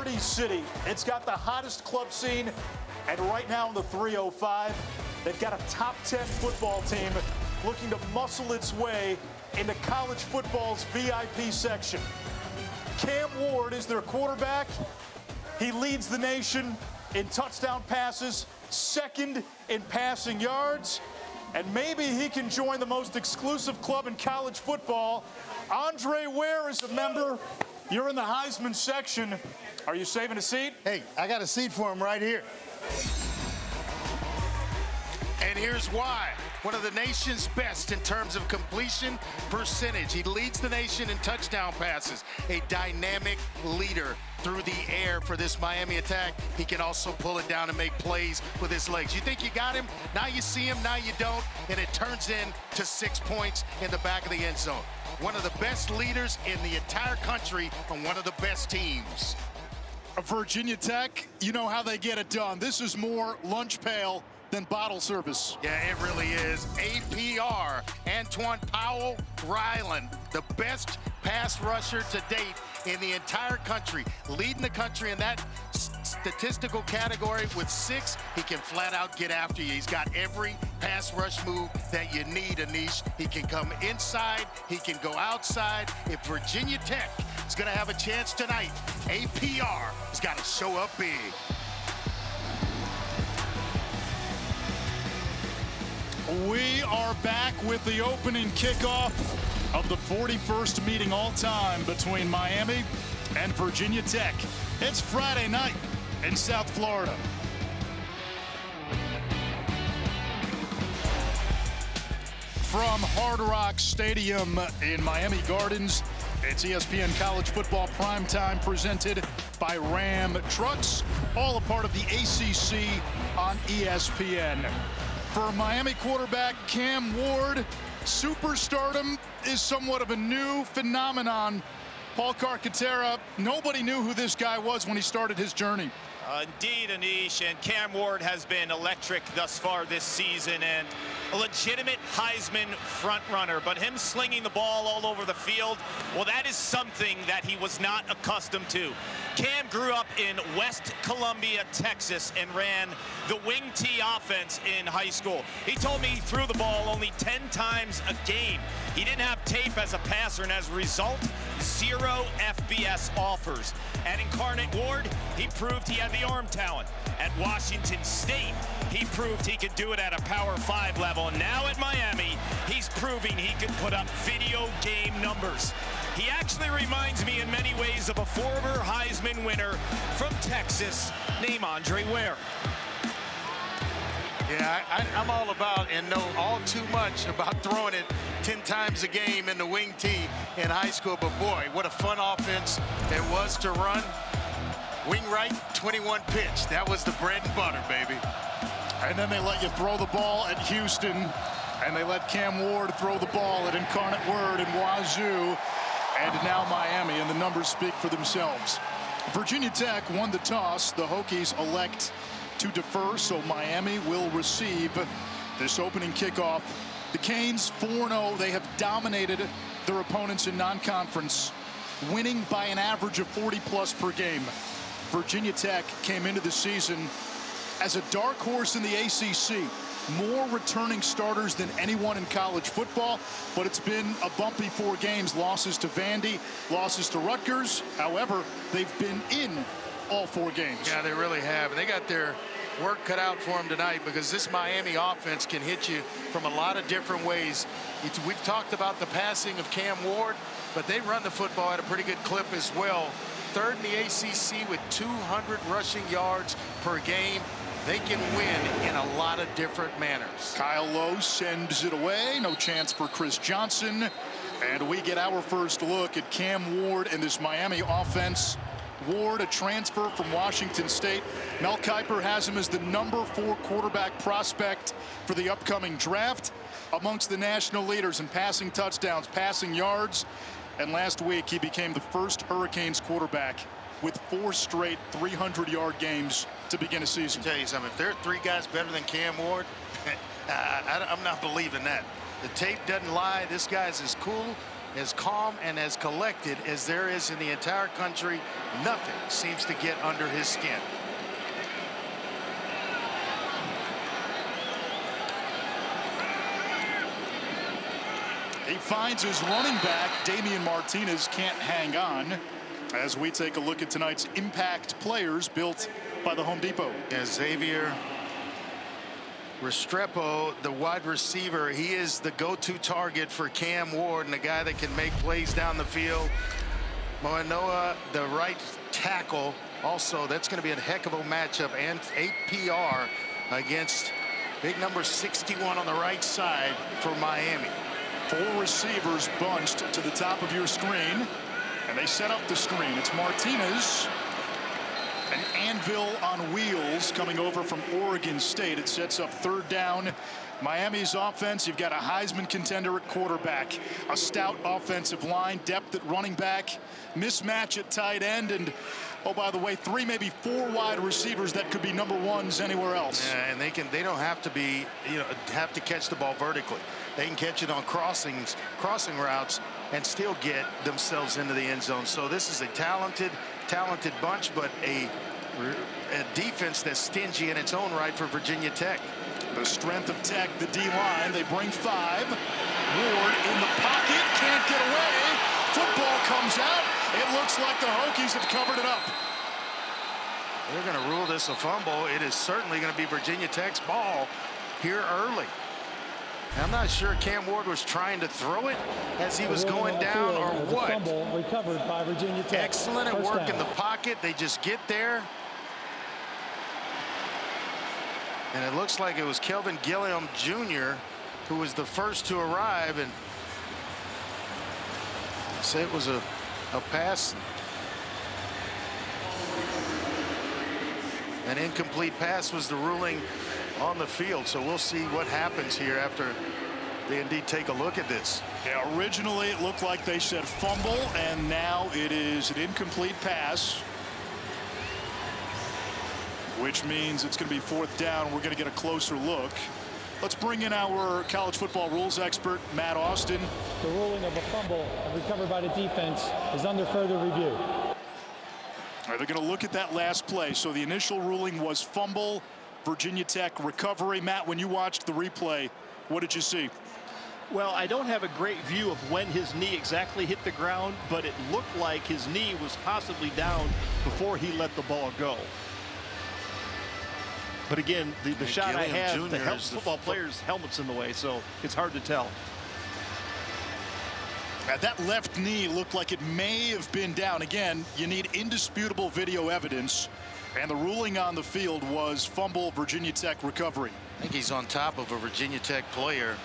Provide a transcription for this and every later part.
City. It's got the hottest club scene, and right now in the 305, they've got a top 10 football team looking to muscle its way into college football's VIP section. Cam Ward is their quarterback. He leads the nation in touchdown passes, second in passing yards, and maybe he can join the most exclusive club in college football. Andre Ware is a member. You're in the Heisman section. Are you saving a seat? Hey, I got a seat for him right here. And here's why. One of the nation's best in terms of completion percentage. He leads the nation in touchdown passes. A dynamic leader through the air for this Miami attack. He can also pull it down and make plays with his legs. You think you got him, now you see him, now you don't, and it turns into 6 points in the back of the end zone. One of the best leaders in the entire country on one of the best teams. Virginia Tech, you know how they get it done. This is more lunch pail than bottle service. Yeah, it really is. APR, Antoine Powell Ryland, the best pass rusher to date in the entire country, leading the country in that statistical category with 6. He can flat out get after you. He's got every pass rush move that you need, Anish. He can come inside, he can go outside. If Virginia Tech is gonna have a chance tonight, APR has got to show up big. We are back with the opening kickoff of the 41st meeting all time between Miami and Virginia Tech. It's Friday night in South Florida. From Hard Rock Stadium in Miami Gardens, it's ESPN College Football Primetime presented by Ram Trucks, all a part of the ACC on ESPN. For Miami quarterback Cam Ward, superstardom is somewhat of a new phenomenon. Paul Carcaterra, nobody knew who this guy was when he started his journey. Indeed, Anish, and Cam Ward has been electric thus far this season and a legitimate Heisman frontrunner. But him slinging the ball all over the field, well, that is something that he was not accustomed to. Cam grew up in West Columbia, Texas, and ran the wing T offense in high school. He told me he threw the ball only 10 times a game. He didn't have tape as a passer, and as a result, 0 FBS offers. At Incarnate Ward, he proved he had the arm talent. At Washington State, he proved he could do it at a Power 5 level. And now at Miami, he's proving he can put up video game numbers. He actually reminds me in many ways of a former Heisman winner from Texas named Andre Ware. Yeah, I'm all about and know all too much about throwing it 10 times a game in the wing T in high school. But boy, what a fun offense it was to run. Wing right, 21 pitch. That was the bread and butter, baby. And then they let you throw the ball at Houston, and they let Cam Ward throw the ball at Incarnate Word and Wazoo, and now Miami, and the numbers speak for themselves. Virginia Tech won the toss. The Hokies elect to defer, so Miami will receive this opening kickoff. The Canes 4-0. They have dominated their opponents in non-conference, winning by an average of 40+ per game. Virginia Tech came into the season as a dark horse in the ACC. More returning starters than anyone in college football, but it's been a bumpy 4 games. Losses to Vandy, losses to Rutgers. However, they've been in all 4 games. Yeah, they really have. And they got their work cut out for them tonight, because this Miami offense can hit you from a lot of different ways. We've talked about the passing of Cam Ward, but they run the football at a pretty good clip as well. 3rd in the ACC with 200 rushing yards per game. They can win in a lot of different manners. Kyle Lowe sends it away. No chance for Chris Johnson. And we get our first look at Cam Ward and this Miami offense. Ward, a transfer from Washington State. Mel Kiper has him as the number 4 quarterback prospect for the upcoming draft. Amongst the national leaders in passing touchdowns, passing yards. And last week, he became the first Hurricanes quarterback with 4 straight 300-yard games to begin a season. I'll tell you something, if there are 3 guys better than Cam Ward, I'm not believing that. The tape doesn't lie. This guy's as cool as calm and as collected as there is in the entire country. Nothing seems to get under his skin. He finds his running back. Damian Martinez can't hang on as we take a look at tonight's impact players built by the Home Depot. Yeah, Xavier Restrepo, the wide receiver, he is the go-to target for Cam Ward and the guy that can make plays down the field. Moanoa, the right tackle, also that's going to be a heck of a matchup, and APR against big number 61 on the right side for Miami. 4 receivers bunched to the top of your screen, and they set up the screen. It's Martinez, an anvil on wheels coming over from Oregon State. It sets up 3rd down. Miami's offense, you've got a Heisman contender at quarterback, a stout offensive line, depth at running back, mismatch at tight end, and oh, by the way, 3, maybe 4 wide receivers that could be number 1s anywhere else. Yeah, and they don't have to be, have to catch the ball vertically. They can catch it on crossing routes and still get themselves into the end zone. So this is a talented bunch, but a defense that's stingy in its own right for Virginia Tech. The strength of Tech, the D-line, they bring 5. Ward in the pocket, can't get away. Football comes out. It looks like the Hokies have covered it up. They're going to rule this a fumble. It is certainly going to be Virginia Tech's ball here early. I'm not sure Cam Ward was trying to throw it as he was going down or what. Fumble recovered by Virginia Tech. Excellent at work in the pocket. They just get there. And it looks like it was Kelvin Gilliam Jr. who was the first to arrive, and say it was a pass. An incomplete pass was the ruling on the field, so we'll see what happens here after they indeed take a look at this. Yeah, originally it looked like they said fumble, and now it is an incomplete pass, which means it's going to be 4th down. We're going to get a closer look. Let's bring in our college football rules expert, Matt Austin. The ruling of a fumble recovered by the defense is under further review. They're going to look at that last play. So the initial ruling was fumble, Virginia Tech recovery. Matt, when you watched the replay, what did you see? Well, I don't have a great view of when his knee exactly hit the ground, but it looked like his knee was possibly down before he let the ball go. But again, the shot I have, the football players' helmets in the way, so it's hard to tell. That left knee looked like it may have been down. Again, you need indisputable video evidence, and the ruling on the field was fumble, Virginia Tech recovery. I think he's on top of a Virginia Tech player,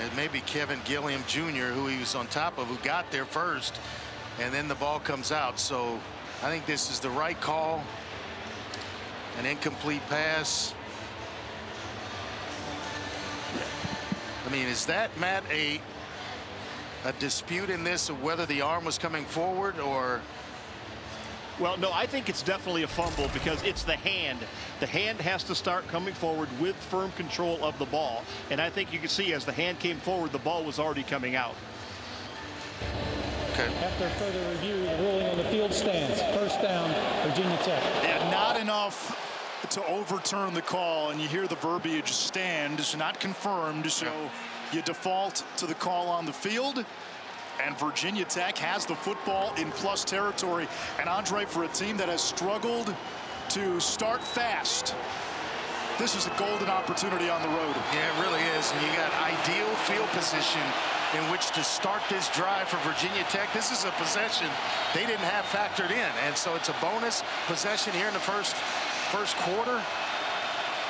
and maybe Kevin Gilliam Jr., who he was on top of, who got there first, and then the ball comes out. So I think this is the right call. An incomplete pass. I mean, is that, Matt, a dispute in this of whether the arm was coming forward or? Well, no, I think it's definitely a fumble because it's the hand. The hand has to start coming forward with firm control of the ball. And I think you can see as the hand came forward, the ball was already coming out. Okay. After further review, the ruling on the field stands. 1st down, Virginia Tech. Yeah, not enough to overturn the call, and you hear the verbiage stands, not confirmed, so you default to the call on the field. And Virginia Tech has the football in plus territory. And Andre, for a team that has struggled to start fast, this is a golden opportunity on the road. Yeah, it really is. And you got ideal field position in which to start this drive for Virginia Tech. This is a possession they didn't have factored in, and so it's a bonus possession here in the first quarter.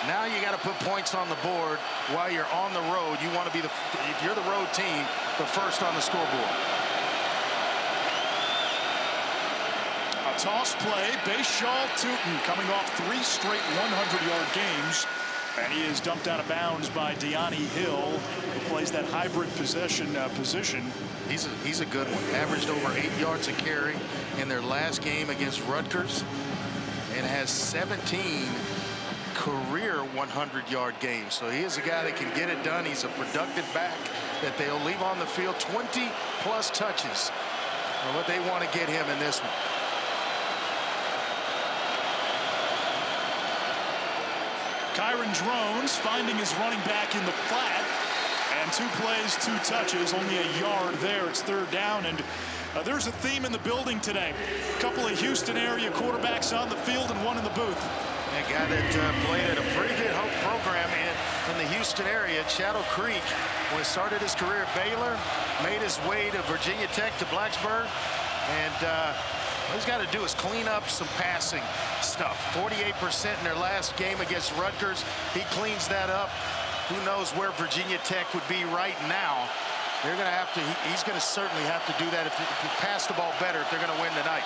Now you got to put points on the board while you're on the road. You want to be if you're the road team, the first on the scoreboard. A toss play, Bashaw Tootin coming off 3 straight 100-yard games, and he is dumped out of bounds by Deani Hill, who plays that hybrid position. He's a good one. Averaged over 8 yards a carry in their last game against Rutgers, and has 17 career 100-yard games. So he is a guy that can get it done. He's a productive back that they'll leave on the field. 20-plus touches are what they want to get him in this one. Kyron Drones finding his running back in the flat. And 2 plays, 2 touches, only a yard there. It's 3rd down, and there's a theme in the building today. A couple of Houston area quarterbacks on the field and 1 in the booth. A guy that played at a pretty good program in the Houston area, Shadow Creek, when he started his career at Baylor, made his way to Virginia Tech to Blacksburg, and what he's got to do is clean up some passing stuff. 48% in their last game against Rutgers. He cleans that up. Who knows where Virginia Tech would be right now. They're going to have to, he's going to certainly have to do that if you pass the ball better if they're going to win tonight.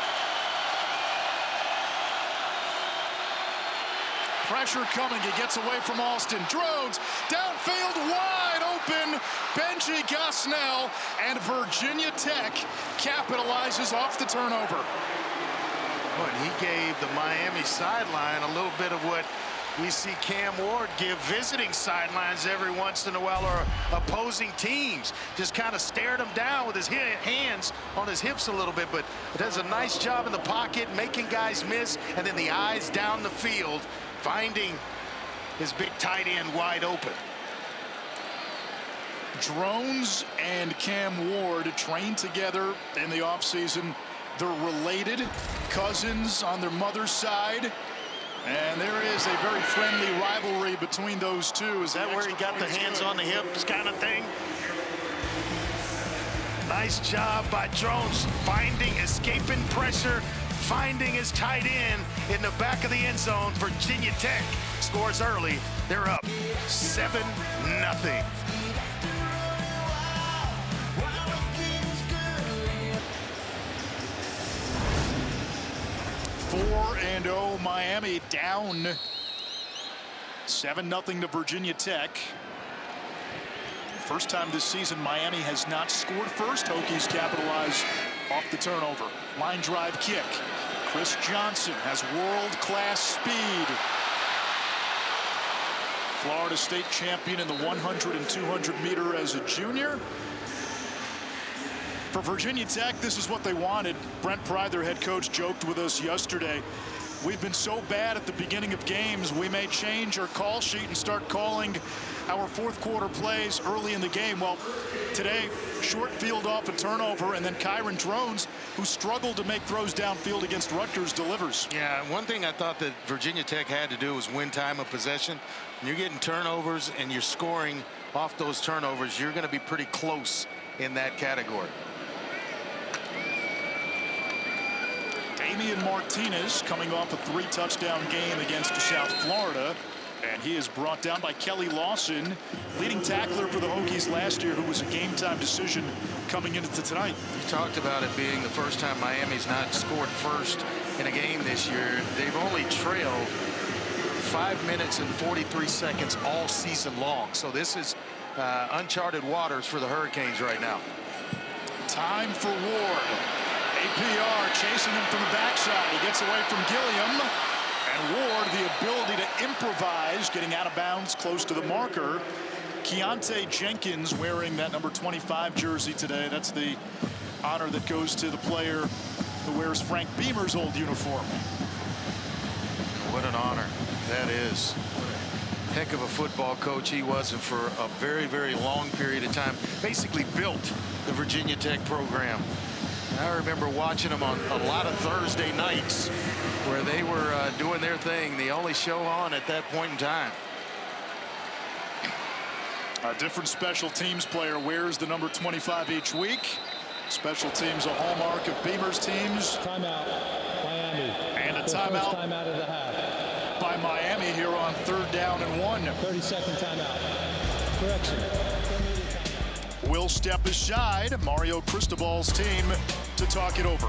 Pressure coming. He gets away from Alston. Drones downfield, wide open. Benji Gosnell, and Virginia Tech capitalizes off the turnover. But he gave the Miami sideline a little bit of what we see Cam Ward give visiting sidelines every once in a while, or opposing teams. Just kind of stared him down with his hands on his hips a little bit, but does a nice job in the pocket, making guys miss, and then the eyes down the field, finding his big tight end wide open. Drones and Cam Ward trained together in the offseason. They're related, cousins on their mother's side. And there is a very friendly rivalry between those two. Is that where he got the hands on the hips kind of thing? Nice job by Drones, finding, escaping pressure, finding his tight end in the back of the end zone. Virginia Tech scores early. They're up 7-0. 4-0 Miami, down 7-0 to Virginia Tech. First time this season Miami has not scored first. Hokies capitalize off the turnover. Line drive kick. Chris Johnson has world-class speed. Florida State champion in the 100 and 200 meter as a junior. For Virginia Tech, this is what they wanted. Brent Pry, their head coach, joked with us yesterday. We've been so bad at the beginning of games, we may change our call sheet and start calling our fourth quarter plays early in the game. Well, today, short field off a turnover, and then Kyron Drones, who struggled to make throws downfield against Rutgers, delivers. Yeah, one thing I thought that Virginia Tech had to do was win time of possession. When you're getting turnovers and you're scoring off those turnovers, you're going to be pretty close in that category. Damian Martinez coming off a 3-touchdown game against South Florida, and he is brought down by Kelly Lawson, leading tackler for the Hokies last year, who was a game-time decision coming into tonight. You talked about it being the first time Miami's not scored first in a game this year. They've only trailed 5 minutes and 43 seconds all season long. So this is uncharted waters for the Hurricanes right now. Time for Ward. APR chasing him from the backside. He gets away from Gilliam. And Ward, the ability to improvise, getting out of bounds close to the marker. Keontae Jenkins wearing that number 25 jersey today. That's the honor that goes to the player who wears Frank Beamer's old uniform. What an honor that is. Heck of a football coach he was, and for a very, very long period of time, basically built the Virginia Tech program. I remember watching them on a lot of Thursday nights where they were doing their thing, the only show on at that point in time. A different special teams player wears the number 25 each week. Special teams a hallmark of Beamer's teams. Timeout, Miami. And a First timeout timeout of the half. by Miami here on 3rd down and 1. 30-second timeout. Correction. Will step aside, Mario Cristobal's team, to talk it over.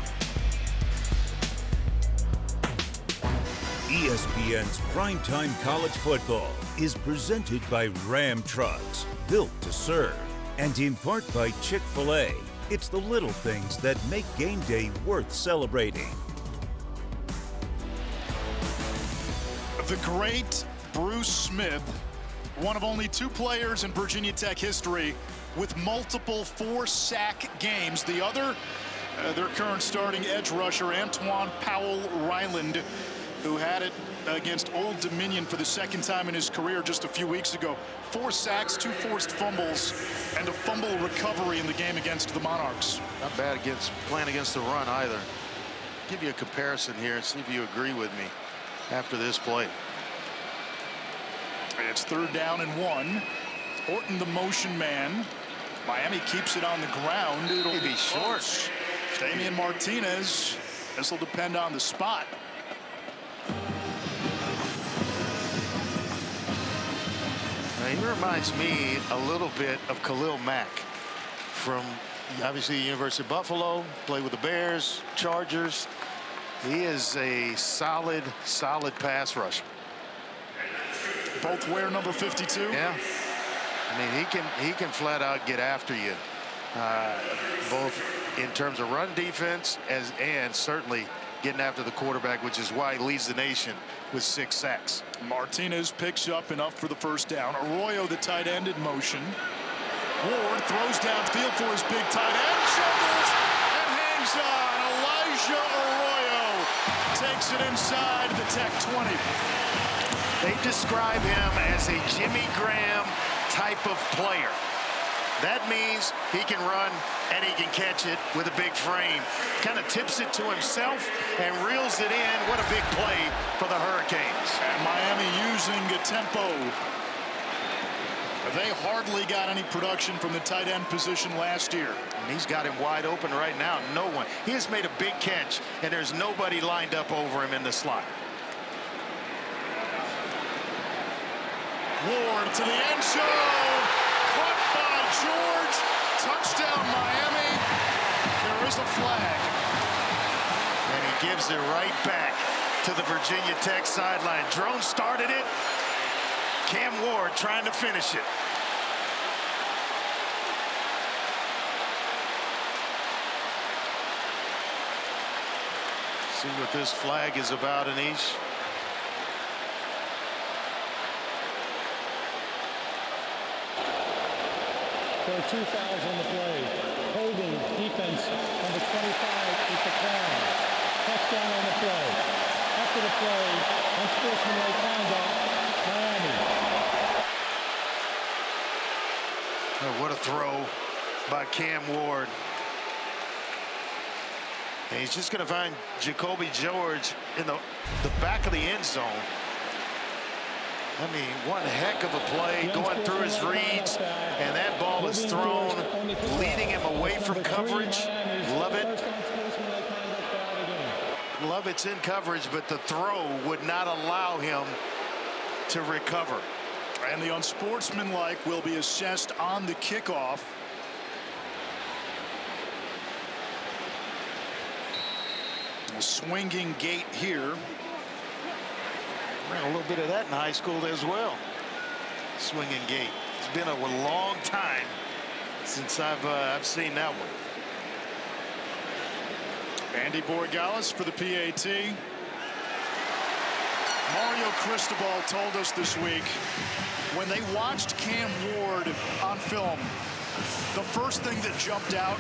ESPN's Primetime College Football is presented by Ram Trucks, built to serve, and in part by Chick-fil-A. It's the little things that make game day worth celebrating. The great Bruce Smith, one of only 2 players in Virginia Tech history with multiple 4-sack games. The other, their current starting edge rusher, Antoine Powell-Ryland, who had it against Old Dominion for the second time in his career just a few weeks ago. 4 sacks, 2 forced fumbles, and a fumble recovery in the game against the Monarchs. Not bad playing against the run either. Give you a comparison here and see if you agree with me after this play. It's 3rd down and 1. Orton the motion man. Miami keeps it on the ground. It'll be short. Damian Martinez. This will depend on the spot. He reminds me a little bit of Khalil Mack from obviously the University of Buffalo, played with the Bears, Chargers. He is a solid pass rusher. Both wear number 52. Yeah, I mean he can flat out get after you, both in terms of run defense and certainly getting after the quarterback, which is why he leads the nation with 6 sacks. Martinez picks up enough for the 1st down. Arroyo, the tight end, in motion. Ward throws downfield for his big tight end, shovels and hangs on. Elijah Arroyo takes it inside the Tech 20. They describe him as a Jimmy Graham type of player. That means he can run and he can catch it with a big frame. Kind of tips it to himself and reels it in. What a big play for the Hurricanes. And Miami using a tempo. They hardly got any production from the tight end position last year. And he's got him wide open right now. No one. He has made a big catch, and there's nobody lined up over him in the slot. Ward to the end zone. Caught by George. Touchdown, Miami. There is a flag. And he gives it right back to the Virginia Tech sideline. Drone started it. Cam Ward trying to finish it. See what this flag is about, Anish. There are 2 fouls on the play. Holding defense number 25 is declined. Touchdown on the play. After the play, unsportsmanlike conduct, Miami. Oh, what a throw by Cam Ward. And he's just going to find Jacoby George in the back of the end zone. I mean, one heck of a play going through his reads, and that ball is thrown, leading him away from coverage. Love it. Love it's in coverage, but the throw would not allow him to recover. And the unsportsmanlike will be assessed on the kickoff. A swinging gate here. Ran a little bit of that in high school as well. Swinging gate. It's been a long time since I've seen that one. Andy Borregales for the PAT. Mario Cristobal told us this week when they watched Cam Ward on film, the first thing that jumped out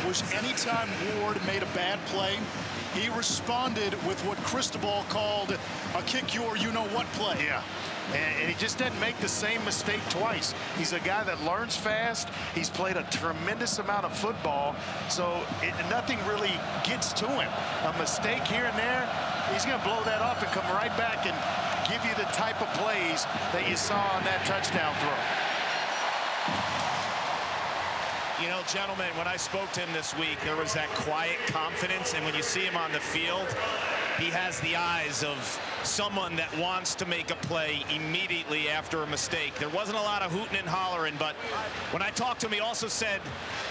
was anytime Ward made a bad play, he responded with what Cristobal called a kick your you-know-what play. Yeah, and he just didn't make the same mistake twice. He's a guy that learns fast. He's played a tremendous amount of football, so nothing really gets to him. A mistake here and there, he's going to blow that off and come right back and give you the type of plays that you saw on that touchdown throw. You know, gentlemen, when I spoke to him this week, there was that quiet confidence, and when you see him on the field, he has the eyes of someone that wants to make a play immediately after a mistake. There wasn't a lot of hooting and hollering, but when I talked to him, he also said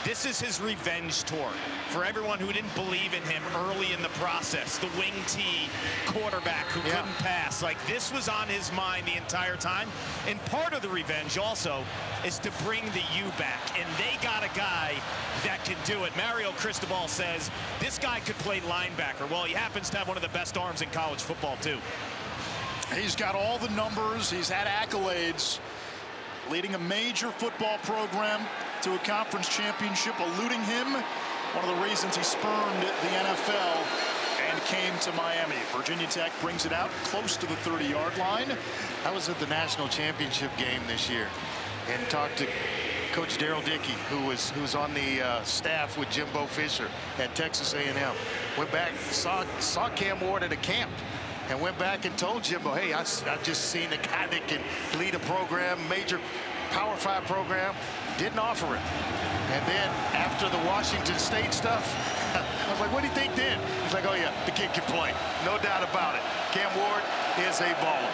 this is his revenge tour for everyone who didn't believe in him early in the process. The wing T quarterback who couldn't pass. Like, this was on his mind the entire time. And part of the revenge also is to bring the U back. And they got a guy that can do it. Mario Cristobal says this guy could play linebacker. Well, he happens to have one of the best arms in college football, too. He's got all the numbers. He's had accolades, leading a major football program to a conference championship, eluding him. One of the reasons he spurned the NFL and came to Miami. Virginia Tech brings it out close to the 30-yard line. I was at the national championship game this year and talked to Coach Daryl Dickey, who's on the staff with Jimbo Fisher at Texas A&M. Went back, saw Cam Ward at a camp, and went back and told Jimbo, hey, I've just seen a guy that can lead a program, major Power 5 program. Didn't offer it. And then after the Washington State stuff, I was like, what do you think then? He's like, oh yeah, the kid can play. No doubt about it. Cam Ward is a baller.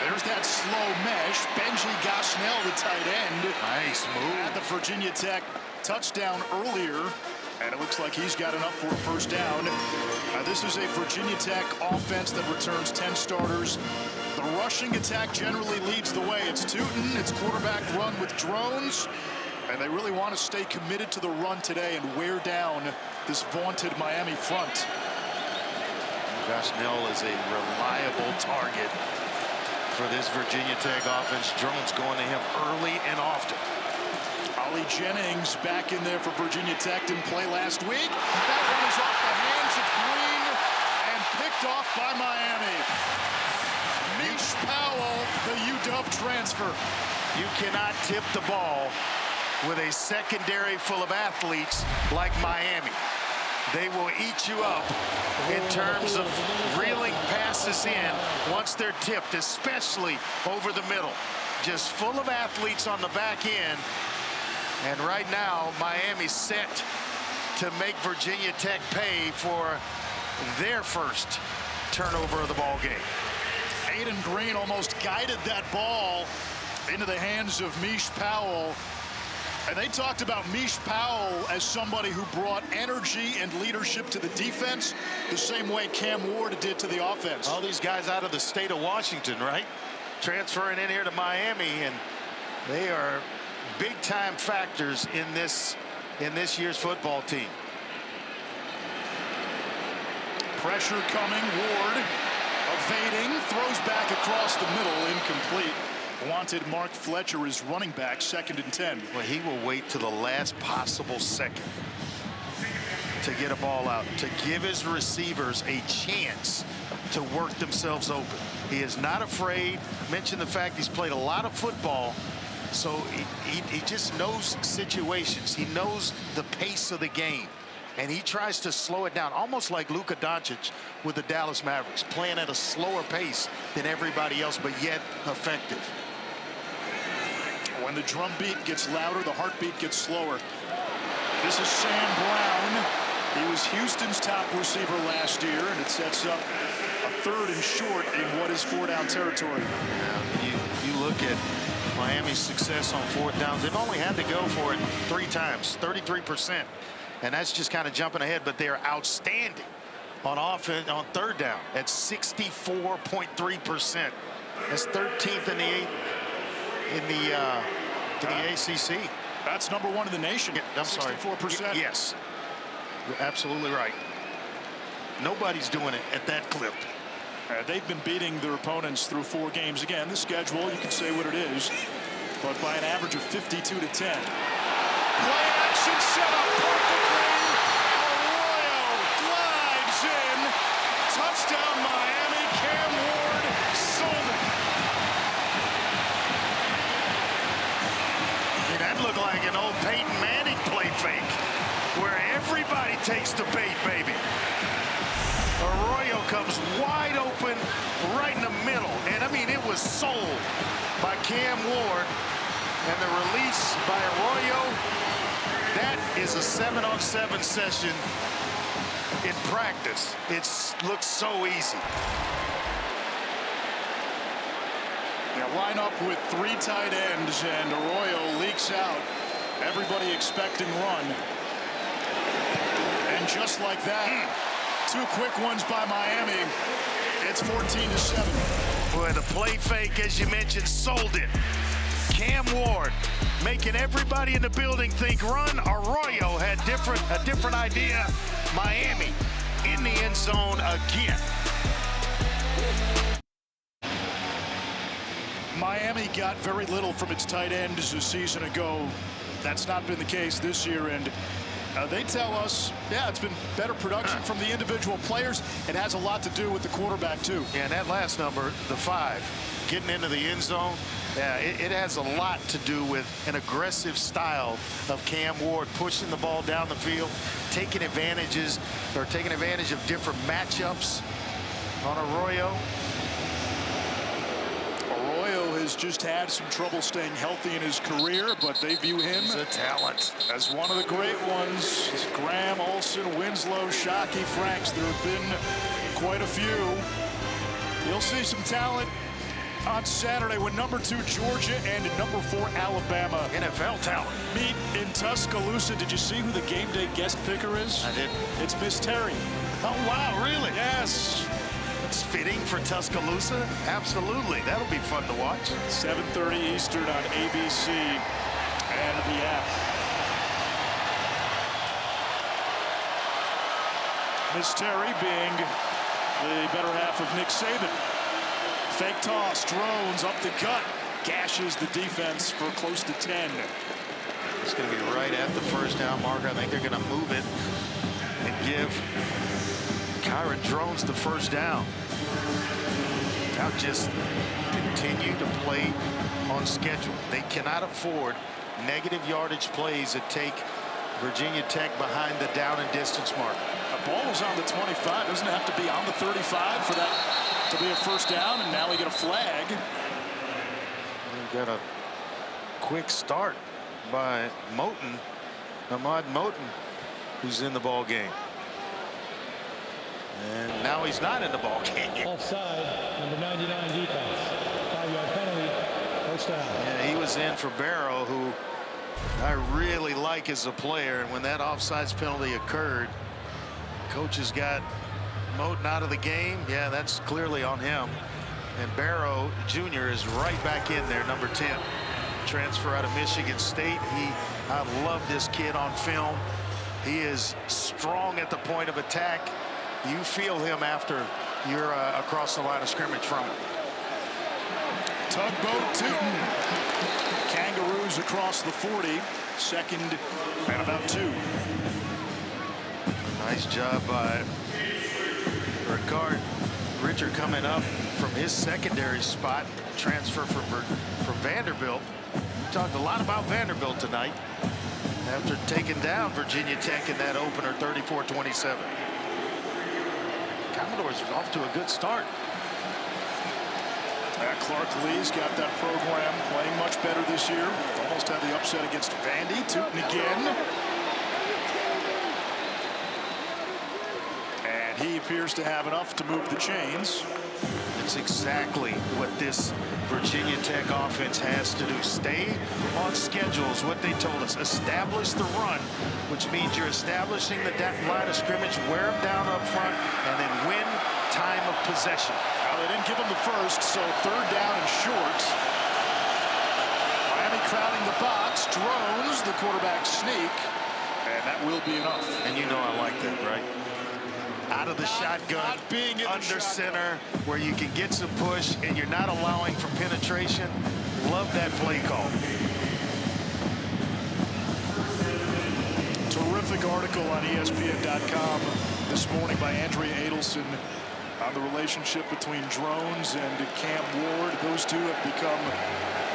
There's that slow mesh. Benji Gosnell, the tight end. Nice move. Had the Virginia Tech touchdown earlier, and it looks like he's got enough for a first down. This is a Virginia Tech offense that returns 10 starters. The rushing attack generally leads the way. It's Tootin, it's quarterback run with drones, and they really want to stay committed to the run today and wear down this vaunted Miami front. Gosnell is a reliable target for this Virginia Tech offense. Drones going to him early and often. Ollie Jennings back in there for Virginia Tech. Didn't play last week. That one is off the hands of Green and picked off by Miami. Mish Powell, the UW transfer. You cannot tip the ball with a secondary full of athletes like Miami. They will eat you up in terms of reeling passes in once they're tipped, especially over the middle. Just full of athletes on the back end. And right now, Miami's set to make Virginia Tech pay for their first turnover of the ball game. Aiden Green almost guided that ball into the hands of Mish Powell. And they talked about Mish Powell as somebody who brought energy and leadership to the defense the same way Cam Ward did to the offense. All these guys out of the state of Washington, right? Transferring in here to Miami, and they are big-time factors in this year's football team. Pressure coming. Ward evading, throws back across the middle, incomplete. Wanted Mark Fletcher is running back, 2nd and 10. Well, he will wait to the last possible second to get a ball out, to give his receivers a chance to work themselves open. He is not afraid. Mention the fact he's played a lot of football, so he just knows situations. He knows the pace of the game, and he tries to slow it down, almost like Luka Doncic with the Dallas Mavericks, playing at a slower pace than everybody else, but yet effective. When the drum beat gets louder, the heartbeat gets slower. This is Sam Brown. He was Houston's top receiver last year, and it sets up a 3rd and short in what is 4-down territory. You look at Miami's success on 4th downs. They've only had to go for it 3 times, 33%. And that's just kind of jumping ahead, but they're outstanding on offense on 3rd down at 64.3%. That's 13th in the ACC. That's number 1 in the nation. Yeah, I'm sorry. 64%. Yes, you're absolutely right. Nobody's doing it at that clip. They've been beating their opponents through 4 games. Again, the schedule, you can say what it is, but by an average of 52-10. Play action set up perfectly. Arroyo glides in. Touchdown Miami. Cam Ward sold it. That looked like an old Peyton Manning play fake, where everybody takes the bait, baby. Arroyo comes wide open right in the middle, and I mean, it was sold by Cam Ward, and the release by Arroyo. That is a 7-on-7 session in practice. It looks so easy. Now line up with 3 tight ends, and Arroyo leaks out. Everybody expecting run. And just like that, 2 quick ones by Miami. It's 14-7. Boy, the play fake, as you mentioned, sold it. Cam Ward making everybody in the building think run. Arroyo had a different idea. Miami in the end zone again. Miami got very little from its tight ends a season ago. That's not been the case this year, and they tell us, yeah, it's been better production from the individual players. It has a lot to do with the quarterback, too. Yeah, and that last number, the 5, getting into the end zone, yeah, it has a lot to do with an aggressive style of Cam Ward, pushing the ball down the field, taking advantage of different matchups on Arroyo. Arroyo has just had some trouble staying healthy in his career, but they view him He's a talent as one of the great ones. Graham, Olsen, Winslow, Shockey, Franks. There have been quite a few. You'll see some talent on Saturday when number 2 Georgia and number 4 Alabama NFL talent meet in Tuscaloosa. Did you see who the game day guest picker is? I did. It's Miss Terry. Oh, wow, really? Yes. It's fitting for Tuscaloosa. Absolutely. That'll be fun to watch. 7:30 Eastern on ABC and the app. Miss Terry being the better half of Nick Saban. Fake toss, drones up the gut, gashes the defense for close to 10. It's going to be right at the first down marker. I think they're going to move it and give Kyron Drones the first down. Now just continue to play on schedule. They cannot afford negative yardage plays that take Virginia Tech behind the down and distance marker. The ball was on the 25. Doesn't it have to be on the 35 for that to be a first down? And now we get a flag. We got a quick start by Moten, Ahmad Moten, who's in the ball game. And now he's not in the ball game. Offside, number 99 defense. 5-yard penalty, first down. Yeah, he was in for Barrow, who I really like as a player. And when that offsides penalty occurred, coach has got Moten out of the game. Yeah, that's clearly on him. And Barrow Jr. is right back in there, number 10. Transfer out of Michigan State. I love this kid on film. He is strong at the point of attack. You feel him after you're across the line of scrimmage from him. Tugboat Tootin. Kangaroos across the 40. Second and about 2. Nice job by Ricard Richard coming up from his secondary spot. Transfer from Vanderbilt. We talked a lot about Vanderbilt tonight after taking down Virginia Tech in that opener 34-27. Commodores are off to a good start. Clark Lee's got that program playing much better this year. Almost had the upset against Vandy. Tootin again. And he appears to have enough to move the chains. It's exactly what this Virginia Tech offense has to do. Stay on schedule is what they told us. Establish the run, which means you're establishing the line of scrimmage, wear them down up front, and then win time of possession. Well, they didn't give him the first, so third down and short. Miami crowding the box. Drones, the quarterback sneak, and that will be enough. And you know I like that, right? Out of the shotgun, being in under center, where you can get some push and you're not allowing for penetration. Love that play call. Terrific article on ESPN.com this morning by Andrea Adelson on the relationship between Drones and Cam Ward. Those two have become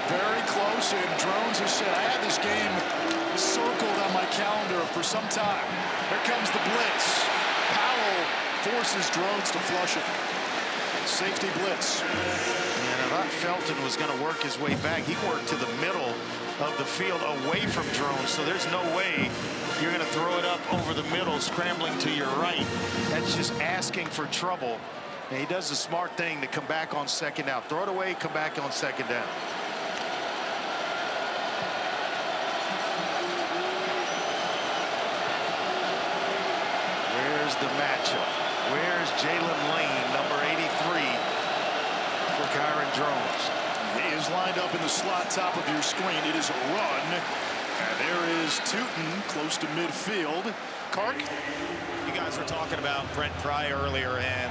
very close, and Drones has said, I had this game circled on my calendar for some time. Here comes the blitz. Powell forces Drones to flush it. Safety blitz. And I thought Felton was going to work his way back. He worked to the middle of the field away from Drones, so there's no way you're going to throw it up over the middle, scrambling to your right. That's just asking for trouble. And he does the smart thing to come back on second down. Throw it away, come back on second down. Where's the matchup? Where's Jalen Lane, number 83, for Kyron Drones? He is lined up in the slot top of your screen. It is a run. And there is Tootin close to midfield. Kark? You guys were talking about Brent Pry earlier and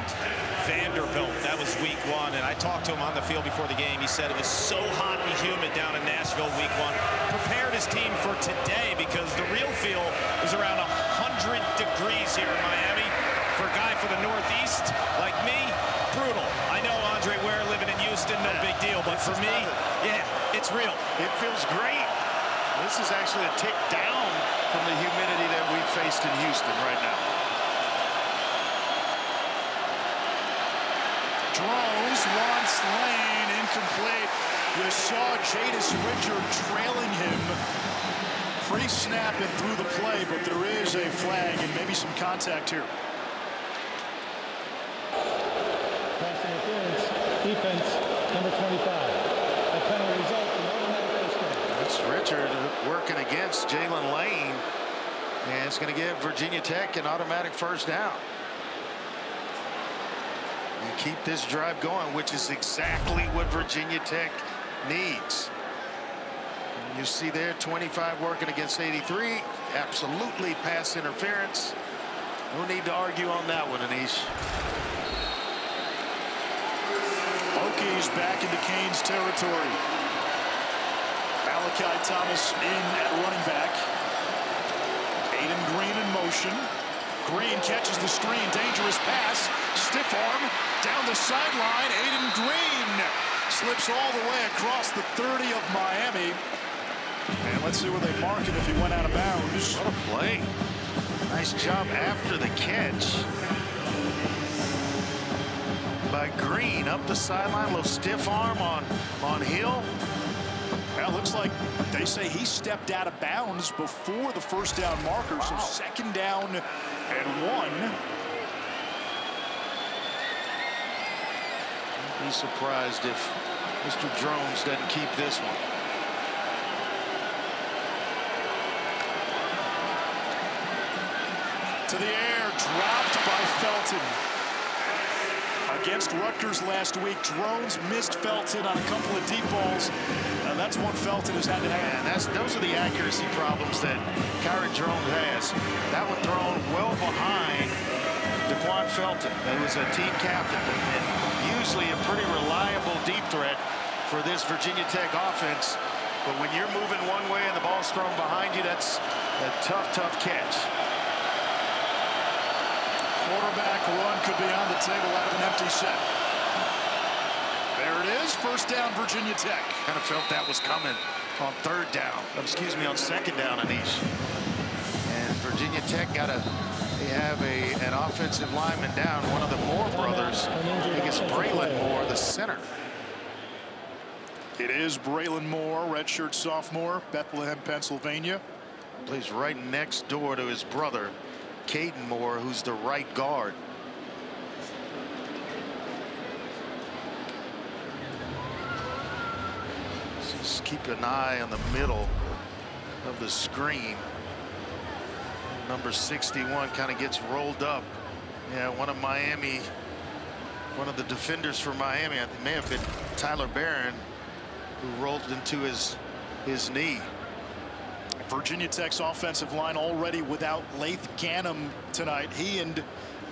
Vanderbilt. That was week 1, and I talked to him on the field before the game. He said it was so hot and humid down in Nashville week 1. Prepared his team for today because the real feel is around 100 degrees here in Miami. For a guy from the Northeast like me, brutal. I know Andre Ware living in Houston, no big deal, but for me, yeah, it's real. It feels great. This is actually a tick down from the humidity that we've faced in Houston right now. Drones wants lane, incomplete. You saw Jadis Richard trailing him pre-snap and through the play, but there is a flag and maybe some contact here. Pass interference, defense, number 25. A penalty result in automatic first down. That's Richard working against Jalen Lane, and it's going to give Virginia Tech an automatic first down. And keep this drive going, which is exactly what Virginia Tech needs. And you see there 25 working against 83. Absolutely pass interference. No need to argue on that one, Anish. Hokies back into Canes territory. Malachi Thomas in at running back. Aiden Green in motion. Green catches the screen, dangerous pass, stiff arm, down the sideline, Aiden Green slips all the way across the 30 of Miami. And let's see where they mark it if he went out of bounds. What a play. Nice job after the catch by Green up the sideline, little stiff arm on Hill. Well, looks like they say he stepped out of bounds before the first down marker. Wow. So second down and 1. I'd be surprised if Mr. Drones doesn't keep this one. To the air, dropped by Felton. Against Rutgers last week, Drones missed Felton on a couple of deep balls. That's one Felton has had to have. And those are the accuracy problems that Kyrie Drones has. That one thrown well behind DeQuan Felton, who was a team captain, and usually a pretty reliable deep threat for this Virginia Tech offense. But when you're moving one way and the ball's thrown behind you, that's a tough catch. Quarterback run could be on the table out of an empty set. There it is, first down, Virginia Tech. Kind of felt that was coming on third down. Excuse me, on second down, Anish. And Virginia Tech got to have an offensive lineman down. One of the Moore brothers. I think it's Braylon Moore, the center. It is Braylon Moore, redshirt sophomore, Bethlehem, Pennsylvania. Plays right next door to his brother, Caden Moore, who's the right guard. Just keep an eye on the middle of the screen. Number 61 kind of gets rolled up. Yeah, one of the defenders for Miami, I think it may have been Tyler Barron, who rolled into his knee. Virginia Tech's offensive line already without Laith Ganem tonight. He and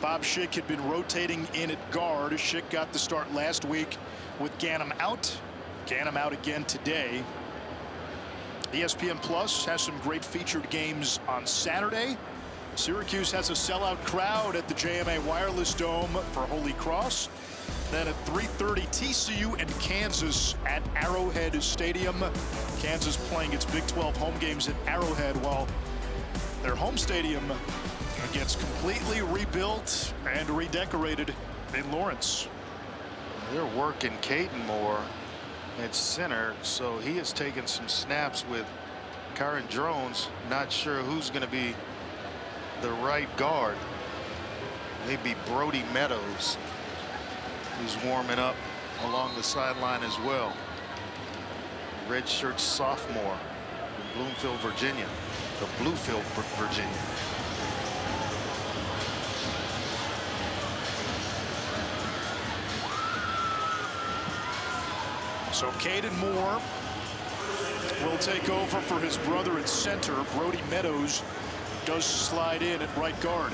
Bob Schick had been rotating in at guard. Schick got the start last week with Ganem out. Ganem out again today. ESPN Plus has some great featured games on Saturday. Syracuse has a sellout crowd at the JMA Wireless Dome for Holy Cross. Then at 3:30, TCU and Kansas at Arrowhead Stadium. Kansas playing its Big 12 home games at Arrowhead, while their home stadium gets completely rebuilt and redecorated in Lawrence. They're working Caden Moore at center, so he has taken some snaps with Kyron Drones. Not sure who's going to be the right guard. Maybe Brody Meadows, who's warming up along the sideline as well. Redshirt sophomore from Bloomfield, Virginia. The Bluefield, Virginia. So Caden Moore will take over for his brother at center, Brody Meadows. does slide in at right guard.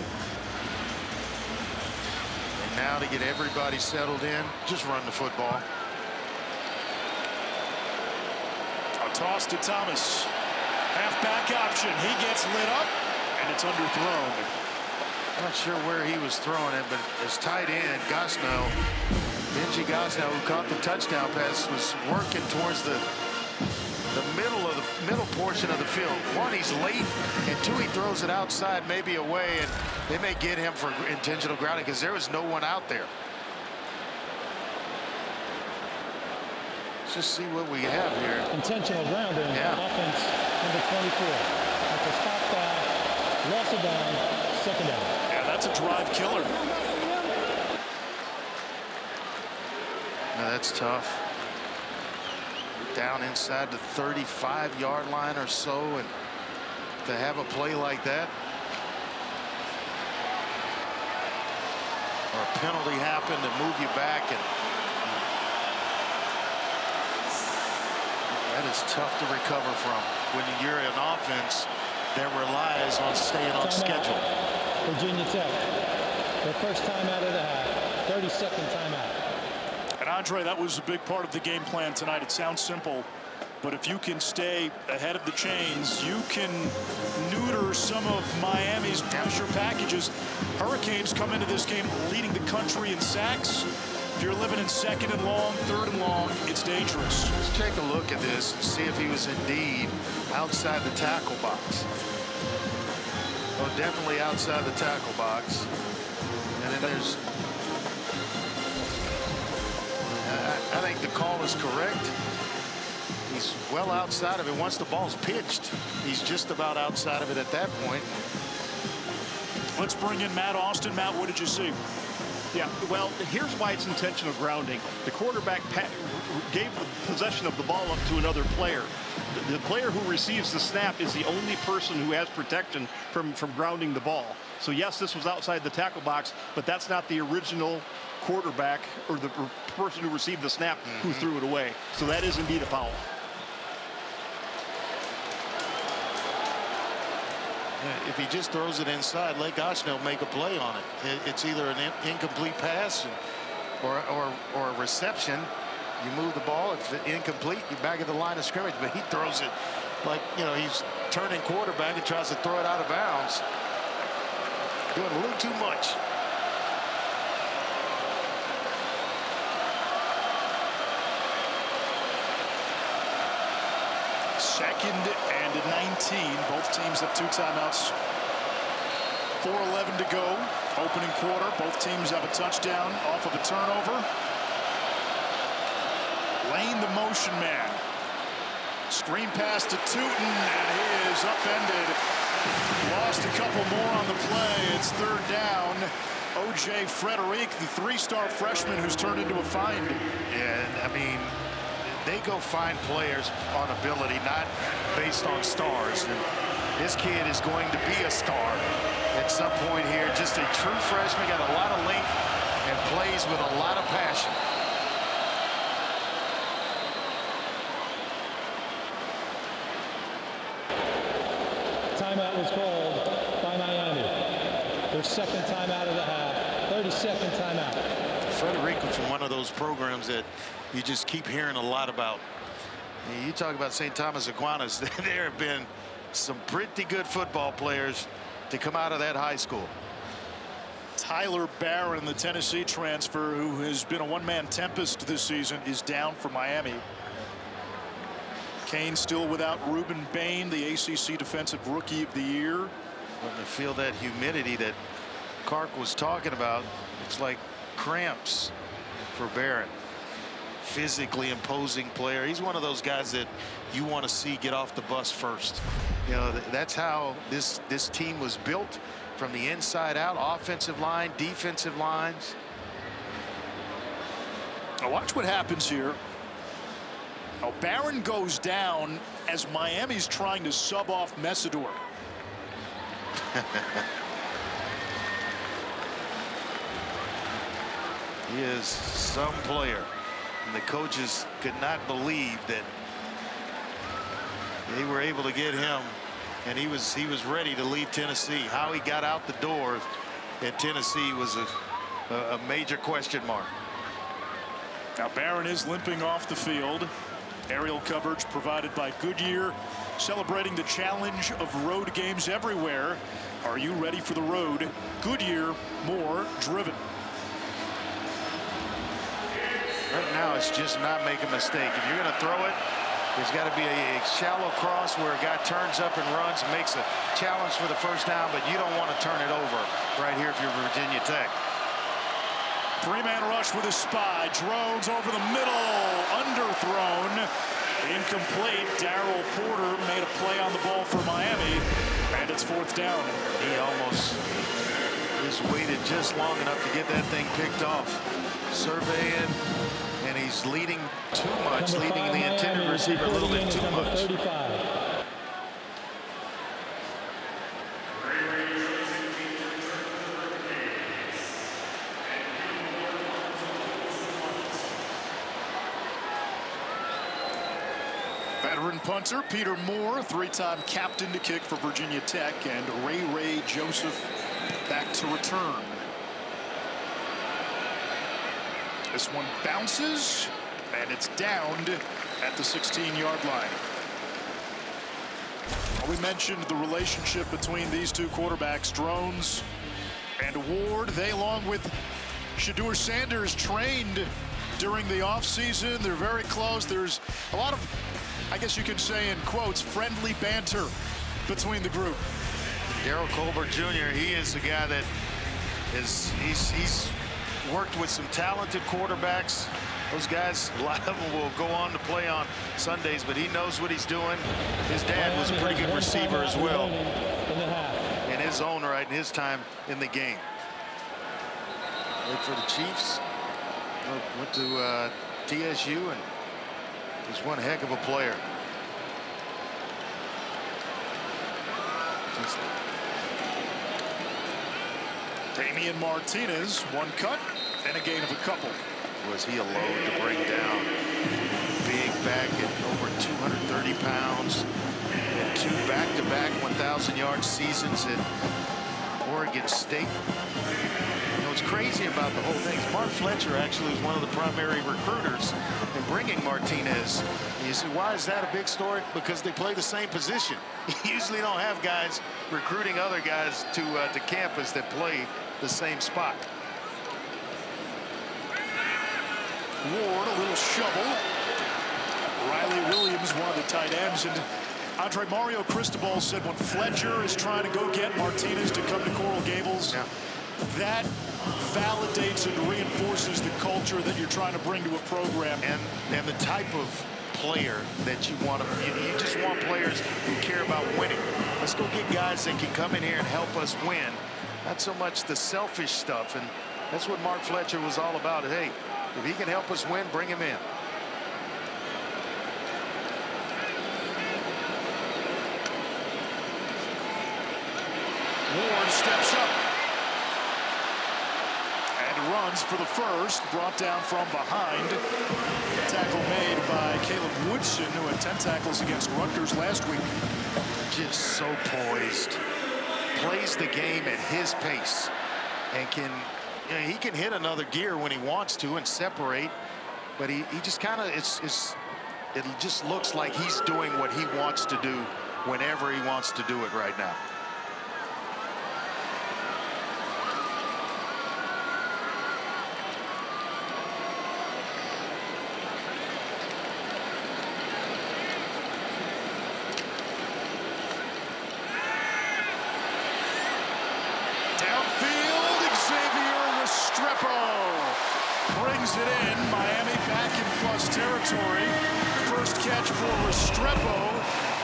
And now to get everybody settled in, just run the football. A toss to Thomas. Halfback option. He gets lit up, and it's underthrown. I'm not sure where he was throwing it, but his tight end, Gosnell, Benji Gosnell, who caught the touchdown pass, was working towards the middle portion of the field. One, he's late, and two, he throws it outside, maybe away, and they may get him for intentional grounding because there was no one out there. Let's just see what we have here. Intentional grounding. Yeah. Offense number 24. That's a stop down, loss of down, second down. Yeah, that's a drive killer. Now, that's tough. Down inside the 35-yard line or so, and to have a play like that, or a penalty happen to move you back, and that is tough to recover from when you're an offense that relies on staying on schedule. Virginia Tech, their first time out of the half, 32nd timeout. And Andre, that was a big part of the game plan tonight. It sounds simple, but if you can stay ahead of the chains, you can neuter some of Miami's pressure packages. Hurricanes come into this game leading the country in sacks. If you're living in second and long, third and long, it's dangerous. Let's take a look at this and see if he was indeed outside the tackle box. Oh, definitely outside the tackle box. And then there's, I think the call is correct. He's well outside of it. Once the ball's pitched, he's just about outside of it at that point. Let's bring in Matt Austin. Matt, what did you see? Yeah, well, here's why it's intentional grounding. The quarterback gave the possession of the ball up to another player. The player who receives the snap is the only person who has protection from grounding the ball. So yes, this was outside the tackle box, but that's not the original quarterback or the person who received the snap who threw it away. So that is indeed a foul. If he just throws it inside, let Gosnell make a play on it. It's either an incomplete pass or a reception. You move the ball. If it's incomplete, you're back at the line of scrimmage. But he throws it like, you know, he's turning quarterback and tries to throw it out of bounds. Doing a little too much. Second and 19. Both teams have two timeouts. 4:11 to go. Opening quarter. Both teams have a touchdown off of a turnover. Lane, the motion man. Screen pass to Tootin, and he is upended. Lost a couple more on the play. It's third down. O.J. Frederick, the three-star freshman who's turned into a find. Yeah, I mean, they go find players on ability, not based on stars. And this kid is going to be a star at some point here. Just a true freshman, got a lot of length and plays with a lot of passion. Timeout was called by Miami. Their second timeout of the half, 32nd timeout. Frederico from one of those programs that you just keep hearing a lot about. You talk about St. Thomas Aquinas, there have been some pretty good football players to come out of that high school. Tyler Barron, the Tennessee transfer, who has been a one-man tempest this season, is down for Miami. Kane still without Ruben Bain, the ACC Defensive Rookie of the Year. When they feel that humidity that Kark was talking about, it's like cramps for Barron. Physically imposing player. He's one of those guys that you want to see get off the bus first. You know, that's how this team was built, from the inside out. Offensive line, defensive lines. Now watch what happens here. Now Barron goes down as Miami's trying to sub off Messidor. He is some player. And the coaches could not believe that they were able to get him and he was ready to leave Tennessee. How he got out the door in Tennessee was a major question mark. Now Barron is limping off the field. Aerial coverage provided by Goodyear, celebrating the challenge of road games everywhere. Are you ready for the road? Goodyear, more driven. Right now, it's just not make a mistake. If you're going to throw it, there's got to be a shallow cross where a guy turns up and runs and makes a challenge for the first down, but you don't want to turn it over right here if you're Virginia Tech. Three-man rush with a spy. Drones over the middle. Underthrown. Incomplete. Darryl Porter made a play on the ball for Miami, and it's fourth down. He almost just waited just long enough to get that thing picked off. Surveying, and he's leading too much, leading the intended receiver a little bit too much. 35. Veteran punter Peter Moore, three-time captain to kick for Virginia Tech, and Ray Joseph back to return. This one bounces, and it's downed at the 16-yard line. Well, we mentioned the relationship between these two quarterbacks, Drones and Ward. They, along with Shedeur Sanders, trained during the offseason. They're very close. There's a lot of, I guess you could say in quotes, friendly banter between the group. Daryl Colbert Jr., he is the guy that he's worked with some talented quarterbacks. Those guys, a lot of them will go on to play on Sundays, but he knows what he's doing. His dad was a pretty good receiver as well in his own right in his time in the game. Played for the Chiefs, went to TSU, and was one heck of a player. Damian Martinez, one cut and a gain of a couple. Was he a load to bring down? Big back at over 230 pounds. And two back-to-back 1,000-yard seasons at Oregon State. You know, what's crazy about the whole thing is Mark Fletcher actually was one of the primary recruiters in bringing Martinez. You see, why is that a big story? Because they play the same position. You usually don't have guys recruiting other guys to campus that play the same spot. Ward, a little shovel. Riley Williams, one of the tight ends. And Andre Mario Cristobal said when Fletcher is trying to go get Martinez to come to Coral Gables, that validates and reinforces the culture that you're trying to bring to a program. And the type of player that you want to, you just want players who care about winning. Let's go get guys that can come in here and help us win. Not so much the selfish stuff. And that's what Mark Fletcher was all about. Hey, if he can help us win, bring him in. Ward steps up and runs for the first, brought down from behind. Tackle made by Caleb Woodson, who had 10 tackles against Rutgers last week. Just so poised. Plays the game at his pace and can, you know, he can hit another gear when he wants to and separate, but he just kind of, it just looks like he's doing what he wants to do whenever he wants to do it right now. Brings it in. Miami back in plus territory. First catch for Restrepo,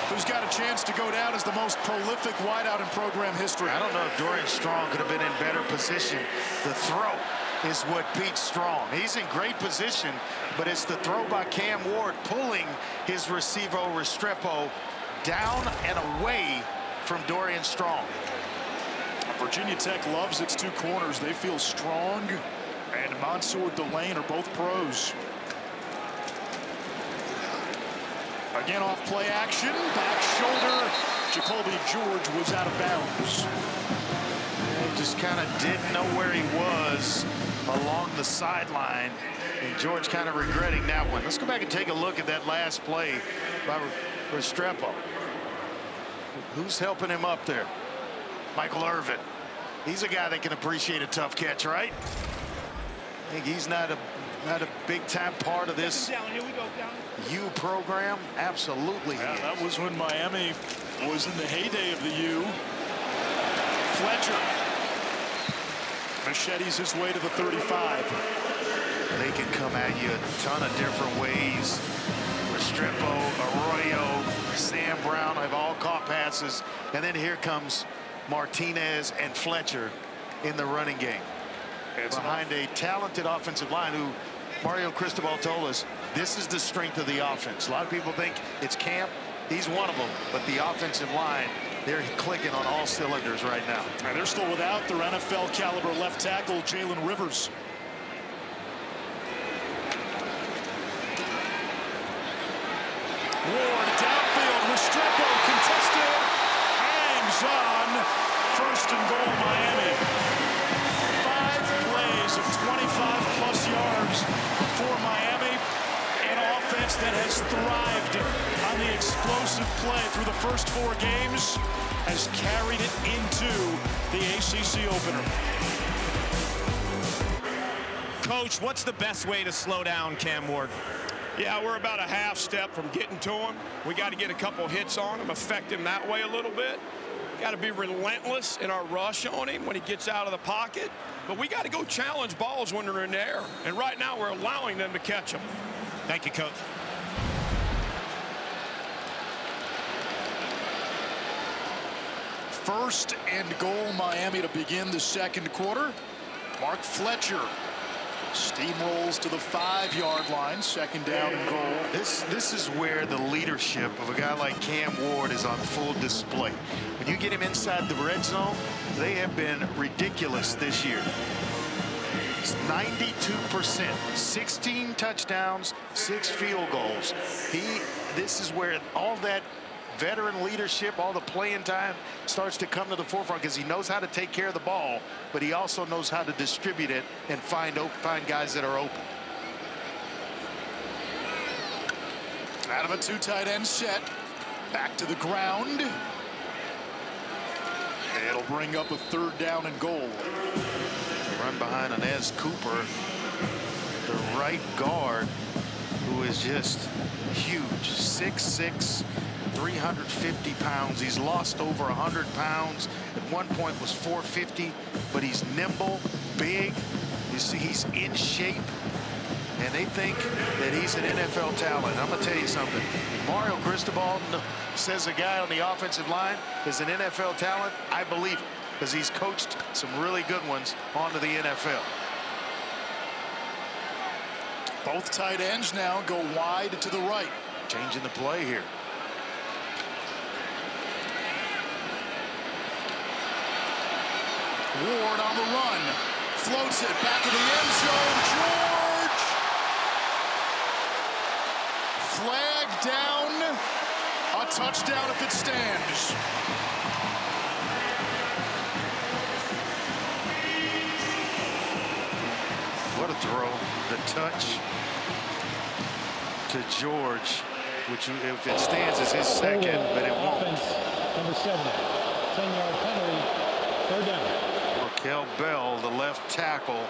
who's got a chance to go down as the most prolific wideout in program history. I don't know if Dorian Strong could have been in better position. The throw is what beats Strong. He's in great position, but it's the throw by Cam Ward pulling his receiver Restrepo down and away from Dorian Strong. Virginia Tech loves its two corners. They feel Strong and Mansour Delane are both pros. Again off play action, back shoulder Jacoby George was out of bounds. He just kind of didn't know where he was along the sideline. And George kind of regretting that one. Let's go back and take a look at that last play by Restrepo. Who's helping him up there? Michael Irvin. He's a guy that can appreciate a tough catch, right? I think he's not a big time part of this U program. Absolutely. Yeah, that was when Miami was in the heyday of the U. Fletcher machetes his way to the 35. They can come at you a ton of different ways. Restrepo, Arroyo, Sam Brown have all caught passes. And then here comes Martinez and Fletcher in the running game. It's behind a talented offensive line who Mario Cristobal told us this is the strength of the offense. A lot of people think it's Camp. He's one of them. But the offensive line, they're clicking on all cylinders right now. And they're still without their NFL caliber left tackle, Jalen Rivers. Ward downfield. Restrepo contested. Hangs on. First and goal, Miami. 5 plays of 25-plus yards for Miami. An offense that has thrived on the explosive play through the first 4 games has carried it into the ACC opener. Coach, what's the best way to slow down Cam Ward? Yeah, we're about a half step from getting to him. We got to get a couple hits on him, affect him that way a little bit. Got to be relentless in our rush on him when he gets out of the pocket. But we got to go challenge balls when they're in the air. And right now we're allowing them to catch them. Thank you, Coach. First and goal, Miami to begin the second quarter. Mark Fletcher steamrolls to the 5-yard line. Second down and goal. This is where the leadership of a guy like Cam Ward is on full display. When you get him inside the red zone, they have been ridiculous this year. It's 92%, 16 touchdowns, 6 field goals. This is where all that veteran leadership, all the playing time starts to come to the forefront because he knows how to take care of the ball, but he also knows how to distribute it and find guys that are open. Out of a 2 tight end set, back to the ground. It'll bring up a 3rd down and goal. Run behind Inez Cooper, the right guard, who is just huge. 6'6", 350 pounds. He's lost over 100 pounds. At one point was 450, but he's nimble, big. You see, he's in shape. And they think that he's an NFL talent. I'm going to tell you something. Mario Cristobal says a guy on the offensive line is an NFL talent. I believe it, because he's coached some really good ones onto the NFL. Both tight ends now go wide to the right. Changing the play here. Ward on the run. Floats it back in the end zone. George! Flag down. A touchdown if it stands. What a throw. The touch to George, which if it stands is his second, but it won't. Number 7, 10-yard penalty, 3rd down. Raquel Bell, the left tackle,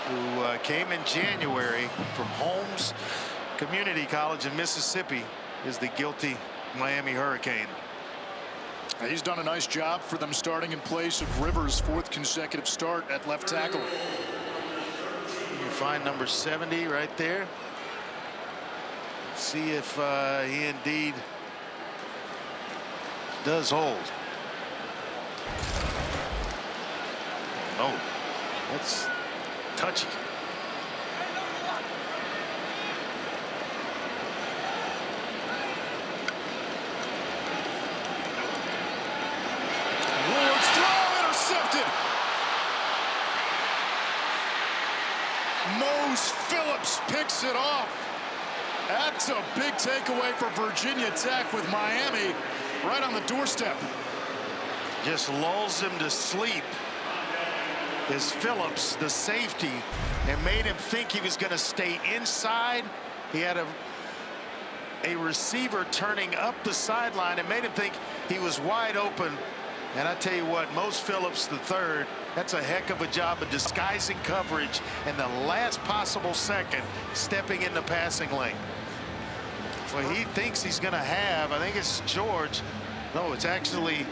who came in January from Holmes Community College in Mississippi, is the guilty Miami Hurricane. He's done a nice job for them, starting in place of Rivers' 4th consecutive start at left tackle. You find number 70 right there. See if he indeed does hold. Oh, that's touchy. Ward's throw intercepted. Mose Phillips picks it off. That's a big takeaway for Virginia Tech, with Miami right on the doorstep. Just lulls him to sleep is Phillips, the safety, and made him think he was going to stay inside. He had a receiver turning up the sideline and made him think he was wide open. And I tell you what, Mose Phillips III, that's a heck of a job of disguising coverage and the last possible second stepping in the passing lane. Well, he thinks he's going to have, I think it's George. No, it's actually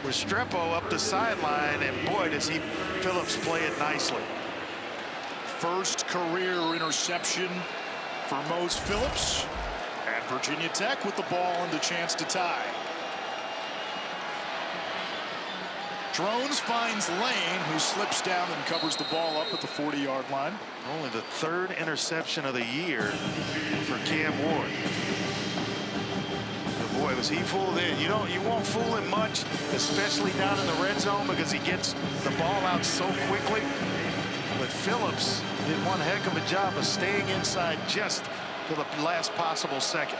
Restrepo up the sideline, and boy, does Phillips play it nicely. First career interception for Mose Phillips, and Virginia Tech with the ball and the chance to tie. Drones finds Lane, who slips down and covers the ball up at the 40-yard line. Only the third interception of the year for Cam Ward. But boy, was he fooled in. You won't fool him much, especially down in the red zone, because he gets the ball out so quickly. But Phillips did one heck of a job of staying inside just to the last possible second.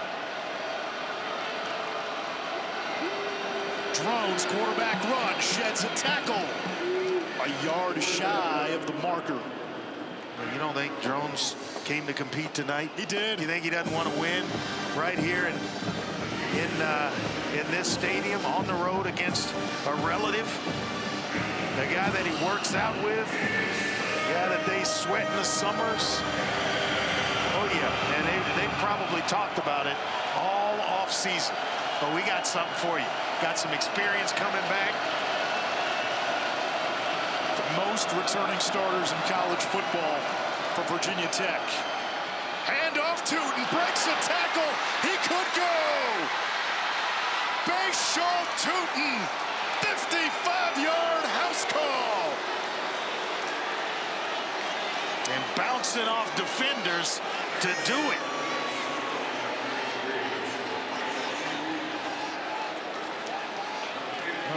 Drones quarterback run, sheds a tackle. A yard shy of the marker. You don't think Drones came to compete tonight? He did. You think he doesn't want to win right here in this stadium on the road against a relative? The guy that he works out with, the guy that they sweat in the summers. Oh yeah, and they probably talked about it all off season. But we got something for you. Got some experience coming back. The most returning starters in college football for Virginia Tech. Handoff, Tootin breaks a tackle. He could go. Bayshall Tootin, 55-yard house call. And bouncing off defenders to do it.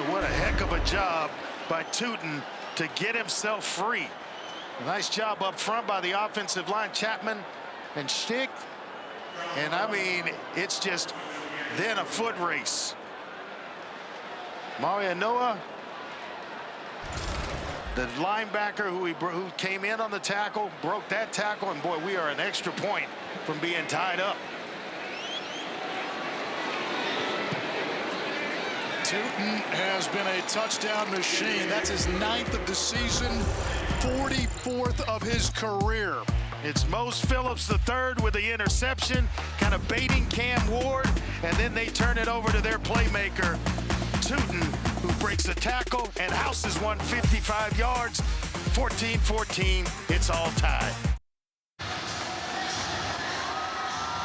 What a heck of a job by Tootin to get himself free. A nice job up front by the offensive line, Chapman and Schick. And I mean, it's just then a foot race. Marianoa, the linebacker who came in on the tackle, broke that tackle, and boy, we are an extra point from being tied up. Tootin has been a touchdown machine. That's his 9th of the season, 44th of his career. It's Mose Phillips III with the interception, kind of baiting Cam Ward, and then they turn it over to their playmaker, Tootin, who breaks the tackle and houses 155 yards, 14-14. It's all tied.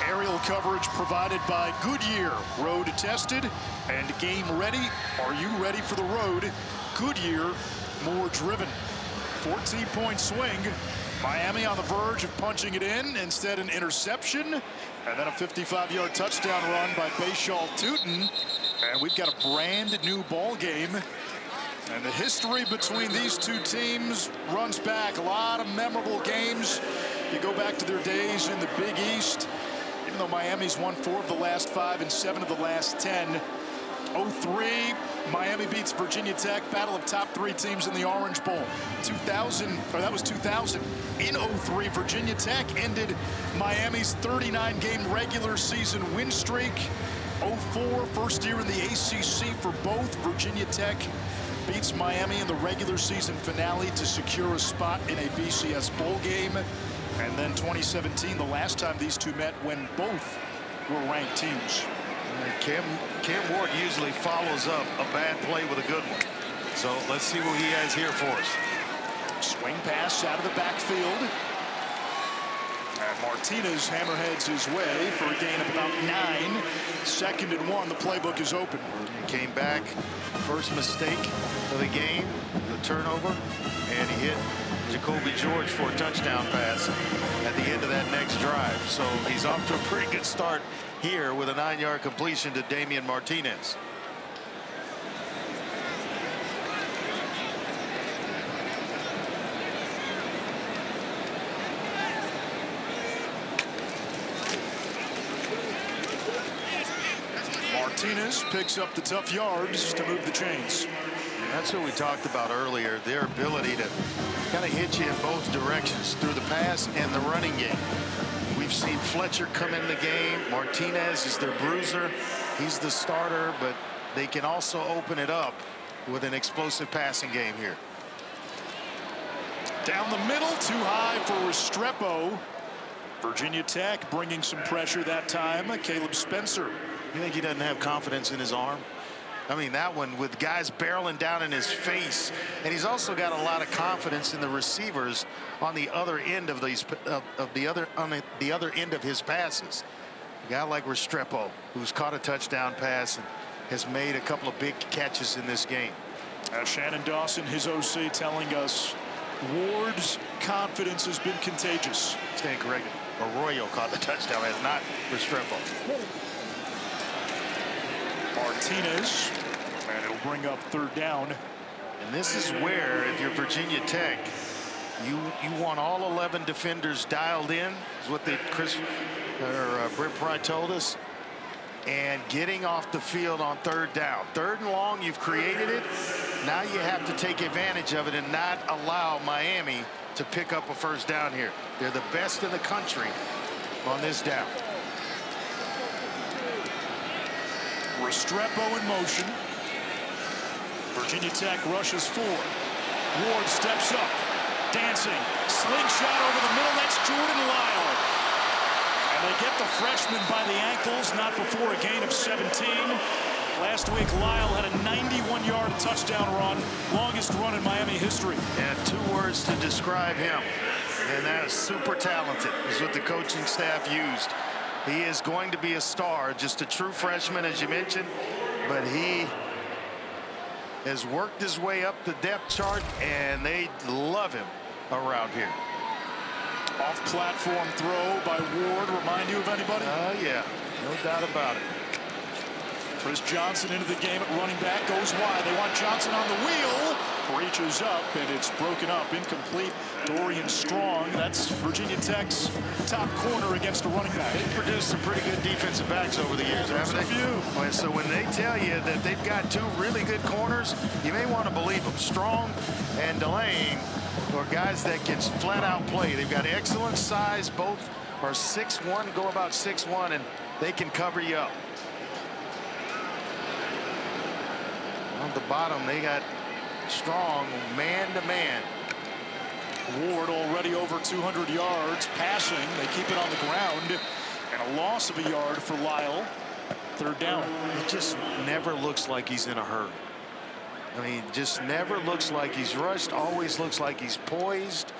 Aerial coverage provided by Goodyear, road tested and game ready. Are you ready for the road? Goodyear, more driven. 14-point swing. Miami on the verge of punching it in. Instead, an interception. And then a 55-yard touchdown run by Bayshall Tootin. And we've got a brand new ball game. And the history between these two teams runs back. A lot of memorable games. You go back to their days in the Big East. Even though Miami's won 4 of the last 5 and 7 of the last 10. 03, Miami beats Virginia Tech, battle of top 3 teams in the Orange Bowl. 2000. In 03, Virginia Tech ended Miami's 39-game regular season win streak. 04, first year in the ACC for both. Virginia Tech beats Miami in the regular season finale to secure a spot in a BCS bowl game. And then 2017, the last time these two met, when both were ranked teams. Cam Ward usually follows up a bad play with a good one. So let's see what he has here for us. Swing pass out of the backfield. And Martinez hammerheads his way for a gain of about 9. 2nd and 1, the playbook is open. He came back, first mistake of the game, the turnover, and he hit Jacoby George for a touchdown pass at the end of that next drive. So he's off to a pretty good start here with a 9-yard completion to Damian Martinez. Martinez picks up the tough yards to move the chains. That's what we talked about earlier, their ability to kind of hit you in both directions through the pass and the running game. We've seen Fletcher come in the game. Martinez is their bruiser. He's the starter, but they can also open it up with an explosive passing game here. Down the middle, too high for Restrepo. Virginia Tech bringing some pressure that time. Caleb Spencer. You think he doesn't have confidence in his arm? I mean, that one with guys barreling down in his face, and he's also got a lot of confidence in the receivers on the other end of these on the other end of his passes. A guy like Restrepo, who's caught a touchdown pass and has made a couple of big catches in this game. Shannon Dawson, his OC, telling us Ward's confidence has been contagious. Stand corrected. Arroyo caught the touchdown, as not Restrepo. Martinez, and it'll bring up third down. And this is where, if you're Virginia Tech, you want all 11 defenders dialed in, is what Brent Pry told us, and getting off the field on third down. Third and long, you've created it. Now you have to take advantage of it and not allow Miami to pick up a first down here. They're the best in the country on this down. Restrepo in motion. Virginia Tech rushes forward. Ward steps up, dancing, slingshot over the middle. That's Jordan Lyle. And they get the freshman by the ankles, not before a gain of 17. Last week, Lyle had a 91-yard touchdown run, longest run in Miami history. And 2 words to describe him, and that is super talented, is what the coaching staff used. He is going to be a star, just a true freshman, as you mentioned, but he has worked his way up the depth chart, and they love him around here. Off-platform throw by Ward. Remind you of anybody? Yeah, no doubt about it. Chris Johnson into the game at running back, goes wide. They want Johnson on the wheel. Reaches up, and it's broken up. Incomplete. Dorian Strong. That's Virginia Tech's top corner against a running back. They've produced some pretty good defensive backs over the years, haven't they? So when they tell you that they've got 2 really good corners, you may want to believe them. Strong and Delane are guys that can flat out play. They've got excellent size. Both are 6'1", go about 6'1", and they can cover you up. On the bottom, they got Strong man-to-man. Ward already over 200 yards passing. They keep it on the ground, and a loss of a yard for Lyle. Third down. It just never looks like he's in a hurry. I mean, just never looks like he's rushed. Always looks like he's poised,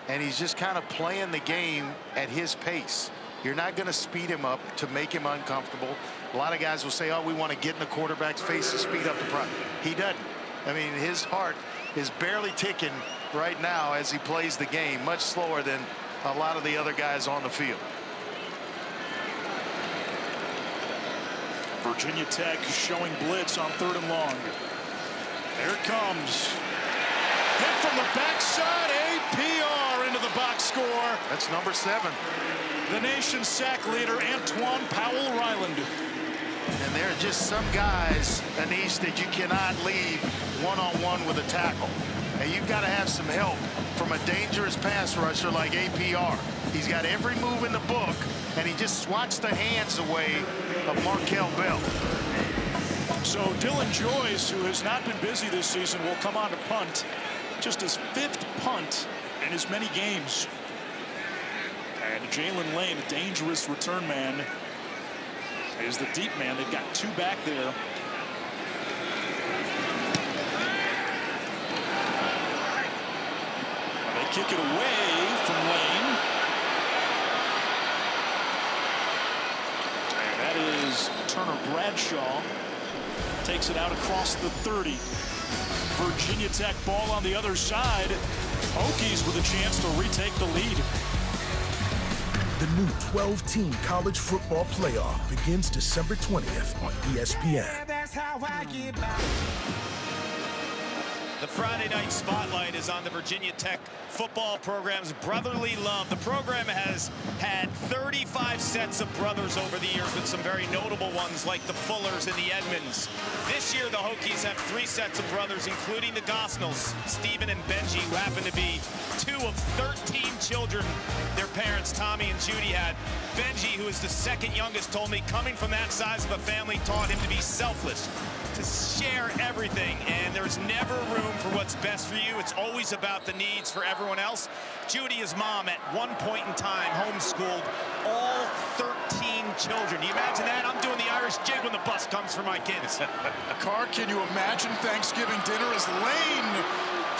and he's just kind of playing the game at his pace. You're not going to speed him up to make him uncomfortable. A lot of guys will say, oh, we want to get in the quarterback's face to speed up the front. He doesn't. I mean, his heart is barely ticking right now as he plays the game, much slower than a lot of the other guys on the field. Virginia Tech showing blitz on third and long. There it comes. Hit from the backside. APR into the box score. That's number 7. The nation's sack leader, Antoine Powell-Ryland. And there are just some guys, Anish, that you cannot leave one-on-one with a tackle. And you've got to have some help from a dangerous pass rusher like APR. He's got every move in the book, and he just swats the hands away of Markel Bell. So Dylan Joyce, who has not been busy this season, will come on to punt. Just his 5th punt in as many games. And Jalen Lane, a dangerous return man, is the deep man. They've got 2 back there. They kick it away from Lane. And that is Turner Bradshaw. Takes it out across the 30. Virginia Tech ball on the other side. Hokies with a chance to retake the lead. The new 12-team college football playoff begins December 20th on ESPN. The Friday night spotlight is on the Virginia Tech football program's brotherly love. The program has had 35 sets of brothers over the years, with some very notable ones like the Fullers and the Edmonds. This year, the Hokies have 3 sets of brothers, including the Gosnells, Stephen and Benji, who happen to be 2 of 13 children their parents, Tommy and Judy, had. Benji, who is the second youngest, told me coming from that size of a family taught him to be selfless, to share everything, and there's never room for what's best for you. It's always about the needs for everyone else. Judy, his mom, at one point in time, homeschooled all 13 children. Do you imagine that? I'm doing the Irish jig when the bus comes for my kids. Carr, can you imagine Thanksgiving dinner as Lane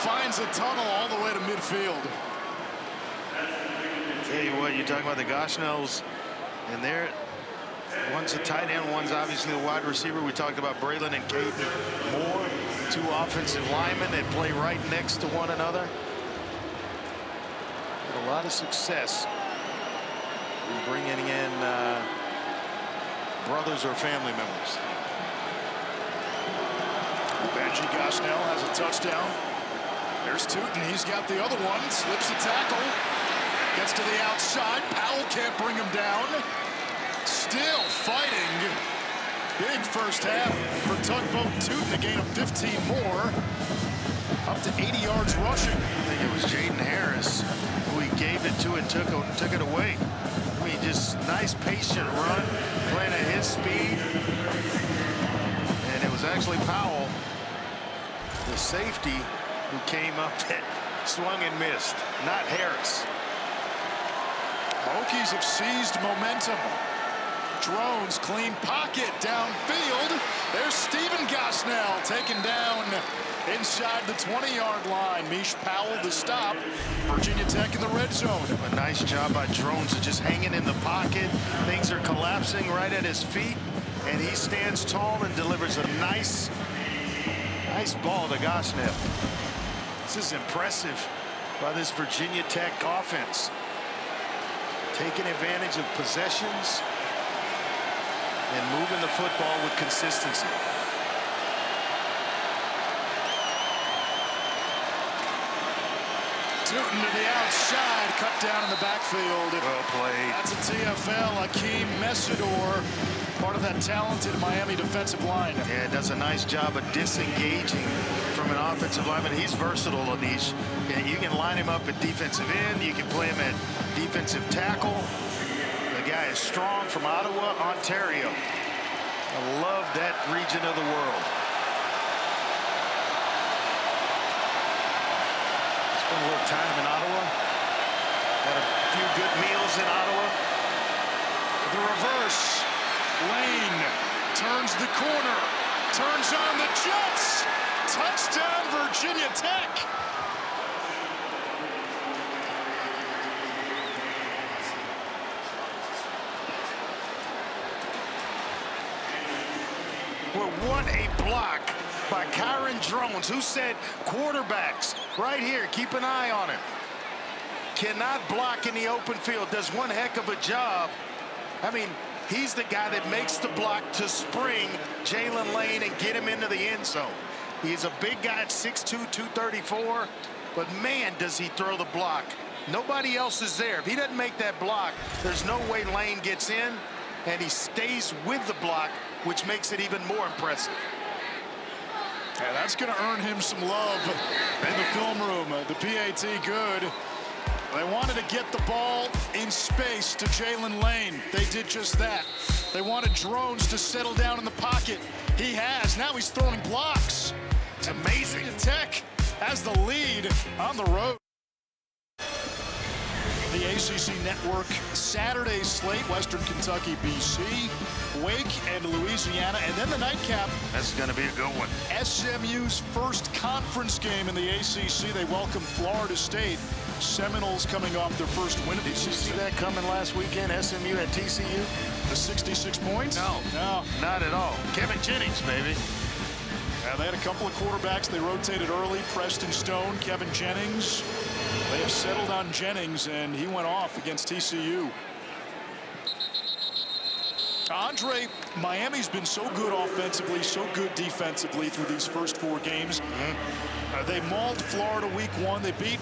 finds a tunnel all the way to midfield? Tell you what, you're talking about the Gosnells, and they're one's a tight end, one's obviously a wide receiver. We talked about Braylon and Caden Moore, 2 offensive linemen that play right next to one another. Had a lot of success in bringing in brothers or family members. Benji Gosnell has a touchdown. There's Tootin. He's got the other one. Slips a tackle. Gets to the outside. Powell can't bring him down. Still fighting. Big first half for Tugboat Tootin, a gain of 15 more. Up to 80 yards rushing. I think it was Jaden Harris who he gave it to and took it away. I mean, just nice patient run, playing at his speed. And it was actually Powell, the safety, who came up and swung and missed, not Harris. Hokies have seized momentum. Drones, clean pocket downfield. There's Stephen Gosnell taken down inside the 20-yard line. Mish Powell the stop. Virginia Tech in the red zone. A nice job by Drones of just hanging in the pocket. Things are collapsing right at his feet, and he stands tall and delivers a nice ball to Gosnell. This is impressive by this Virginia Tech offense. Taking advantage of possessions and moving the football with consistency. Tootin to the outside, cut down in the backfield. Well played. That's a TFL, Akeem Messidor, part of that talented Miami defensive line. Yeah, does a nice job of disengaging from an offensive lineman. He's versatile, Anish. And you can line him up at defensive end. You can play him at defensive tackle. The guy is strong, from Ottawa, Ontario. I love that region of the world. Spent a little time in Ottawa. Had a few good meals in Ottawa. The reverse. Lane turns the corner. Turns on the Jets. Touchdown, Virginia Tech. Well, what a block by Kyron Drones, who said quarterbacks right here, keep an eye on him. Cannot block in the open field, does one heck of a job. I mean, he's the guy that makes the block to spring Jalen Lane and get him into the end zone. He's a big guy at 6'2", 234, but man, does he throw the block. Nobody else is there. If he doesn't make that block, there's no way Lane gets in, and he stays with the block, which makes it even more impressive. Yeah, that's going to earn him some love in the film room. The PAT good. They wanted to get the ball in space to Jalen Lane. They did just that. They wanted Drones to settle down in the pocket. He has. Now he's throwing blocks. It's amazing. Tech has the lead on the road. The ACC Network Saturday slate, Western Kentucky, BC, Wake and Louisiana, and then the nightcap. That's going to be a good one. SMU's first conference game in the ACC. They welcome Florida State. Seminoles coming off their first win of the season. Did you see that coming last weekend, SMU at TCU? The 66 points? No, not at all. Kevin Jennings, baby. They had a couple of quarterbacks. They rotated early. Preston Stone, Kevin Jennings. They have settled on Jennings, and he went off against TCU. Andre, Miami's been so good offensively, so good defensively through these first 4 games. They mauled Florida week 1. They beat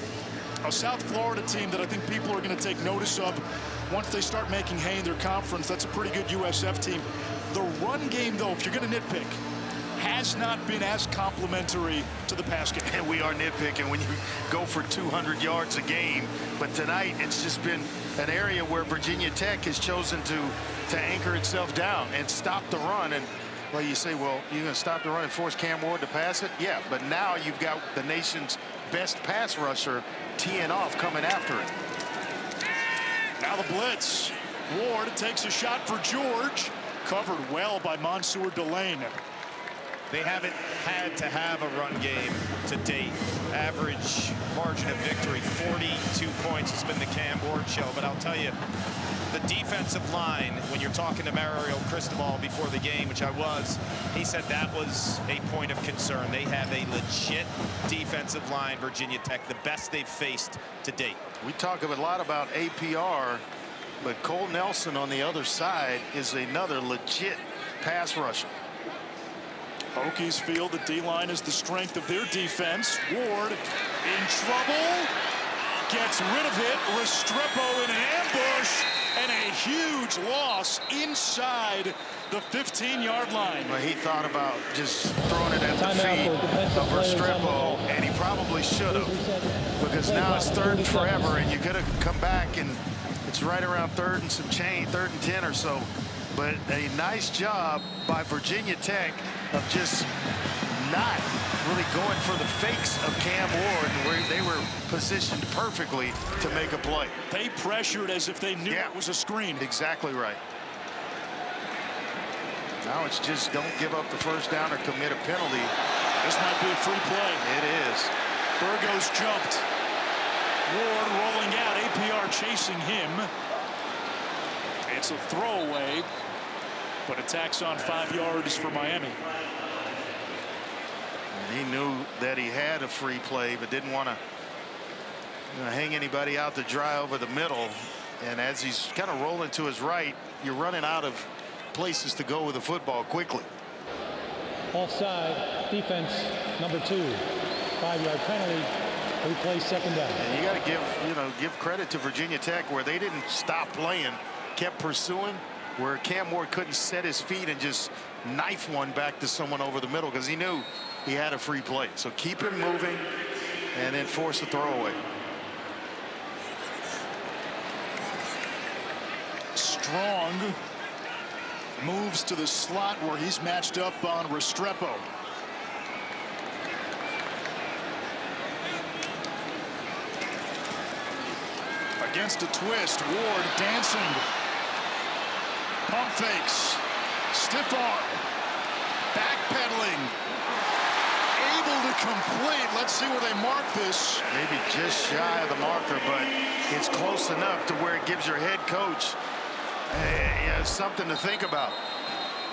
a South Florida team that I think people are going to take notice of once they start making hay in their conference. That's a pretty good USF team. The run game, though, if you're going to nitpick, has not been as complimentary to the pass game. And we are nitpicking when you go for 200 yards a game. But tonight, it's just been an area where Virginia Tech has chosen to anchor itself down and stop the run. And, well, you say, well, you're going to stop the run and force Cam Ward to pass it? Yeah, but now you've got the nation's best pass rusher teeing off, coming after it. Now the blitz. Ward takes a shot for George. Covered well by Mansour Delane. They haven't had to have a run game to date. Average margin of victory, 42 points has been the Cam Ward show. But I'll tell you, the defensive line, when you're talking to Mario Cristobal before the game, which I was, he said that was a point of concern. They have a legit defensive line, Virginia Tech, the best they've faced to date. We talk a lot about APR, but Cole Nelson on the other side is another legit pass rusher. Hokies feel the D-line is the strength of their defense. Ward in trouble. Gets rid of it. Restrepo in an ambush. And a huge loss inside the 15-yard line. Well, he thought about just throwing it at the feet of Restrepo, and he probably should have, because now it's 3rd and forever, and you could have come back, and it's right around 3rd and some change, 3rd and 10 or so. But a nice job by Virginia Tech of just not really going for the fakes of Cam Ward, where they were positioned perfectly to make a play. They pressured as if they knew it was a screen. Exactly right. Now it's just don't give up the first down or commit a penalty. This might be a free play. It is. Burgos jumped. Ward rolling out. APR chasing him. It's a throwaway, but attacks on 5 yards for Miami. He knew that he had a free play, but didn't want to hang anybody out to dry over the middle. And as he's kind of rolling to his right, you're running out of places to go with the football quickly. Offside, defense, number 2. 5-yard penalty. Replay 2nd down. And you got to give credit to Virginia Tech, where they didn't stop playing, kept pursuing, where Cam Ward couldn't set his feet and just knife one back to someone over the middle, because he knew he had a free play. So keep him moving and then force the throwaway. Strong moves to the slot where he's matched up on Restrepo. Against a twist, Ward dancing. Pump fakes. Stiff arm. Backpedaling. Able to complete. Let's see where they mark this. Maybe just shy of the marker, but it's close enough to where it gives your head coach something to think about.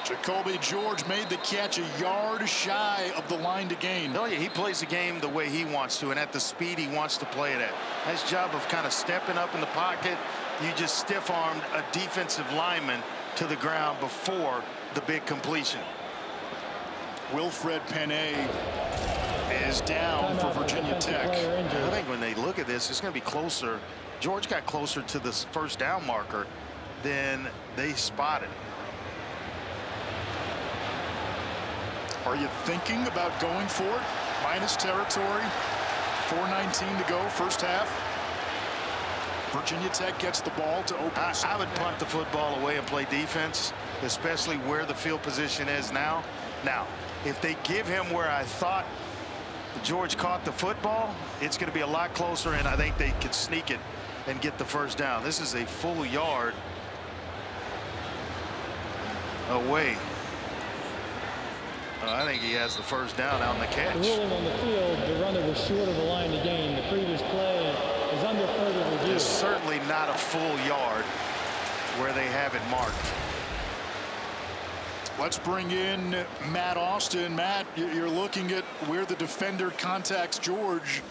Jacoby George made the catch a yard shy of the line to gain. No, he plays the game the way he wants to and at the speed he wants to play it at. Nice job of kind of stepping up in the pocket. You just stiff-armed a defensive lineman to the ground before the big completion. Wilfred Penny is down for Virginia Tech. I think when they look at this, it's going to be closer. George got closer to this first down marker than they spotted. Are you thinking about going for it? Minus territory. 4:19 to go, first half. Virginia Tech gets the ball to open. I would punt the football away and play defense, especially where the field position is now. Now, if they give him where I thought George caught the football, it's going to be a lot closer, and I think they could sneak it and get the first down. This is a full yard away. I think he has the first down on the catch. The ruling on the field, the runner was short of the line to gain. The previous play is under further review. It's certainly not a full yard where they have it marked. Let's bring in Matt Austin. Matt, you're looking at where the defender contacts George.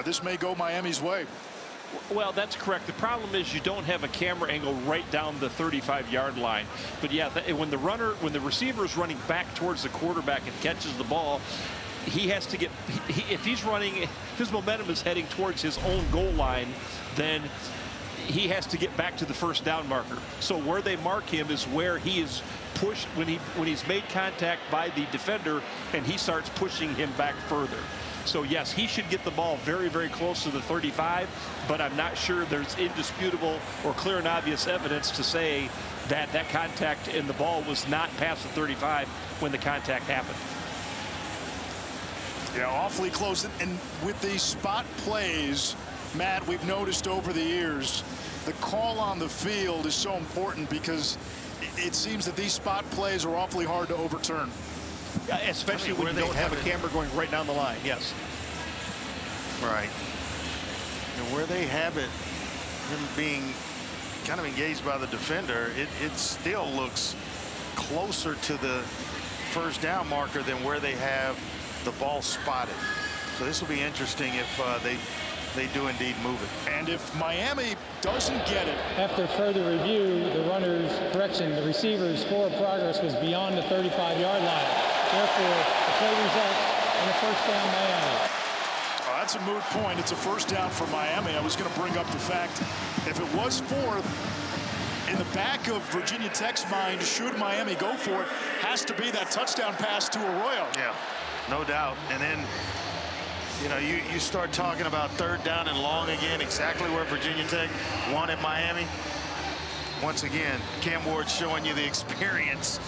This may go Miami's way. Well, that's correct. The problem is you don't have a camera angle right down the 35-yard line. But yeah, when the receiver is running back towards the quarterback and catches the ball, he has to get, if he's running, his momentum is heading towards his own goal line, then he has to get back to the first down marker. So where they mark him is where he is pushed when he's made contact by the defender, and he starts pushing him back further. So yes, he should get the ball very, very close to the 35, but I'm not sure there's indisputable or clear and obvious evidence to say that that contact and the ball was not past the 35 when the contact happened. Yeah, awfully close. And with these spot plays, Matt, we've noticed over the years, the call on the field is so important because it seems that these spot plays are awfully hard to overturn. Yeah, especially when you don't have a camera going right down the line. Yes. Right. And where they have it, him being kind of engaged by the defender, it still looks closer to the first down marker than where they have the ball spotted. So this will be interesting if they do indeed move it. And if Miami doesn't get it. After further review, the receiver's forward progress was beyond the 35-yard line. Therefore, the play results in a first down Miami. That's a moot point. It's a first down for Miami. I was going to bring up the fact, if it was fourth, in the back of Virginia Tech's mind, should Miami go for it, has to be that touchdown pass to Arroyo. Yeah, no doubt. And then, you know, you start talking about third down and long again, exactly where Virginia Tech wanted Miami. Once again, Cam Ward showing you the experience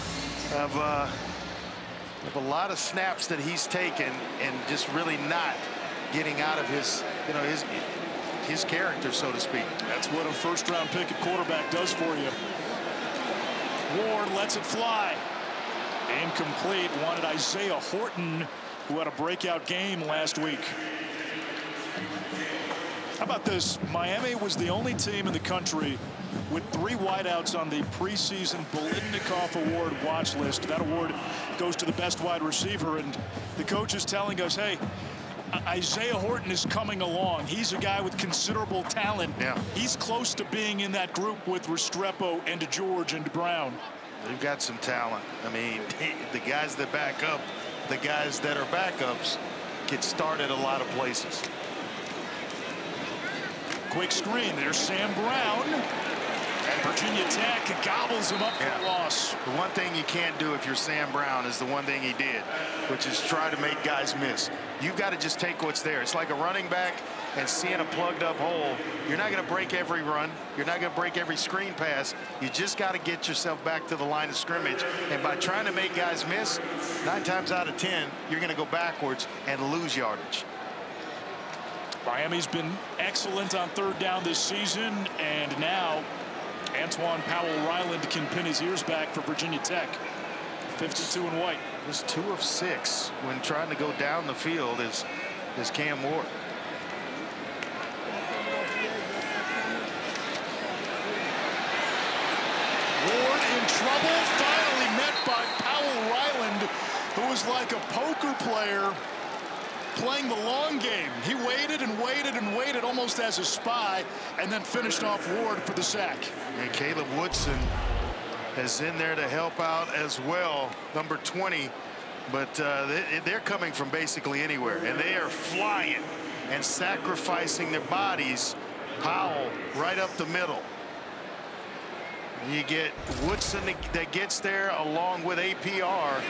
of a lot of snaps that he's taken and just really not getting out of his, you know, his character, so to speak. That's what a first-round pick at quarterback does for you. Ward lets it fly. Incomplete. Wanted Isaiah Horton, who had a breakout game last week. How about this? Miami was the only team in the country with 3 wideouts on the preseason Biletnikoff Award watch list. That award goes to the best wide receiver, and the coach is telling us, hey, Isaiah Horton is coming along. He's a guy with considerable talent. Yeah. He's close to being in that group with Restrepo and DeGeorge and Brown. They've got some talent. I mean, the guys that back up, the guys that are backups get started a lot of places. Quick screen. There's Sam Brown. And Virginia Tech gobbles him up for a loss. The one thing you can't do if you're Sam Brown is the one thing he did, which is try to make guys miss. You've got to just take what's there. It's like a running back and seeing a plugged up hole. You're not going to break every run. You're not going to break every screen pass. You just got to get yourself back to the line of scrimmage. And by trying to make guys miss, 9 times out of 10, you're going to go backwards and lose yardage. Miami's been excellent on third down this season, and now Antoine Powell-Ryland can pin his ears back for Virginia Tech. 52 and white. Just 2 of 6 when trying to go down the field is Cam Ward. Ward in trouble, finally met by Powell-Ryland, who was like a poker player playing the long game. He waited and waited and waited almost as a spy, and then finished off Ward for the sack. And Caleb Woodson is in there to help out as well, number 20. But they're coming from basically anywhere, and they are flying and sacrificing their bodies. Powell right up the middle. You get Woodson that gets there along with APR.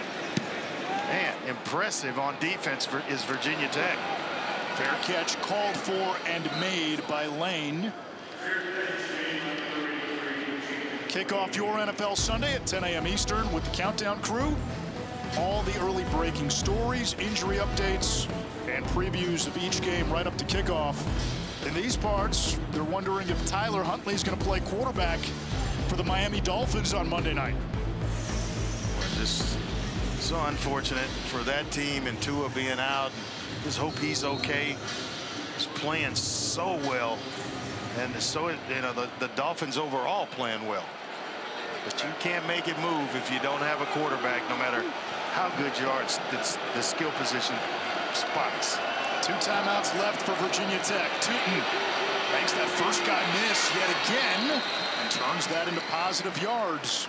Man, impressive on defense is Virginia Tech. Fair catch called for and made by Lane. Kick off your NFL Sunday at 10 a.m. Eastern with the Countdown crew. All the early breaking stories, injury updates, and previews of each game right up to kickoff. In these parts, they're wondering if Tyler Huntley's going to play quarterback for the Miami Dolphins on Monday night. Just so unfortunate for that team and Tua being out. Just hope he's okay. He's playing so well, and so the Dolphins overall playing well. But you can't make it move if you don't have a quarterback, no matter how good you are. It's the skill position spots. 2 timeouts left for Virginia Tech. Tootin Makes that first guy miss yet again and turns that into positive yards.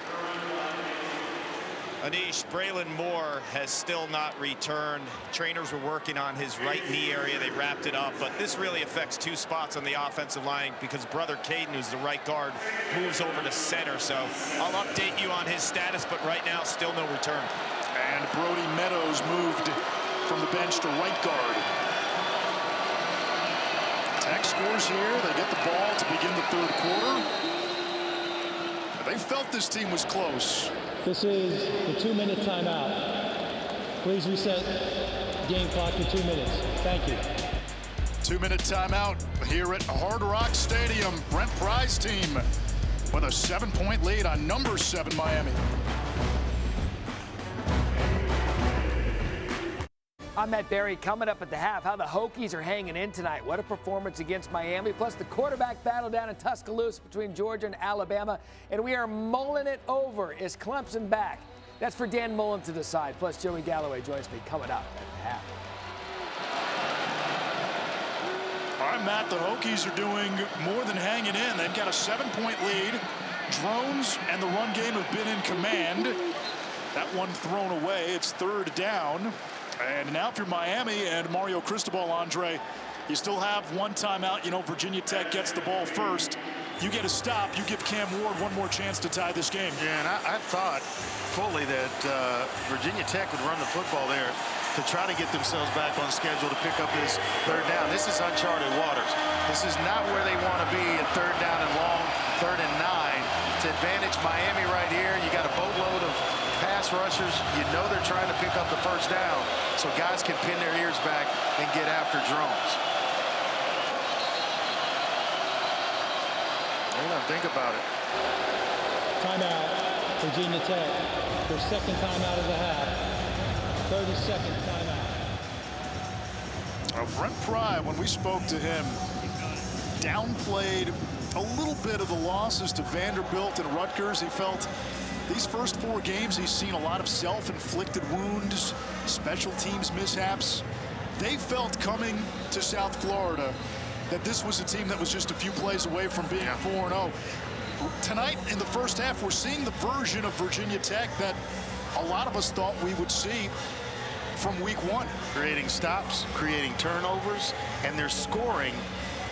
Anish, Braylon Moore has still not returned. Trainers were working on his right knee area. They wrapped it up, but this really affects two spots on the offensive line because brother Caden, who's the right guard, moves over to center. So I'll update you on his status, but right now, still no return. And Brody Meadows moved from the bench to right guard. Tech scores here. They get the ball to begin the third quarter. They felt this team was close. This is the 2-minute timeout. Please reset game clock to 2 minutes. Thank you. 2-minute timeout here at Hard Rock Stadium. Brent Pry's team with a 7-point lead on number 7 Miami. I'm Matt Berry. Coming up at the half, how the Hokies are hanging in tonight. What a performance against Miami, plus the quarterback battle down in Tuscaloosa between Georgia and Alabama. And we are mulling it over. Is Clemson back? That's for Dan Mullen to decide. Plus, Joey Galloway joins me coming up at the half. All right, Matt, the Hokies are doing more than hanging in. They've got a 7-point lead. Drones and the run game have been in command. That one thrown away. It's third down. And now if you're Miami and Mario Cristobal, Andre, you still have one timeout. You know, Virginia Tech gets the ball first. You get a stop. You give Cam Ward one more chance to tie this game. Yeah, and I thought fully that Virginia Tech would run the football there to try to get themselves back on schedule to pick up this third down. This is uncharted waters. This is not where they want to be at third down and long, 3rd and 9. To advantage Miami right here. You got a boatload of pass rushers. You know they're trying to pick up the first down, so guys can pin their ears back and get after drones. Think about it. Timeout, Virginia Tech. Their second timeout of the half. 30-second timeout. Brent Pry, when we spoke to him, downplayed a little bit of the losses to Vanderbilt and Rutgers. He felt these first 4 games, he's seen a lot of self-inflicted wounds, special teams mishaps. They felt coming to South Florida that this was a team that was just a few plays away from being 4-0. Tonight, in the first half, we're seeing the version of Virginia Tech that a lot of us thought we would see from week 1. Creating stops, creating turnovers, and they're scoring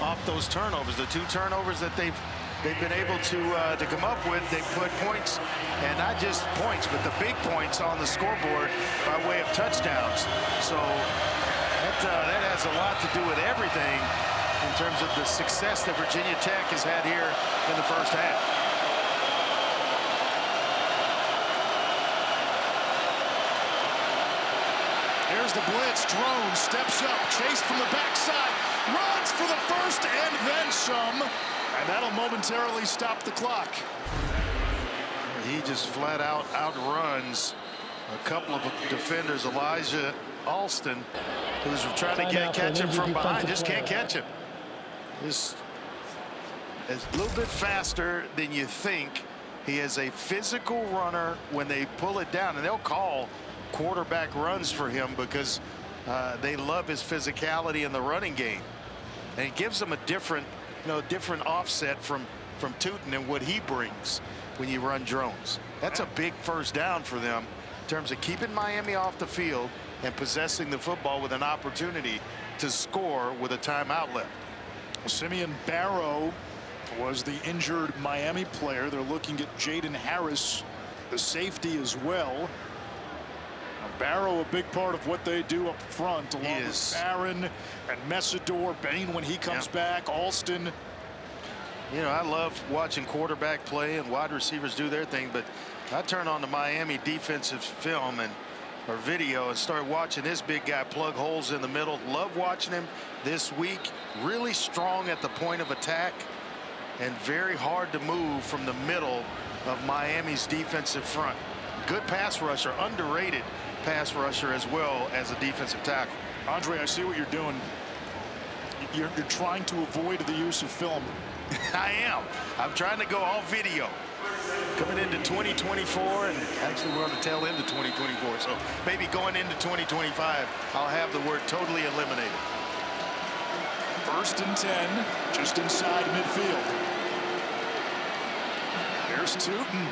off those turnovers. The 2 turnovers that they've been able to come up with, they put points, and not just points, but the big points on the scoreboard by way of touchdowns. So that has a lot to do with everything in terms of the success that Virginia Tech has had here in the first half. Here's the blitz. Drone steps up, chased from the backside, runs for the first and then some, and that'll momentarily stop the clock. He just flat out outruns a couple of defenders. Elijah Alston, who's trying to catch him from behind, just can't catch him. This is a little bit faster than you think. He is a physical runner when they pull it down, and they'll call quarterback runs for him because they love his physicality in the running game, and it gives them a different offset from Tootin and what he brings when you run drones. That's a big first down for them in terms of keeping Miami off the field and possessing the football with an opportunity to score with a timeout left. Simeon Barrow was the injured Miami player. They're looking at Jaden Harris, the safety, as well. Now, Barrow, a big part of what they do up front, along with Barron and Messidor, Bain when he comes back, Alston. You know, I love watching quarterback play and wide receivers do their thing, but I turn on the Miami defensive film or video and start watching this big guy plug holes in the middle. Love watching him this week. Really strong at the point of attack and very hard to move from the middle of Miami's defensive front. Good pass rusher, underrated pass rusher as well as a defensive tackle. Andre, I see what you're doing. You're trying to avoid the use of film. I am. I'm trying to go all video. Coming into 2024, and actually we're on the tail end of 2024, so maybe going into 2025, I'll have the word totally eliminated. 1st and 10, just inside midfield. There's Tootin,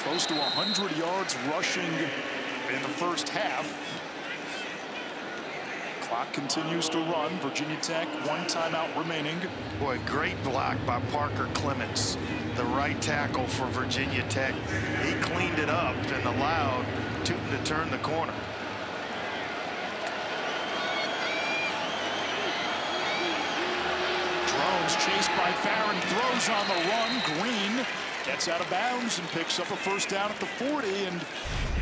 close to 100 yards rushing in the first half. Clock continues to run. Virginia Tech, 1 timeout remaining. Boy, great block by Parker Clements, the right tackle for Virginia Tech. He cleaned it up and allowed Tootin to turn the corner. Drones chased by Farron, throws on the run. Green gets out of bounds and picks up a first down at the 40, and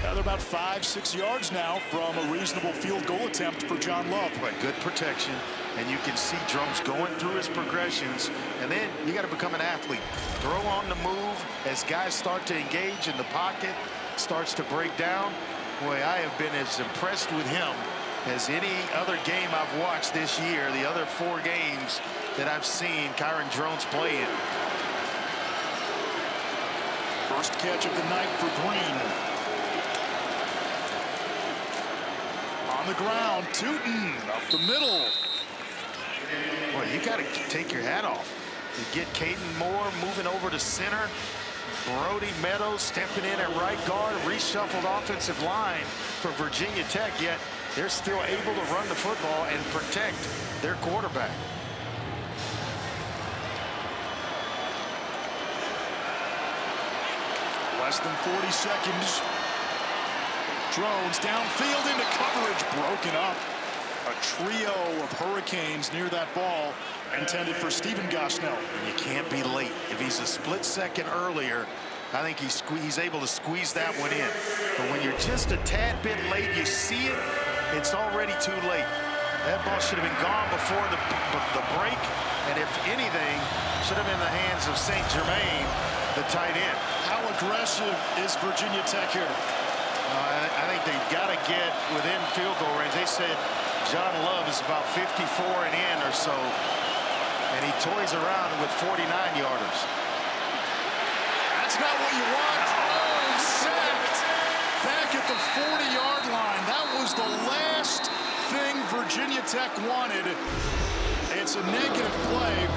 they're about 5-6 yards now from a reasonable field goal attempt for John Love. But good protection, and you can see Drones going through his progressions, and then you got to become an athlete. Throw on the move as guys start to engage in the pocket, starts to break down. Boy, I have been as impressed with him as any other game I've watched this year, the other 4 games that I've seen Kyron Drones play in. First catch of the night for Green. On the ground, Tootin up the middle. Well, you got to take your hat off. You get Caden Moore moving over to center. Brody Meadows stepping in at right guard. Reshuffled offensive line for Virginia Tech, yet they're still able to run the football and protect their quarterback. Less than 40 seconds. Drones downfield into coverage, broken up. A trio of Hurricanes near that ball, intended for Stephen Gosnell. And you can't be late. If he's a split second earlier, I think he's able to squeeze that one in. But when you're just a tad bit late, you see it, it's already too late. That ball should have been gone before the break, and if anything, should have been in the hands of St. Germain, the tight end. How aggressive is Virginia Tech here? I think they've got to get within field goal range. They said John Love is about 54 and in or so, and he toys around with 49-yarders. That's not what you want. Oh, sacked back at the 40-yard line. That was the last thing Virginia Tech wanted. It's a negative play.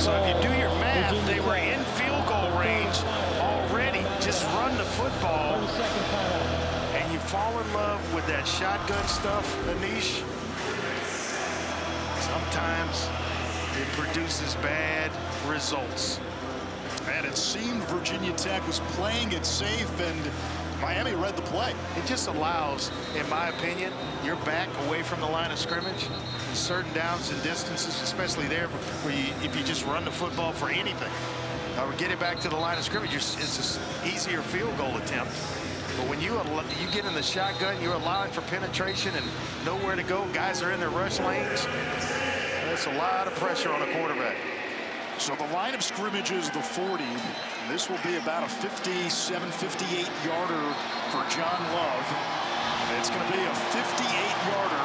So if you do your math, they were in field goal range already. Just run the football. And you fall in love with that shotgun stuff, Anish. Sometimes it produces bad results. And it seemed Virginia Tech was playing it safe, and Miami read the play. It just allows, in my opinion, your back away from the line of scrimmage in certain downs and distances, especially there where if you just run the football for anything or get it back to the line of scrimmage, it's an easier field goal attempt. But when you get in the shotgun, you're allowing for penetration and nowhere to go. Guys are in their rush lanes. That's a lot of pressure on a quarterback. So the line of scrimmage is the 40. This will be about a 57, 58-yarder for John Love. It's going to be a 58-yarder.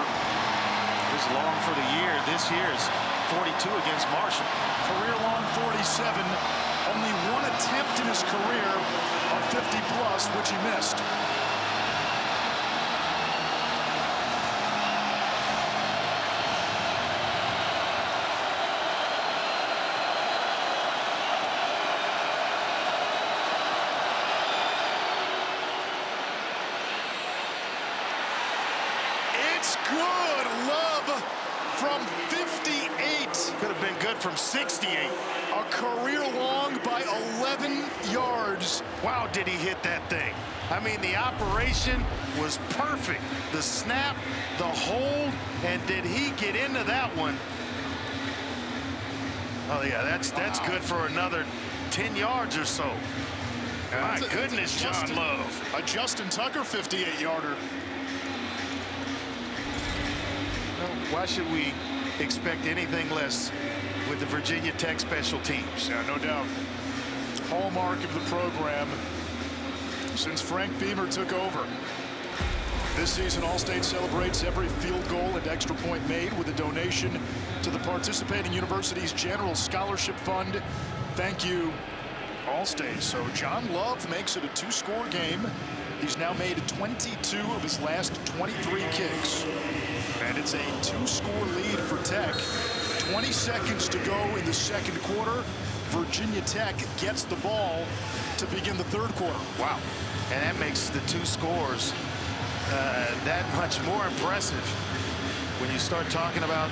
His long for the year. This year is 42 against Marshall. Career long 47. Only one attempt in his career of 50-plus, which he missed. Good. Love from 58. Could have been good from 68. A career long by 11 yards. Wow, did he hit that thing. I mean, the operation was perfect. The snap, the hold, and did he get into that one? Oh, yeah, that's good for another 10 yards or so. My goodness, John Love. A Justin Tucker 58-yarder. Why should we expect anything less with the Virginia Tech special teams? Yeah, no doubt. Hallmark of the program since Frank Beamer took over. This season, All-State celebrates every field goal and extra point made with a donation to the participating university's General Scholarship Fund. Thank you, All-State. So John Love makes it a 2-score game. He's now made 22 of his last 23 kicks. And it's a 2-score lead for Tech, 20 seconds to go in the second quarter. Virginia Tech gets the ball to begin the third quarter. Wow. And that makes the two scores that much more impressive when you start talking about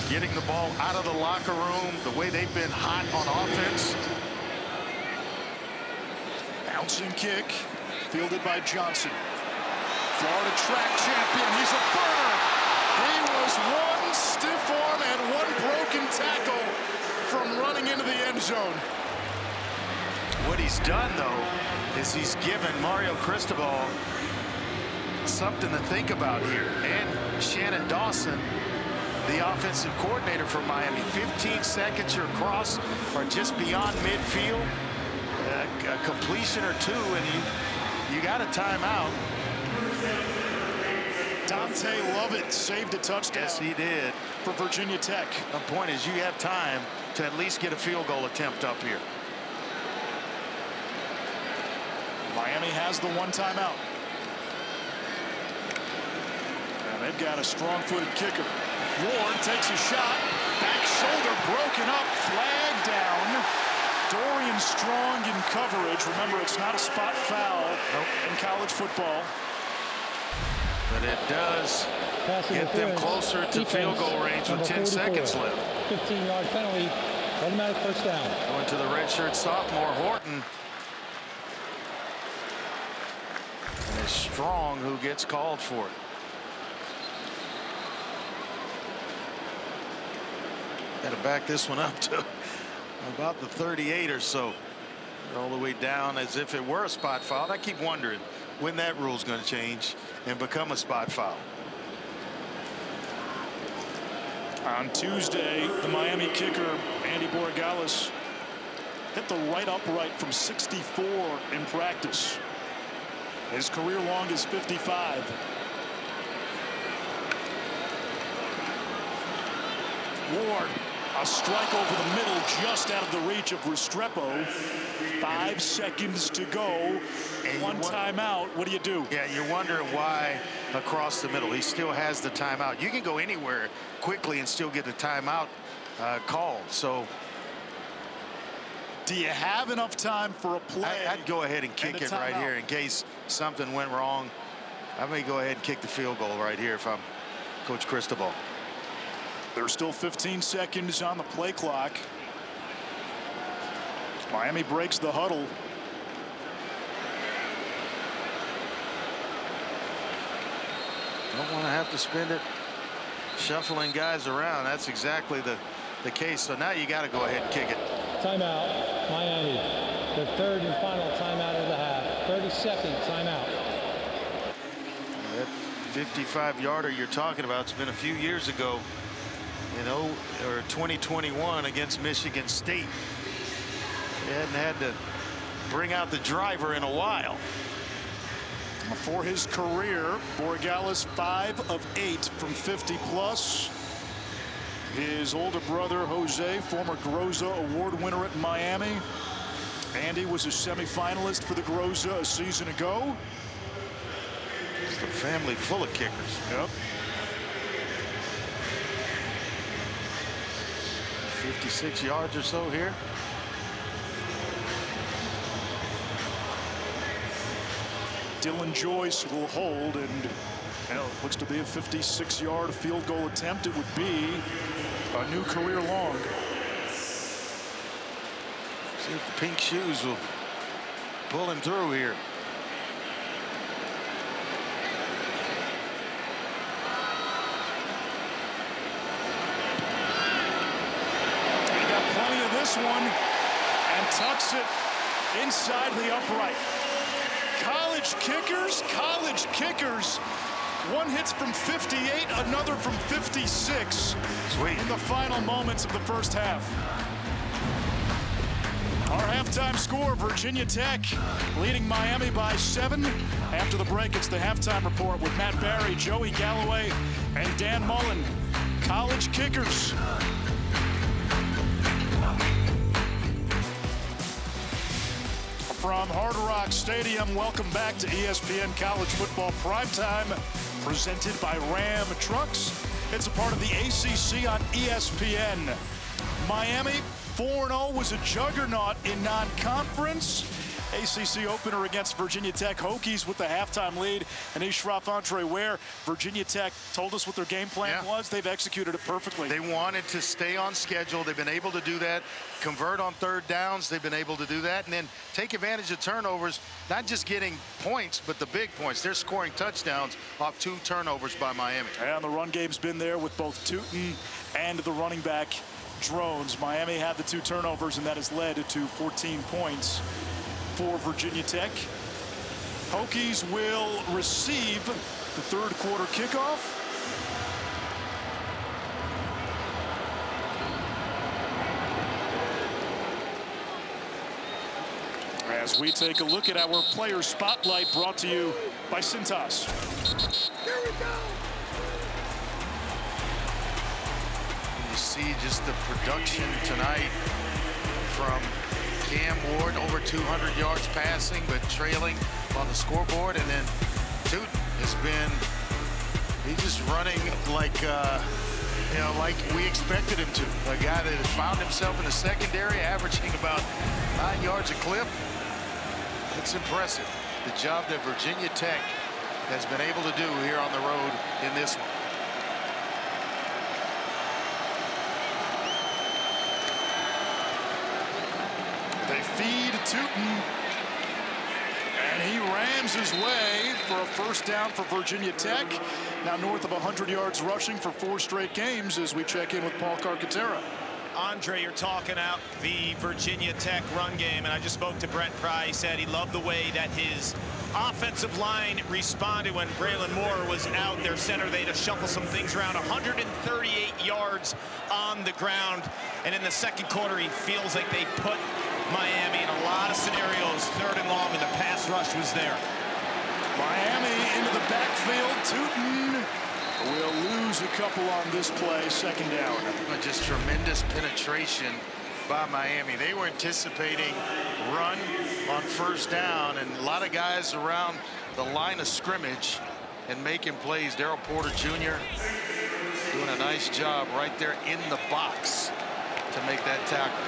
getting the ball out of the locker room, the way they've been hot on offense. Bouncing kick, fielded by Johnson. Florida track champion, he's a burner. He was one stiff arm and one broken tackle from running into the end zone. What he's done, though, is he's given Mario Cristobal something to think about here. And Shannon Dawson, the offensive coordinator for Miami. 15 seconds, your cross are just beyond midfield. A completion or two, and you got a timeout. Dante Lovett saved a touchdown. Yes, he did. For Virginia Tech. The point is you have time to at least get a field goal attempt up here. Miami has the one timeout. And they've got a strong-footed kicker. Ward takes a shot. Back shoulder broken up. Flag down. Dorian Strong in coverage. Remember, it's not a spot foul in college football. But it does get them closer to field goal range with 10 seconds left. 15-yard penalty, automatic first down. Going to the redshirt sophomore, Horton. And it's Strong who gets called for it. Got to back this one up to about the 38 or so. All the way down as if it were a spot foul. I keep wondering when that rule's going to change and become a spot foul. On Tuesday, the Miami kicker, Andy Borregales, hit the right upright from 64 in practice. His career long is 55. Ward, a strike over the middle, just out of the reach of Restrepo. 5 seconds to go. And one timeout. What do you do? Yeah, you're wondering why across the middle. He still has the timeout. You can go anywhere quickly and still get the timeout called. So, do you have enough time for a play? I'd go ahead and kick it right here in case something went wrong. I may go ahead and kick the field goal right here if I'm Coach Cristobal. There's still 15 seconds on the play clock. Miami breaks the huddle. Don't want to have to spend it shuffling guys around. That's exactly the case. So now you got to go ahead and kick it. Timeout, Miami. The third and final timeout of the half. 30-second timeout. That 55-yarder you're talking about, it's been a few years ago. Or 2021 against Michigan State. They hadn't had to bring out the driver in a while. For his career, Borregales 5 of 8 from 50+. His older brother, Jose, former Groza Award winner at Miami. Andy was a semifinalist for the Groza a season ago. It's a family full of kickers. Yep. 56 yards or so here. Dylan Joyce will hold, and it looks to be a 56-yard field goal attempt. It would be a new career long. See if the pink shoes will pull him through here. This one and tucks it inside the upright. College kickers. One hits from 58, another from 56. Sweet. In the final moments of the first half. Our halftime score, Virginia Tech leading Miami by 7. After the break, it's the halftime report with Matt Barry, Joey Galloway, and Dan Mullen. College kickers. From Hard Rock Stadium, welcome back to ESPN College Football Primetime, presented by Ram Trucks. It's a part of the ACC on ESPN. Miami 4-0 was a juggernaut in non-conference. ACC opener against Virginia Tech. Hokies with the halftime lead. And Ishraf Andre Ware, Virginia Tech told us what their game plan was. They've executed it perfectly. They wanted to stay on schedule. They've been able to do that. Convert on third downs. They've been able to do that. And then take advantage of turnovers, not just getting points, but the big points. They're scoring touchdowns off 2 turnovers by Miami. And the run game's been there with both Tootin and the running back Drones. Miami had the 2 turnovers, and that has led to 14 points for Virginia Tech. Hokies will receive the third quarter kickoff. As we take a look at our player spotlight, brought to you by Cintas. Here we go. You see just the production tonight from Cam Ward, over 200 yards passing, but trailing on the scoreboard. And then Tootin has been, he's just running like, you know, like we expected him to. A guy that has found himself in the secondary, averaging about 9 yards a clip. It's impressive, the job that Virginia Tech has been able to do here on the road in this one. They feed Tootin, and he rams his way for a first down for Virginia Tech. Now north of 100 yards rushing for 4 straight games as we check in with Paul Carcaterra. Andre, you're talking out the Virginia Tech run game, and I just spoke to Brent Pry. He said he loved the way that his offensive line responded when Braylon Moore was out, their center. They had to shuffle some things around. 138 yards on the ground, and in the second quarter, he feels like they put Miami in a lot of scenarios, 3rd and long, and the pass rush was there. Miami into the backfield. Tootin will lose a couple on this play, 2nd down. Just tremendous penetration by Miami. They were anticipating run on 1st down, and a lot of guys around the line of scrimmage and making plays. Daryl Porter Jr. doing a nice job right there in the box to make that tackle.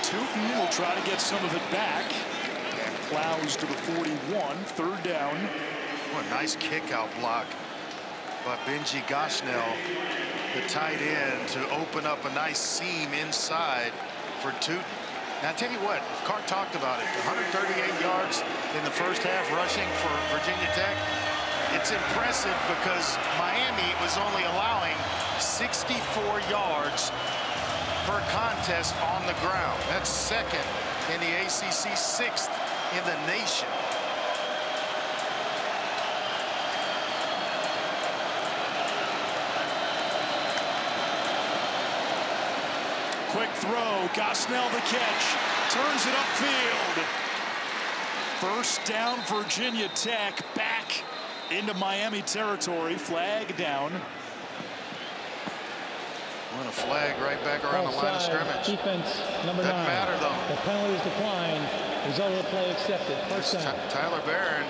Tootin will try to get some of it back and plows to the 41, 3rd down. What a nice kick out block by Benji Gosnell, the tight end, to open up a nice seam inside for Tootin. Now, I tell you what, Cart talked about it. 138 yards in the first half rushing for Virginia Tech. It's impressive because Miami was only allowing 64 yards per contest on the ground. That's 2nd in the ACC, 6th in the nation. Quick throw, Gosnell the catch, turns it upfield. 1st down, Virginia Tech, back into Miami territory, flag down. A flag right back around the line of scrimmage. Defense number 9. Doesn't matter though. The penalties declined. Result of the play accepted. 1st down. Tyler Barron,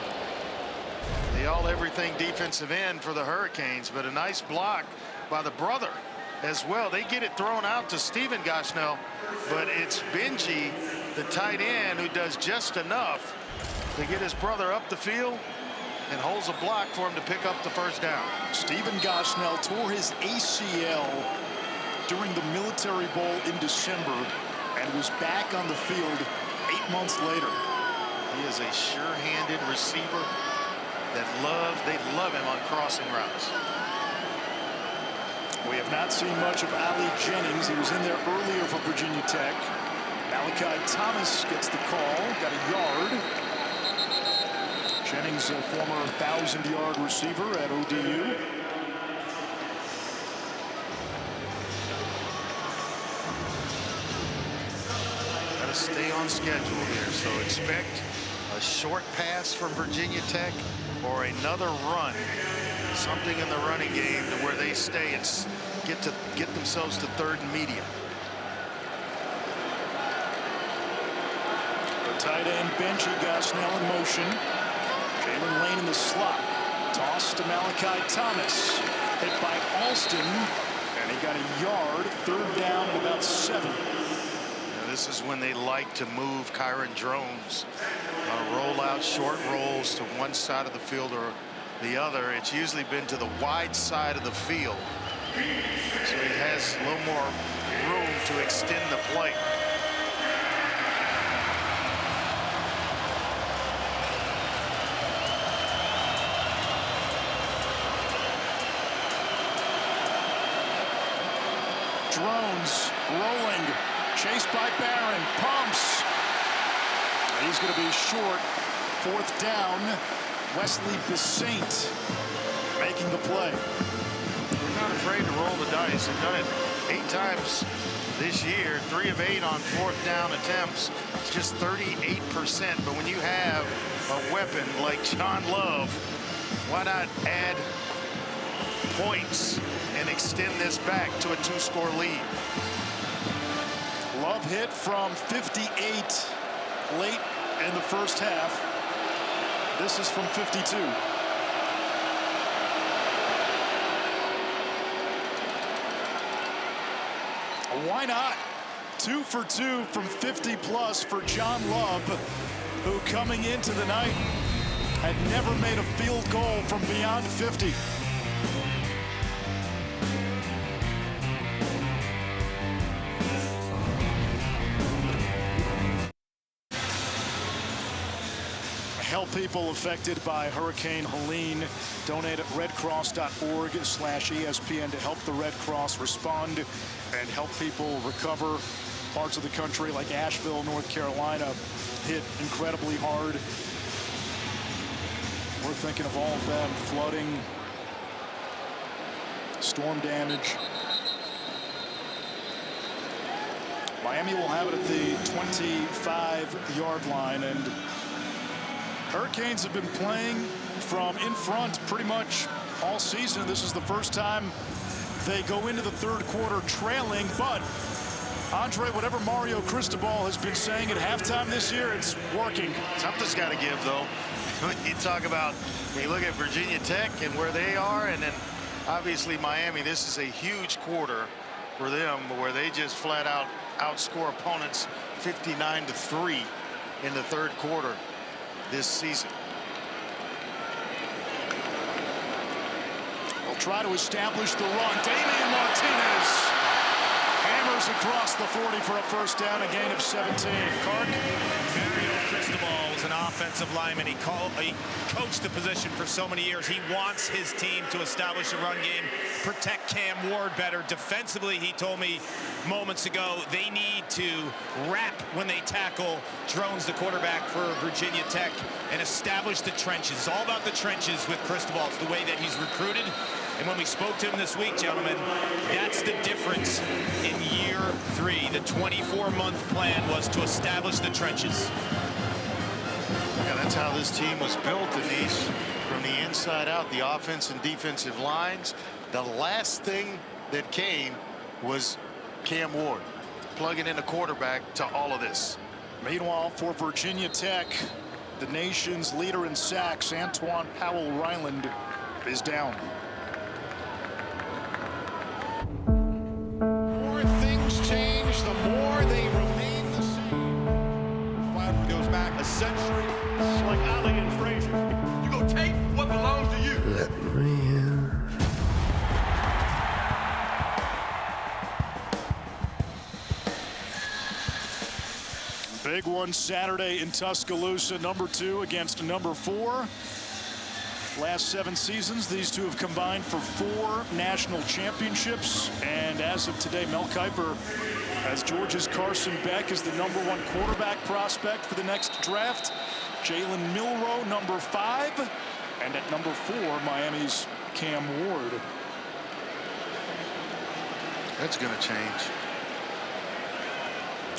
the all-everything defensive end for the Hurricanes, but a nice block by the brother as well. They get it thrown out to Stephen Gosnell, but it's Benji, the tight end, who does just enough to get his brother up the field and holds a block for him to pick up the 1st down. Stephen Gosnell tore his ACL during the Military Bowl in December and was back on the field 8 months later. He is a sure-handed receiver that they love him on crossing routes. We have not seen much of Ali Jennings. He was in there earlier for Virginia Tech. Malachi Thomas gets the call, got a yard. Jennings, a former 1,000-yard receiver at ODU. Got to stay on schedule here, so expect a short pass from Virginia Tech or another run Something in the running game to where they stay and get themselves to third and medium. The tight end Benji got Snell in motion. Jalen Lane in the slot. Toss to Malachi Thomas. Hit by Alston. And he got a yard. Third down at about 7. This is when they like to move Kyron Drones on a rollout, short rolls to one side of the field or the other. It's usually been to the wide side of the field. So he has a little more room to extend the play. Drones rolling. Chased by Barron. Pumps. He's going to be short. 4th down. Wesley Besaint making the play. They're not afraid to roll the dice. They've done it 8 times this year. 3 of 8 on 4th down attempts. It's just 38%. But when you have a weapon like John Love, why not add points and extend this back to a 2-score lead? Love hit from 58 late in the first half. This is from 52. Why not? 2 for 2 from 50+ for John Love, who coming into the night had never made a field goal from beyond 50. Help people affected by Hurricane Helene. Donate at redcross.org/ESPN to help the Red Cross respond and help people recover. Parts of the country like Asheville, North Carolina, hit incredibly hard. We're thinking of all of them. Flooding, storm damage. Miami will have it at the 25-yard line, and Hurricanes have been playing from in front pretty much all season. This is the first time they go into the 3rd quarter trailing, but Andre, whatever Mario Cristobal has been saying at halftime this year, it's working. Something's got to give, though. When you talk about, when you look at Virginia Tech and where they are, and then obviously Miami, this is a huge quarter for them where they just flat out outscore opponents 59-3 in the 3rd quarter this season. They'll try to establish the run. Damian Martinez hammers across the 40 for a first down, a gain of 17. Clark. Mario Cristobal was an offensive lineman. He coached the position for so many years. He wants his team to establish a run game, protect Cam Ward better. Defensively, he told me moments ago, they need to wrap when they tackle Drones, the quarterback for Virginia Tech, and establish the trenches. It's all about the trenches with Cristobal. It's the way that he's recruited. And when we spoke to him this week, gentlemen, that's the difference in year 3. The 24-month plan was to establish the trenches. Yeah, that's how this team was built, Denise, from the inside out, the offense and defensive lines. The last thing that came was Cam Ward plugging in a quarterback to all of this. Meanwhile, for Virginia Tech, the nation's leader in sacks, Antoine Powell-Ryland, is down. The more things change, the more they remain the same. Wilder goes back a century. It's like Ali and Frazier. You go take what belongs to you. Let me in. Big one Saturday in Tuscaloosa, number 2 against number 4. Last 7 seasons, these two have combined for 4 national championships. And as of today, Mel Kiper has Georgia's Carson Beck as the number 1 quarterback prospect for the next draft. Jalen Milroe, number 5. And at number 4, Miami's Cam Ward. That's going to change.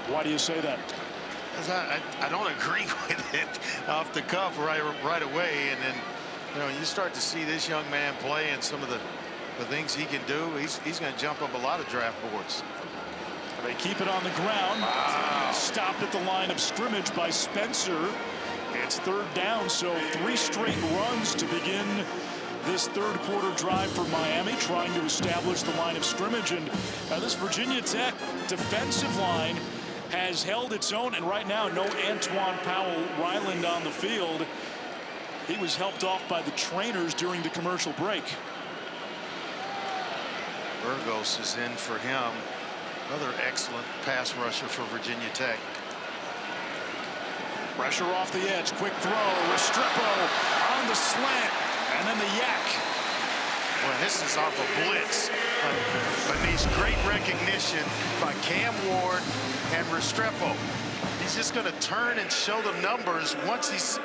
Why do you say that? I don't agree with it off the cuff right away, and then You know, you start to see this young man play and some of the things he can do, he's going to jump up a lot of draft boards. They keep it on the ground. Wow. Stopped at the line of scrimmage by Spencer. It's third down, so 3 straight runs to begin this third quarter drive for Miami, trying to establish the line of scrimmage. And this Virginia Tech defensive line has held its own, and right now no Antoine Powell-Ryland on the field. He was helped off by the trainers during the commercial break. Burgos is in for him. Another excellent pass rusher for Virginia Tech. Pressure off the edge, quick throw, Restrepo on the slant, and then the yak. Well, this is off a blitz, but needs great recognition by Cam Ward and Restrepo. He's just going to turn and show the numbers once he's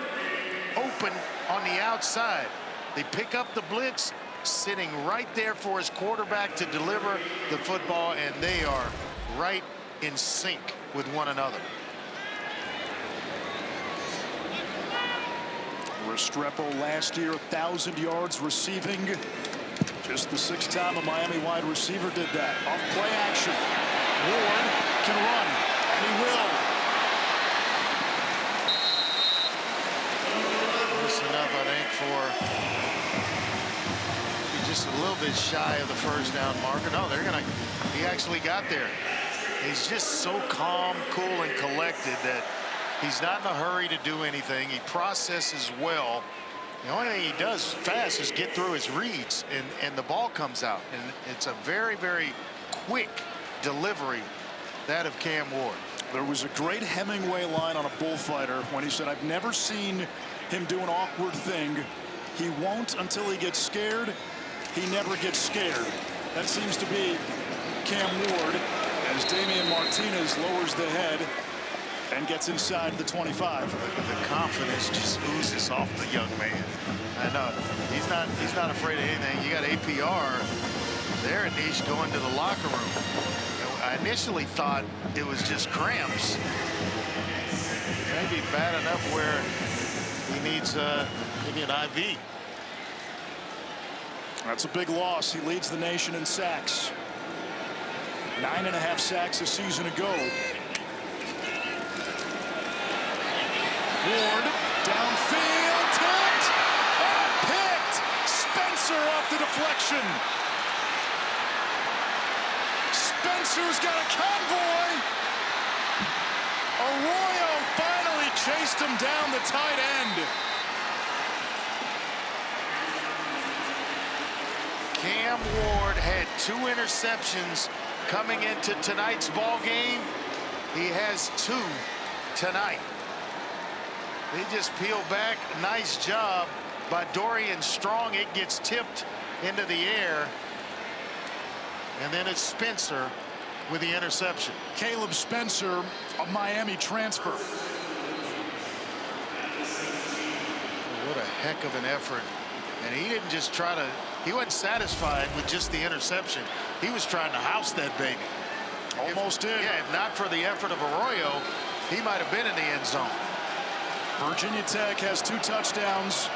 open on the outside. They pick up the blitz, sitting right there for his quarterback to deliver the football, and they are right in sync with one another. Restrepo last year 1,000 yards receiving. Just the 6th time a Miami wide receiver did that. Off play action. Ward can run, and he will. Listen up, I think, for just a little bit shy of the first down marker. No, he actually got there. He's just so calm, cool, and collected that he's not in a hurry to do anything. He processes well. The only thing he does fast is get through his reads, and the ball comes out. And it's a very, very quick delivery, that of Cam Ward. There was a great Hemingway line on a bullfighter when he said, "I've never seen him do an awkward thing. He won't until he gets scared. He never gets scared." That seems to be Cam Ward as Damian Martinez lowers the head and gets inside the 25. The confidence just oozes off the young man. I know he's not afraid of anything. You got APR there, and he's going to the locker room. I initially thought it was just cramps. Maybe bad enough where he needs maybe an IV. That's a big loss. He leads the nation in sacks. 9.5 sacks a season ago. Ward downfield, tipped and picked. Spencer off the deflection. Spencer's got a convoy. Arroyo finally chased him down the tight end. Cam Ward had 2 interceptions coming into tonight's ball game. He has 2 tonight. They just peel back. Nice job by Dorian Strong. It gets tipped into the air. And then it's Spencer with the interception. Caleb Spencer, a Miami transfer. What a heck of an effort. And he didn't just try to, he wasn't satisfied with just the interception. He was trying to house that baby. Almost did. Yeah, if not for the effort of Arroyo, he might have been in the end zone. Virginia Tech has 2 touchdowns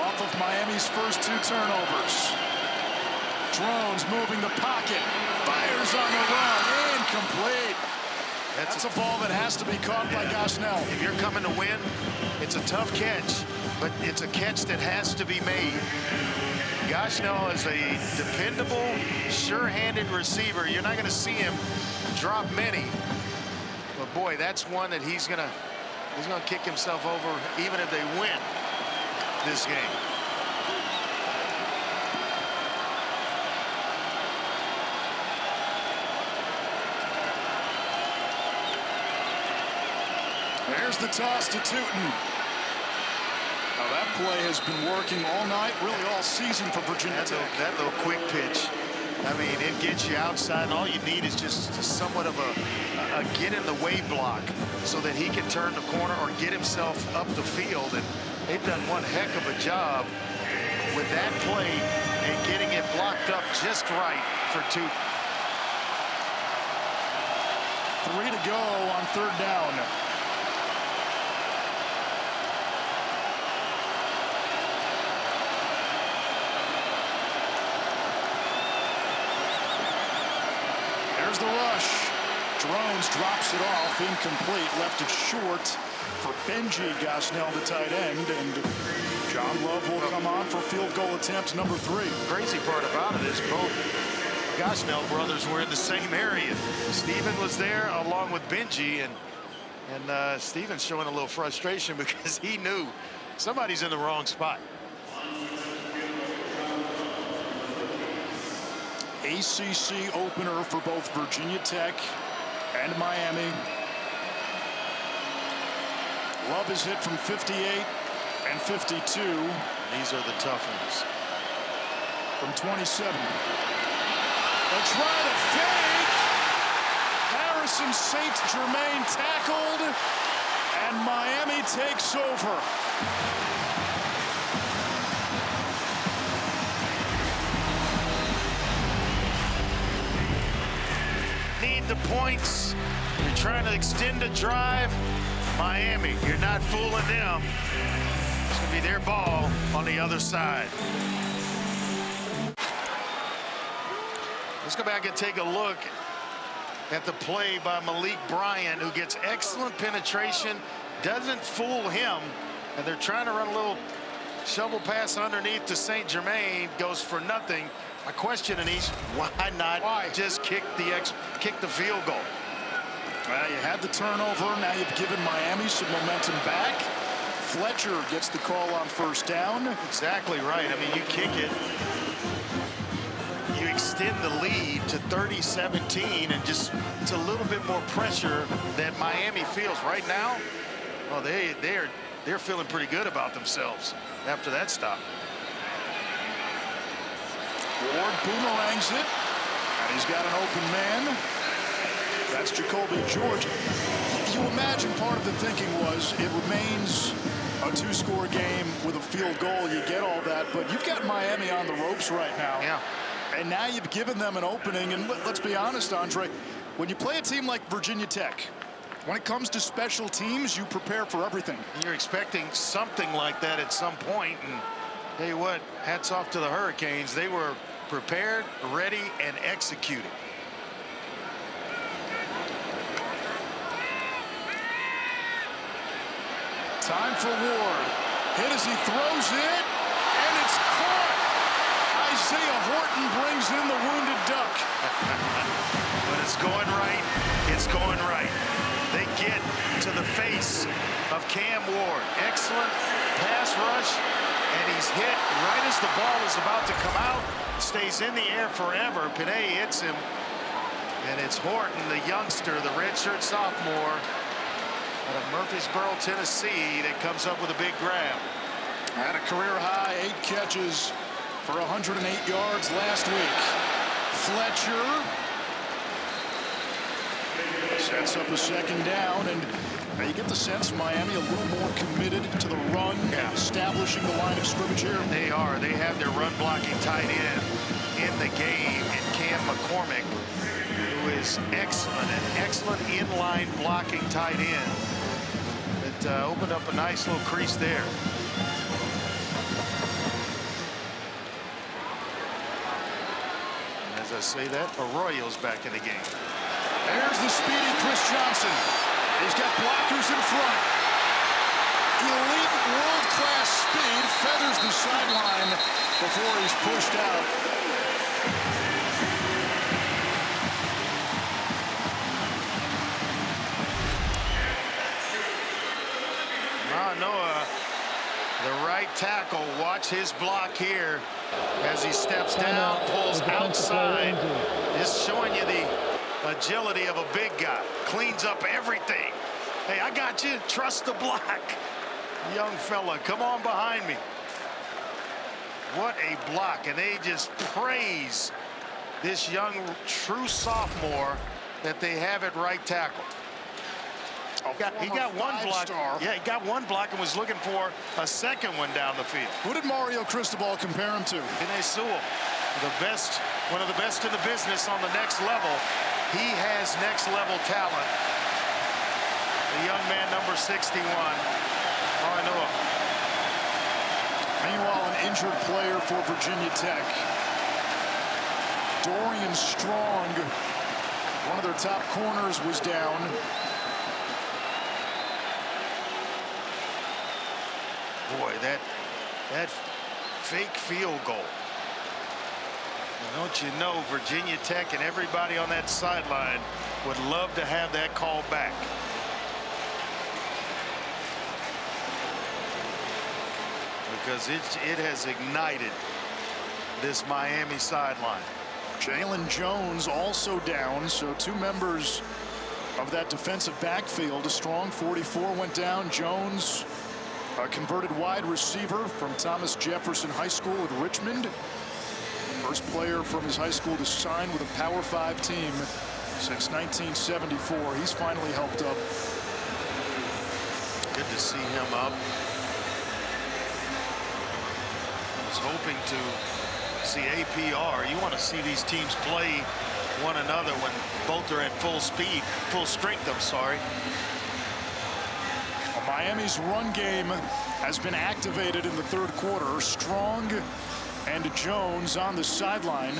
off of Miami's first 2 turnovers. Drones moving the pocket. Fires on the run. Incomplete. That's a ball that has to be caught by Gosnell. If you're coming to win, it's a tough catch, but it's a catch that has to be made. Gosnell is a dependable, sure-handed receiver. You're not going to see him drop many. But boy, that's one that he's going to kick himself over even if they win this game. There's the toss to Tootin. Now that play has been working all night, really all season for Virginia Tech. That little quick pitch, I mean, it gets you outside, and all you need is just somewhat of a get in the way block so that he can turn the corner or get himself up the field. And they've done one heck of a job with that play and getting it blocked up just right for Tootin. 3 to go on 3rd down. Here's the rush. Drones drops it off, incomplete, left it short for Benji Gosnell, the tight end, and John Love will come on for field goal attempt number 3. Crazy part about it is both Gosnell brothers were in the same area. Steven was there along with Benji, and Steven's showing a little frustration because he knew somebody's in the wrong spot. ACC opener for both Virginia Tech and Miami. Love is hit from 58 and 52. These are the tough ones. From 27. They try to fake. Harrison St. Germain tackled, and Miami takes over. Need the points. You're trying to extend a drive. Miami, you're not fooling them. It's going to be their ball on the other side. Let's go back and take a look at the play by Malik Bryant, who gets excellent penetration, doesn't fool him, and they're trying to run a little shovel pass underneath to St. Germain, goes for nothing. My question, Anish, why not just kick the field goal? Well, you had the turnover. Now you've given Miami some momentum back. Fletcher gets the call on first down. Exactly right. I mean, you kick it. You extend the lead to 30-17, and just it's a little bit more pressure that Miami feels right now. Well, they're feeling pretty good about themselves after that stop. Ward boomerangs it, and he's got an open man. That's Jacoby George. You imagine part of the thinking was it remains a 2-score game with a field goal. You get all that, but you've got Miami on the ropes right now. Yeah. And now you've given them an opening. And let's be honest, Andre, when you play a team like Virginia Tech, when it comes to special teams, you prepare for everything. You're expecting something like that at some point, and tell you what, hats off to the Hurricanes. They were prepared, ready, and executed. Time for Ward. Hit as he throws it, and it's caught. Isaiah Horton brings in the wounded duck. But it's going right. It's going right. They get to the face of Cam Ward. Excellent pass rush, and he's hit right as the ball is about to come out. Stays in the air forever. Panay hits him, and it's Horton, the youngster, the redshirt sophomore out of Murfreesboro, Tennessee, that comes up with a big grab. Had a career high 8 catches for 108 yards last week. Fletcher sets up a second down, and you get the sense Miami a little more committed to the run, establishing the line of scrimmage here. They are. They have their run blocking tight end in the game, and Cam McCormick, who is excellent, an excellent inline blocking tight end. It opened up a nice little crease there. And as I say that, Arroyo's back in the game. There's the speedy Chris Johnson. He's got blockers in front. Elite world-class speed, feathers the sideline before he's pushed out. Noah, the right tackle, watch his block here as he steps down, pulls outside, just showing you the agility of a big guy. Cleans up everything. Hey, I got you. Trust the block. Young fella, come on behind me. What a block. And they just praise this young true sophomore that they have at right tackle. He got one block. Yeah, he got one block and was looking for a second one down the field. Who did Mario Cristobal compare him to? Penei Sewell, the best, one of the best in the business on the next level. He has next level talent. The young man, number 61. Oh, I know him. Meanwhile, an injured player for Virginia Tech. Dorian Strong One of their top corners was down. Boy, that fake field goal. Don't you know, Virginia Tech and everybody on that sideline would love to have that call back. Because it has ignited this Miami sideline. Jalen Jones also down, so two members of that defensive backfield. A strong 44 went down. Jones, a converted wide receiver from Thomas Jefferson High School in Richmond. First player from his high school to sign with a Power 5 team since 1974. He's finally helped up. Good to see him up. I was hoping to see APR. You want to see these teams play one another when both are at full speed, full strength, I'm sorry. Miami's run game has been activated in the third quarter. Strong and Jones on the sideline.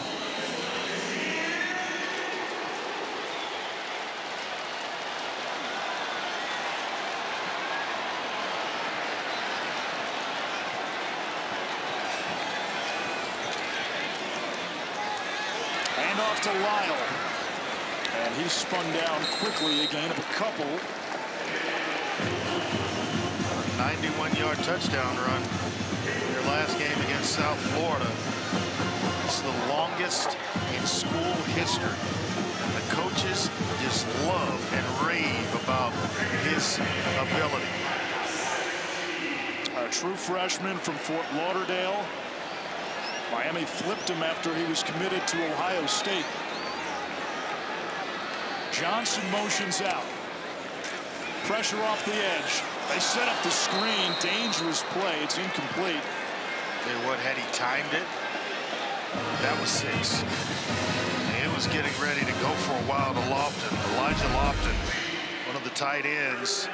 Hand off to Lyle. And he's spun down quickly, a gain of a couple. 91-yard touchdown run. Their last game against South Florida. It's the longest in school history. The coaches just love and rave about his ability. A true freshman from Fort Lauderdale. Miami flipped him after he was committed to Ohio State. Johnson motions out. Pressure off the edge. They set up the screen. Dangerous play. It's incomplete. Tell you what, had he timed it, that was 6. It was getting ready to go for a while to Lofton. Elijah Lofton, one of the tight ends.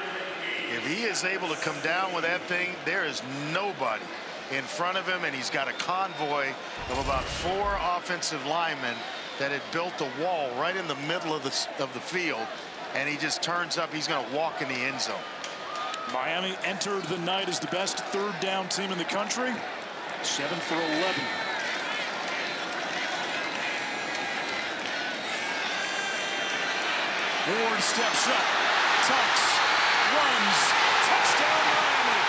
If he is able to come down with that thing, there is nobody in front of him, and he's got a convoy of about 4 offensive linemen that had built a wall right in the middle of the field, and he just turns up. He's going to walk in the end zone. Miami entered the night as the best third down team in the country. 7 for 11. Ward steps up, tucks, runs, touchdown Miami.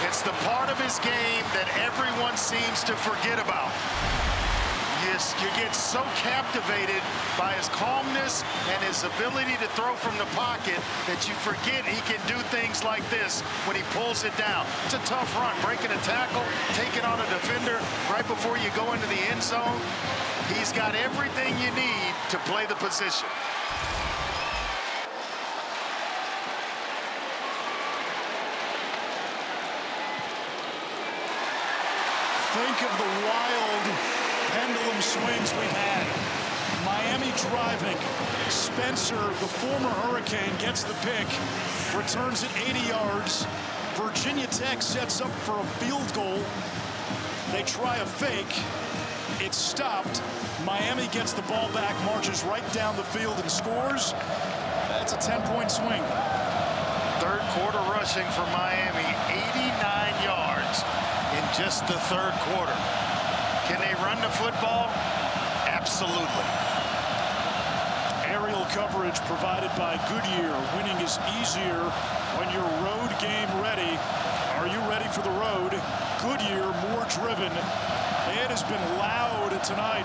It's the part of his game that everyone seems to forget about. You get so captivated by his calmness and his ability to throw from the pocket that you forget he can do things like this when he pulls it down. It's a tough run, breaking a tackle, taking on a defender right before you go into the end zone. He's got everything you need to play the position. Think of the wild pendulum swings we've had. Miami driving. Spencer, the former Hurricane, gets the pick. Returns it 80 yards. Virginia Tech sets up for a field goal. They try a fake. It's stopped. Miami gets the ball back, marches right down the field and scores. That's a 10-point swing. Third quarter rushing for Miami, 89 yards in just the third quarter. Can they run the football? Absolutely. Aerial coverage provided by Goodyear. Winning is easier when you're road game ready. Are you ready for the road? Goodyear more driven. It has been loud tonight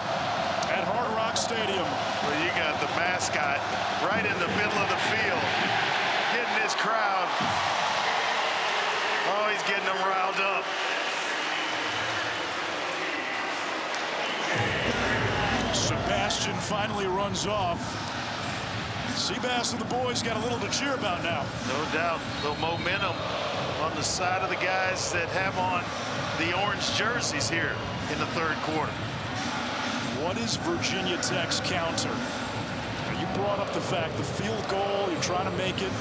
at Hard Rock Stadium. Well, you got the mascot right in the middle of the field, getting this crowd. Oh, he's getting them riled up. Sebastian finally runs off. Seabass and the boys got a little to cheer about now. No doubt, a little momentum on the side of the guys that have on the orange jerseys here in the third quarter. What is Virginia Tech's counter? You brought up the fact, the field goal, you're trying to make it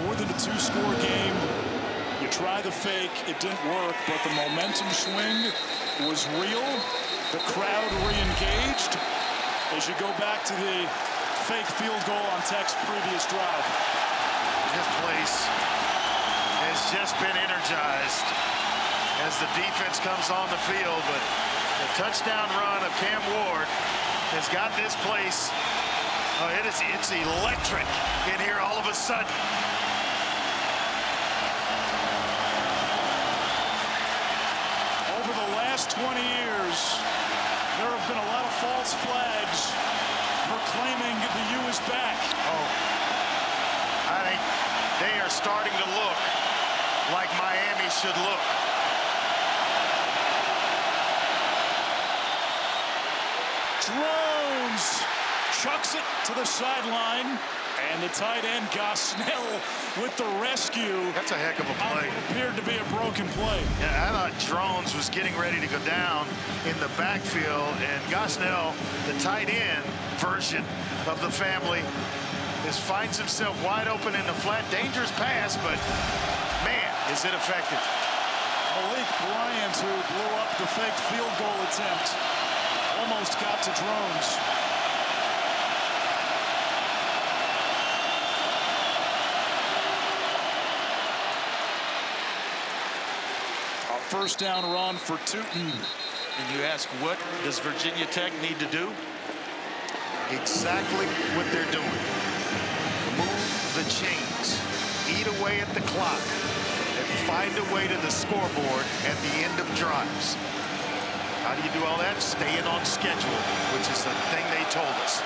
more than the two-score game. You try the fake, it didn't work, but the momentum swing was real. The crowd re-engaged as you go back to the fake field goal on Tech's previous drive. This place has just been energized as the defense comes on the field, but the touchdown run of Cam Ward has got this place. It's electric in here all of a sudden. Over the last 20 years, there have been a lot of false flags proclaiming the U is back. Oh, I think they are starting to look like Miami should look. Drones chucks it to the sideline, and the tight end Gosnell with the rescue. That's a heck of a play. It appeared to be a broken play. Yeah, I thought Drones was getting ready to go down in the backfield, and Gosnell, the tight end version of the family, finds himself wide open in the flat. Dangerous pass, but man, is it effective. Malik Bryant, who blew up the fake field goal attempt, almost got to Drones. First down run for Tootin. And you ask, what does Virginia Tech need to do? Exactly what they're doing. Move the chains, eat away at the clock, and find a way to the scoreboard at the end of drives. How do you do all that? Staying on schedule, which is the thing they told us.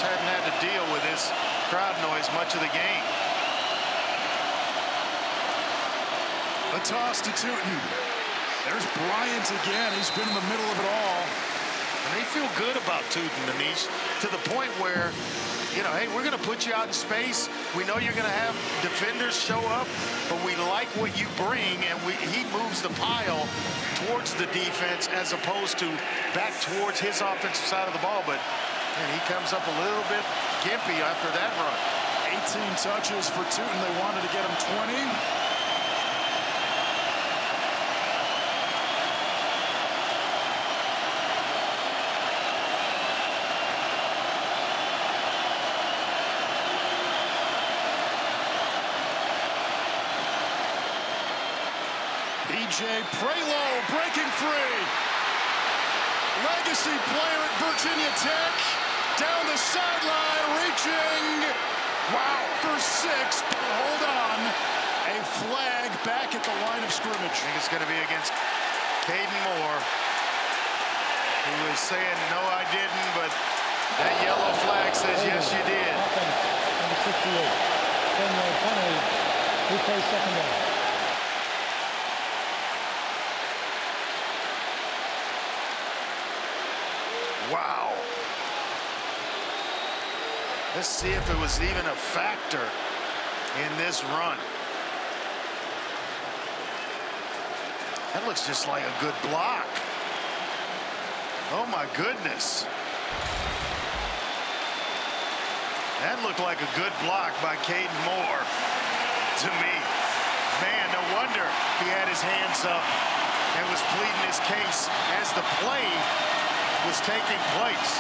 Hadn't had to deal with this crowd noise much of the game. A toss to Tootin. There's Bryant again. He's been in the middle of it all. And they feel good about Tootin, Anish, to the point where, you know, hey, we're going to put you out in space. We know you're going to have defenders show up, but we like what you bring, and he moves the pile towards the defense as opposed to back towards his offensive side of the ball. But and he comes up a little bit gimpy after that run. 18 touches for Tootin. They wanted to get him 20. BJ Prelo breaking free. Legacy player at Virginia Tech. Down the sideline, reaching. Wow, for 6, but hold on. A flag back at the line of scrimmage. I think it's going to be against Caden Moore, who is saying, no, I didn't, but that yellow flag says, yes, you did. Number 68. 10-yard penalty. Who plays second down? Wow. Let's see if it was even a factor in this run. That looks just like a good block. Oh my goodness. That looked like a good block by Caden Moore to me. Man, no wonder he had his hands up and was pleading his case as the play was taking place.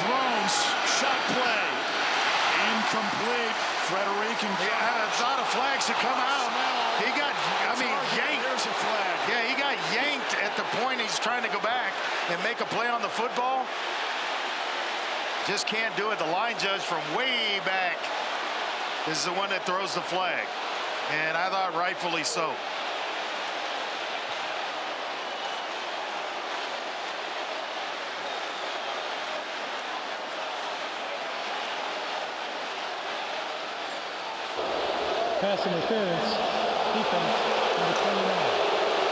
Drones, shot play. Incomplete. Frederic and I thought a flag should come out. He got, yanked. There's a flag. Yeah, he got yanked at the point he's trying to go back and make a play on the football. Just can't do it. The line judge from way back is the one that throws the flag. And I thought rightfully so. pass interference, defense number 29.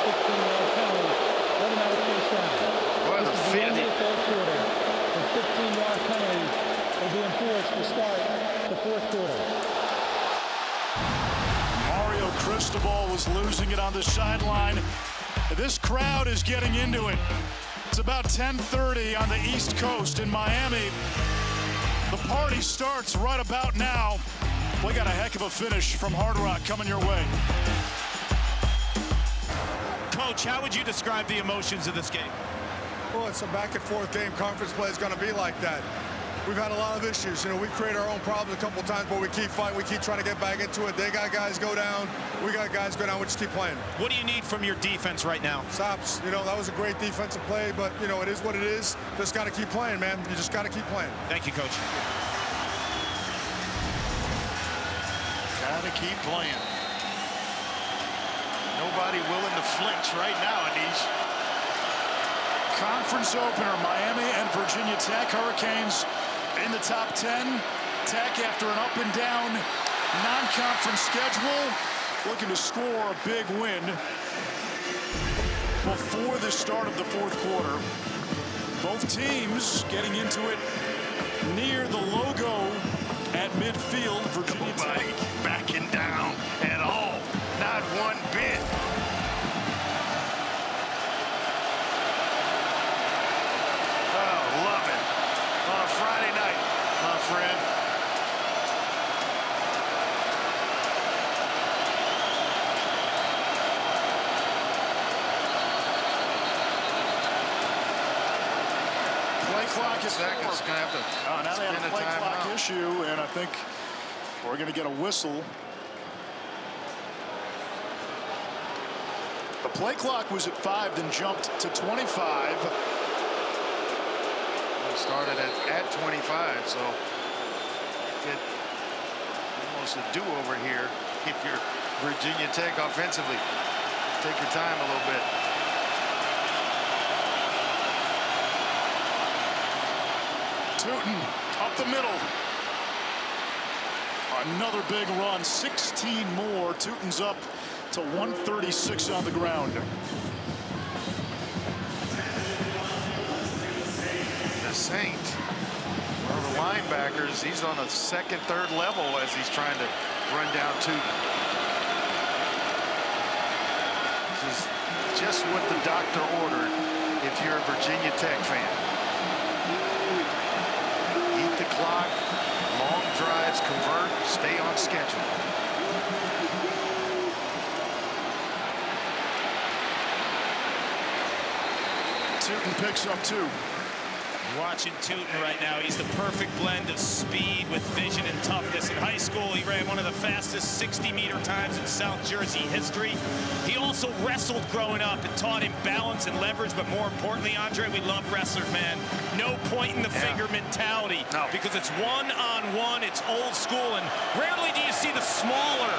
15-yard penalty, automatic first down. This is the end of the third quarter. The 15-yard penalty will be enforced to start the fourth quarter. Mario Cristobal was losing it on the sideline. This crowd is getting into it. It's about 10:30 on the East Coast in Miami. The party starts right about now. We got a heck of a finish from Hard Rock coming your way. Coach, how would you describe the emotions of this game? Well, it's a back-and-forth game. Conference play is going to be like that. We've had a lot of issues. You know, we create our own problems a couple times, but we keep fighting. We keep trying to get back into it. They got guys go down. We got guys go down. We just keep playing. What do you need from your defense right now? Stops. You know, that was a great defensive play, but, you know, it is what it is. Just got to keep playing, man. You just got to keep playing. Thank you, Coach. Got to keep playing. Nobody willing to flinch right now, Anish. Conference opener, Miami and Virginia Tech. Hurricanes in the top 10. Tech, after an up and down non-conference schedule, looking to score a big win before the start of the fourth quarter. Both teams getting into it near the logo at midfield. Virginia Tech backing down at all. Not one bit. Oh, love it. On a Friday night, my friend. Play clock is Seconds gonna have to now they have a play clock timeout. issue, and I think we're going to get a whistle. The play clock was at 5, then jumped to 25. Started at 25, so get almost a do-over here if you're Virginia Tech offensively. Take your time a little bit. Tootin up the middle. Another big run, 16 more. Tootin's up to 136 on the ground. The Saint, one of the linebackers, he's on the second, third level as he's trying to run down Tootin. This is just what the doctor ordered if you're a Virginia Tech fan. Eat the clock, long drives, convert, stay on schedule. Tootin picks up 2. Watching Tootin right now, he's the perfect blend of speed with vision and toughness. In high school, he ran one of the fastest 60-meter times in South Jersey history. He also wrestled growing up and taught him balance and leverage, but more importantly, Andre, we love wrestlers, man. No point-in-the-finger mentality, because it's one-on-one, it's old school, and rarely do you see the smaller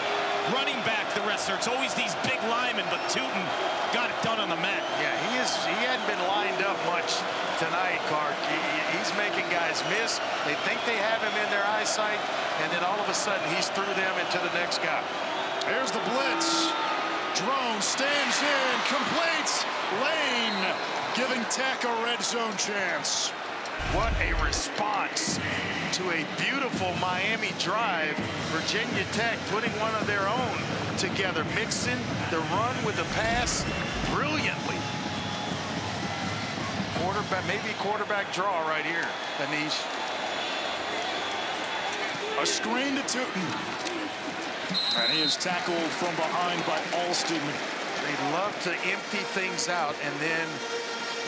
running back, the wrestler. It's always these big linemen, but Tootin got it done on the mat. Yeah, he hadn't been lined up much tonight, Clark. He's making guys miss. They think they have him in their eyesight, and then all of a sudden he's through them into the next guy. There's the blitz. Drone stands in, completes. Lane giving Tech a red zone chance. What a response to a beautiful Miami drive. Virginia Tech putting one of their own together, mixing the run with the pass brilliantly. Quarterback, maybe quarterback draw right here, Anish. A screen to Tootin. And he is tackled from behind by Alston. They love to empty things out and then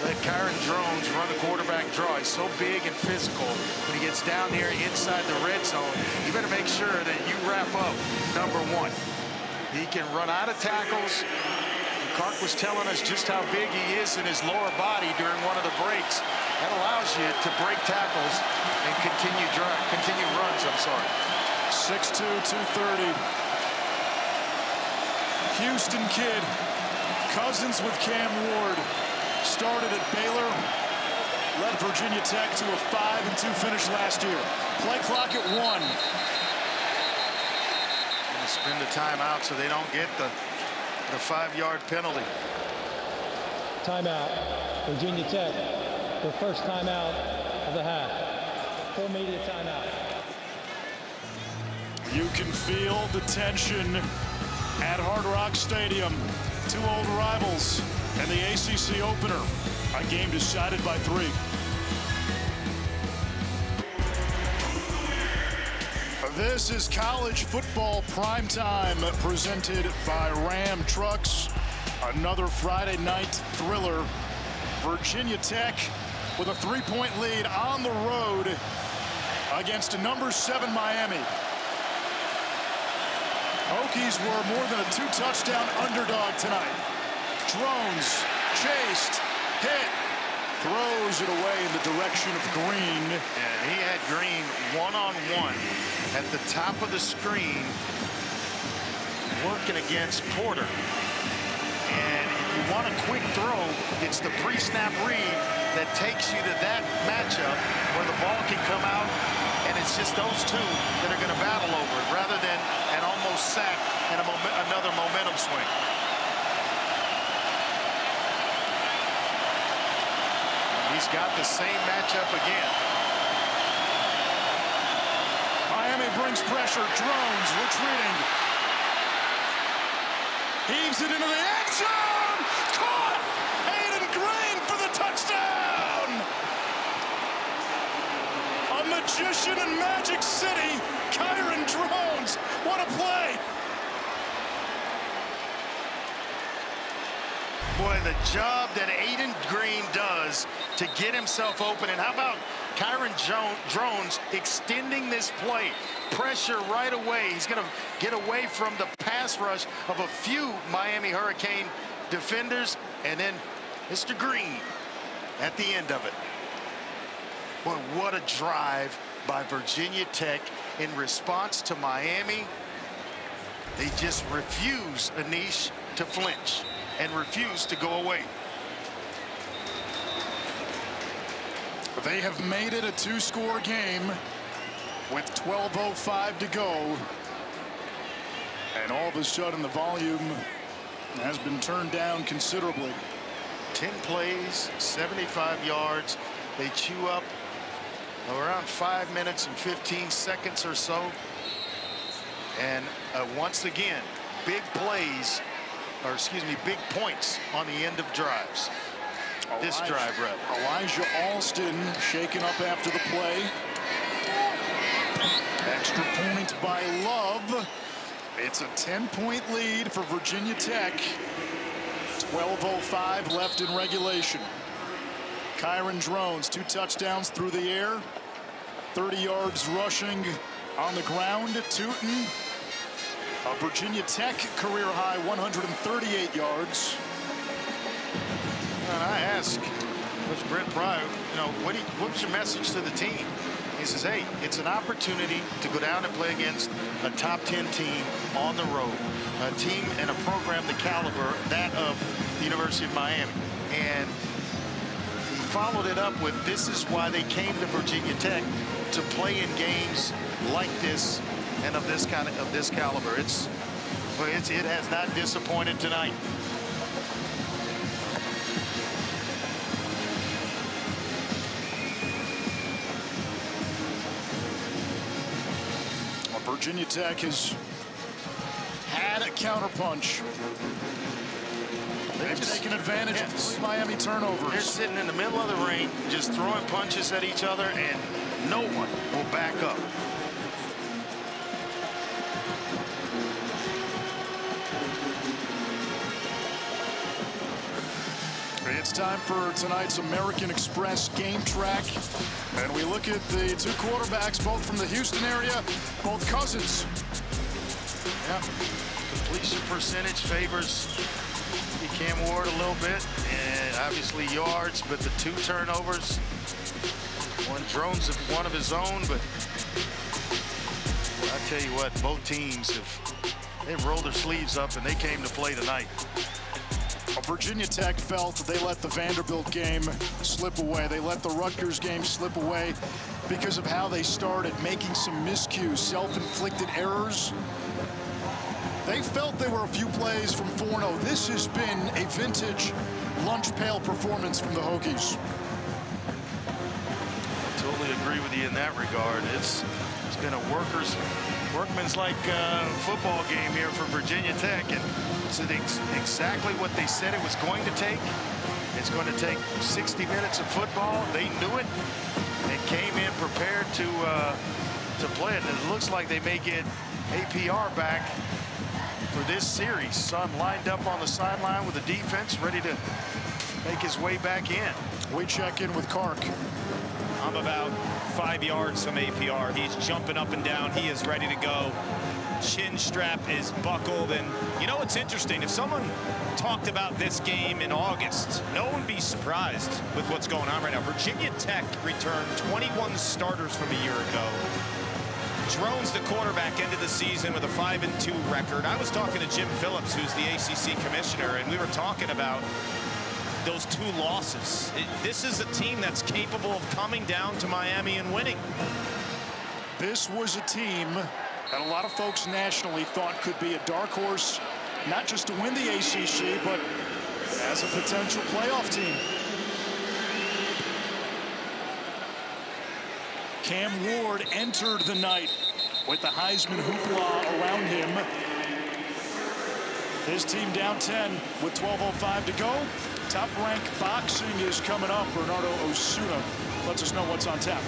let Kyron Drones run a quarterback draw. He's so big and physical. When he gets down here inside the red zone, you better make sure that you wrap up number 1. He can run out of tackles. Clark was telling us just how big he is in his lower body during one of the breaks. That allows you to break tackles and continue runs, I'm sorry. 6'2", 230. Houston kid. Cousins with Cam Ward. Started at Baylor. Led Virginia Tech to a 5-2 finish last year. Play clock at 1. spend the timeout so they don't get the 5-yard penalty. Timeout. Virginia Tech. Their first timeout of the half. Full media timeout. You can feel the tension at Hard Rock Stadium. Two old rivals and the ACC opener. A game decided by 3. This is college football primetime presented by Ram Trucks. Another Friday night thriller. Virginia Tech with a 3-point lead on the road against number 7 Miami. Hokies were more than a 2-touchdown underdog tonight. Drones chased, hit, throws it away in the direction of Green. And he had Green one-on-one at the top of the screen working against Porter. And if you want a quick throw, it's the pre-snap read that takes you to that matchup where the ball can come out, and it's just those two that are going to battle over it rather than an almost sack and another momentum swing. He's got the same matchup again. Miami brings pressure. Drones retreating. Heaves it into the end zone. Caught! Hayden Green for the touchdown! A magician in Magic City. Kyron Drones. What a play! Boy, the job that Hayden Green does to get himself open. And how about Kyron Drones extending this play? Pressure right away. He's going to get away from the pass rush of a few Miami Hurricane defenders. And then Mr. Green at the end of it. Boy, what a drive by Virginia Tech in response to Miami. They just refuse, Anish, to flinch and refuse to go away. They have made it a 2-score game with 12:05 to go. And all of a sudden the volume has been turned down considerably. 10 plays, 75 yards. They chew up around 5 minutes and 15 seconds or so. And once again, big plays, or excuse me, big points on the end of drives. This drive, rather. Elijah Alston shaken up after the play. Extra point by Love. It's a 10-point lead for Virginia Tech. 12:05 left in regulation. Kyron Drones, 2 touchdowns through the air. 30 yards rushing on the ground. Tootin, a Virginia Tech career high 138 yards. And I asked Coach Brent Pry, you know, what's your message to the team? He says, hey, it's an opportunity to go down and play against a top 10 team on the road, a team and a program the caliber that of the University of Miami. And he followed it up with, this is why they came to Virginia Tech, to play in games like this and of this caliber. It has not disappointed tonight. Virginia Tech has had a counterpunch. They've taken advantage of 3 Miami turnovers. They're sitting in the middle of the ring, just throwing punches at each other, and no one will back up. It's time for tonight's American Express game track. And we look at the 2 quarterbacks, both from the Houston area, both cousins. Yeah, completion percentage favors Cam Ward a little bit, and obviously yards, but the 2 turnovers. One Drones of one of his own, but I tell you what, both teams they've rolled their sleeves up and they came to play tonight. Virginia Tech felt they let the Vanderbilt game slip away. They let the Rutgers game slip away because of how they started, making some miscues, self-inflicted errors. They felt they were a few plays from 4-0. This has been a vintage lunch pail performance from the Hokies. Totally agree with you in that regard. It's been a workman's like football game here for Virginia Tech, and it's exactly what they said it was going to take. It's going to take 60 minutes of football. They knew it and came in prepared to play it. And it looks like they may get APR back for this series. Son lined up on the sideline with the defense, ready to make his way back in. We check in with Kark. I'm about 5 yards from APR. He's jumping up and down. He is ready to go. Chin strap is buckled. And you know what's interesting? If someone talked about this game in August, no one would be surprised with what's going on right now. Virginia Tech returned 21 starters from a year ago. Drones, the quarterback, ended the season with a 5-2 record. I was talking to Jim Phillips, who's the ACC commissioner, and we were talking about those 2 losses. This is a team that's capable of coming down to Miami and winning. This was a team that a lot of folks nationally thought could be a dark horse, not just to win the ACC, but as a potential playoff team. Cam Ward entered the night with the Heisman hoopla around him. His team down 10 with 12:05 to go. Top Rank Boxing is coming up. Bernardo Osuna lets us know what's on tap.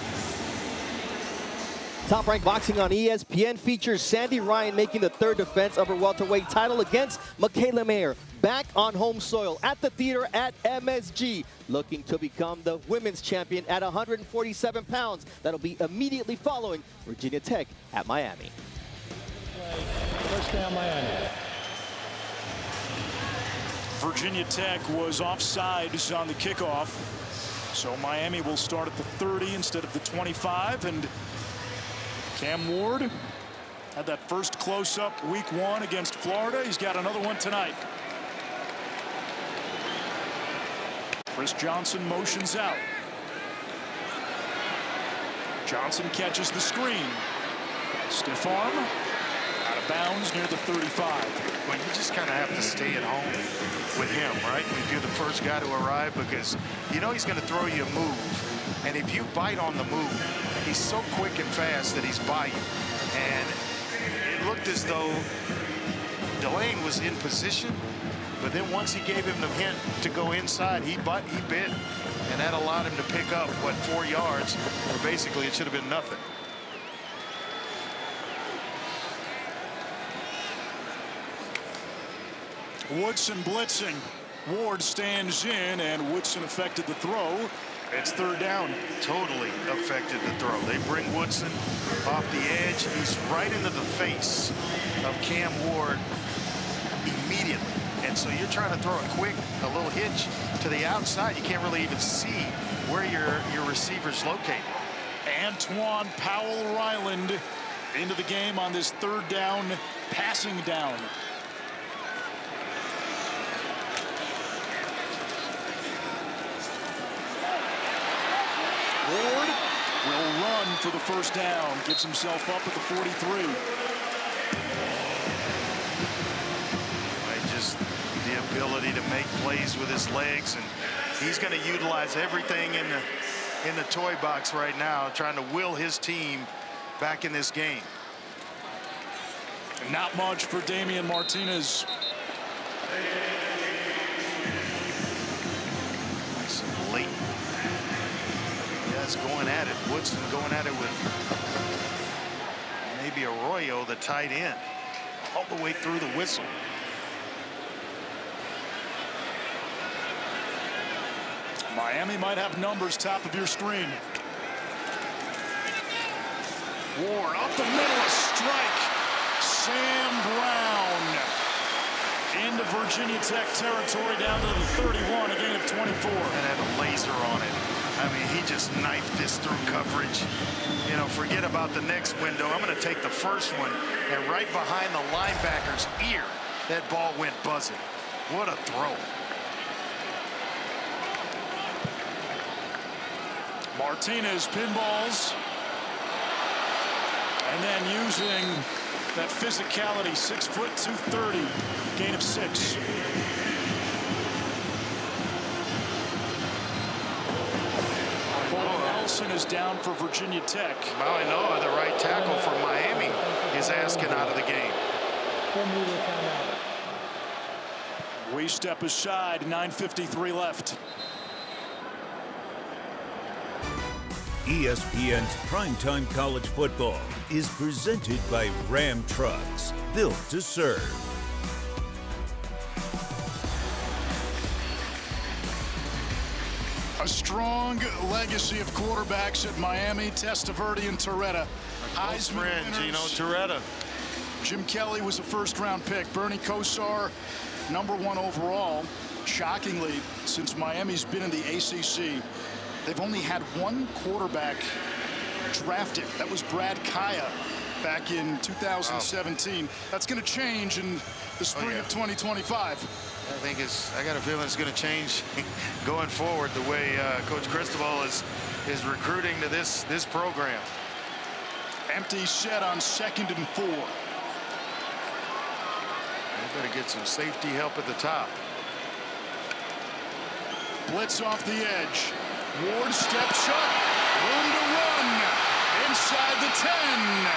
Top Rank Boxing on ESPN features Sandy Ryan making the 3rd defense of her welterweight title against Michaela Mayer, back on home soil at the theater at MSG, looking to become the women's champion at 147 pounds. That'll be immediately following Virginia Tech at Miami. First down, Miami. Virginia Tech was offsides on the kickoff, so Miami will start at the 30 instead of the 25, and Cam Ward had that first close-up week 1 against Florida. He's got another one tonight. Chris Johnson motions out. Johnson catches the screen. Stiff arm. Out of bounds near the 35. Well, you just kind of have to stay at home with him, right? If you're the first guy to arrive, because you know he's going to throw you a move. And if you bite on the move, he's so quick and fast that he's by you. And it looked as though Delane was in position, but then once he gave him the hint to go inside, he bit, and that allowed him to pick up, what, 4 yards, where basically it should have been nothing. Woodson blitzing. Ward stands in, and Woodson affected the throw. It's 3rd down. Totally affected the throw. They bring Woodson off the edge. He's right into the face of Cam Ward immediately. And so you're trying to throw a little hitch to the outside. You can't really even see where your receiver's located. Antoine Powell-Ryland into the game on this 3rd down, passing down. Ward will run for the first down, gives himself up at the 43. Just the ability to make plays with his legs, and he's going to utilize everything in the toy box right now, trying to will his team back in this game. Not much for Damian Martinez. Nice and late. That's going at it. Woodson going at it with maybe Arroyo, the tight end, all the way through the whistle. Miami might have numbers top of your screen. Ward up the middle, a strike. Sam Brown into Virginia Tech territory down to the 31, a gain of 24. And had a laser on it. I mean, he just knifed this through coverage. You know, forget about the next window. I'm going to take the first one, and right behind the linebacker's ear, that ball went buzzing. What a throw. Martinez pinballs. And then using that physicality, 6 foot 230, gain of 6. Cole Nelson is down for Virginia Tech. Maui Noa, the right tackle for Miami, is asking out of the game. We step aside, 9:53 left. ESPN's Primetime College Football is presented by Ram Trucks, built to serve. A strong legacy of quarterbacks at Miami, Testaverde and Torretta. Close friend, Gino Torretta. Jim Kelly was a first-round pick. Bernie Kosar, #1 overall. Shockingly, since Miami's been in the ACC, they've only had one quarterback drafted. That was Brad Kaya back in 2017. That's going to change in the spring of 2025. I got a feeling it's going to change going forward the way Coach Cristobal is recruiting to this program. Empty set on 2nd and 4. They better get some safety help at the top. Blitz off the edge. Ward steps up. Room to run. Inside the 10.